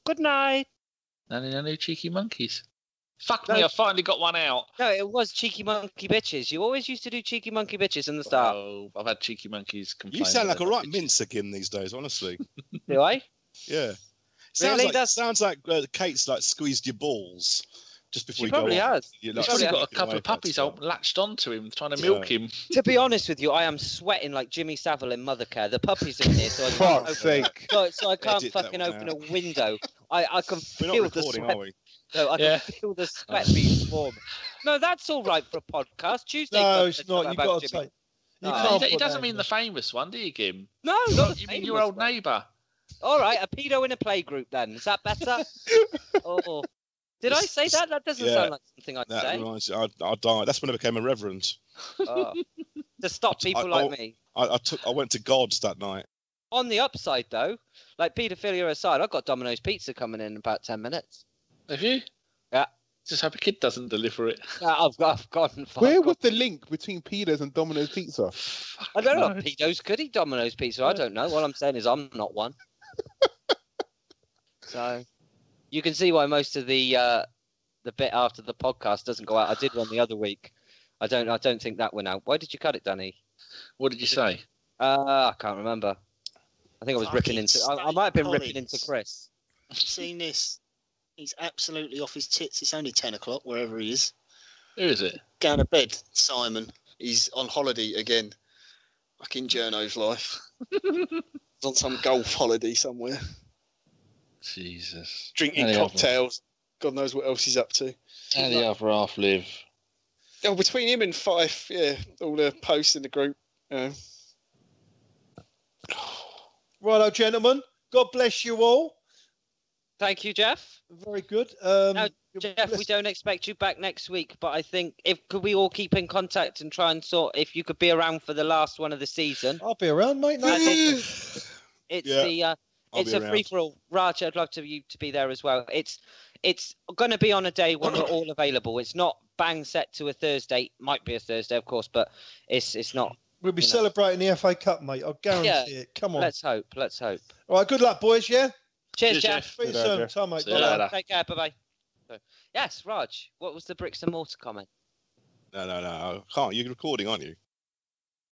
A: Good night.
B: No, cheeky monkeys. Fuck
A: No.
B: me, I finally got one out.
A: No, it was cheeky monkey bitches. You always used to do cheeky monkey bitches in the start.
B: Oh, I've had cheeky monkeys complain.
C: You sound like a
B: about
C: right
B: bitches.
C: mince again these days, honestly.
A: Do I?
C: Yeah.
A: Really?
C: Sounds like Kate's like squeezed your balls just before
A: She
C: you go
A: probably
C: on.
A: has.
C: You're
B: He's
C: like,
B: probably got a
C: "Get
B: couple
C: away
B: of
C: from that
B: puppies
C: stuff."
B: latched onto him, trying to milk him.
A: To be honest with you, I am sweating like Jimmy Savile in Mothercare. The puppies are here, so I can't
F: Fuck's
A: open,
F: sake.
A: so I can't
C: Edit that
A: fucking
C: one
A: open
C: out.
A: a window. I can
C: We're
A: feel
C: not
A: the
C: recording,
A: sweat.
C: are we?
A: No, I
B: Yeah.
A: can feel the sweat being warm. No, that's all right for a podcast. Tuesday.
E: No, it's not. You've got to
A: Jimmy.
E: take. You
A: No.
E: can't
B: He
E: put
B: doesn't
E: that
B: mean
E: in
B: the famous one, do you, Gim?
A: No, not
B: You
A: the
B: mean your
A: famous
B: old
A: one.
B: neighbour?
A: All right, a pedo in a playgroup then. Is that better? Oh, did I say that? That doesn't sound like something I'd
C: That
A: say.
C: reminds me, I died. That's when I became a reverend.
A: Oh. To stop people like me.
C: I went to God's that night.
A: On the upside, though, like paedophilia aside, I've got Domino's Pizza coming in about 10 minutes.
B: Have you?
A: Yeah.
B: Just hope a kid doesn't deliver it.
A: I've gone.
F: Where was the link between pedos and Domino's Pizza?
A: I don't know if pedos could eat Domino's Pizza. I don't know. All I'm saying is I'm not one. So you can see why most of the bit after the podcast doesn't go out. I did one the other week. I don't think that went out. Why did you cut it, Danny?
B: What did you say?
A: I can't remember. I think I was ripping into. I might have been ripping into Chris.
D: Have you seen this? He's absolutely off his tits. It's only 10 o'clock, wherever he is.
B: Who is it?
D: Going to bed, Simon. He's on holiday again. Fucking Journo's life. He's on some golf holiday somewhere.
B: Jesus.
D: Drinking cocktails. God knows what else he's up to.
B: How the other half live?
D: Oh, between him and Fife, yeah, all the posts in the group.
E: Righto, gentlemen. God bless you all.
A: Thank you, Geoff.
E: Very good.
A: Now, Geoff, we don't expect you back next week, but I think could we all keep in contact and try and sort if you could be around for the last one of the season.
E: I'll be around, mate. No,
A: It's a
C: around.
A: free for all. Raj, I'd love you to be there as well. It's going to be on a day when we're all available. It's not bang set to a Thursday. Might be a Thursday, of course, but it's not.
E: we'll be celebrating the FA Cup, mate. I'll guarantee it. Come on.
A: Let's hope.
E: All right. Good luck, boys. Yeah.
A: Cheers,
B: Cheers,
A: Geoff.
B: Geoff.
E: See you
F: Good
E: soon.
F: idea.
E: Time, mate.
B: See you
E: Bye-bye.
B: later.
A: Take care. Bye bye. Yes, Raj. What was the bricks and mortar comment?
C: No. I can't. You're recording, aren't you?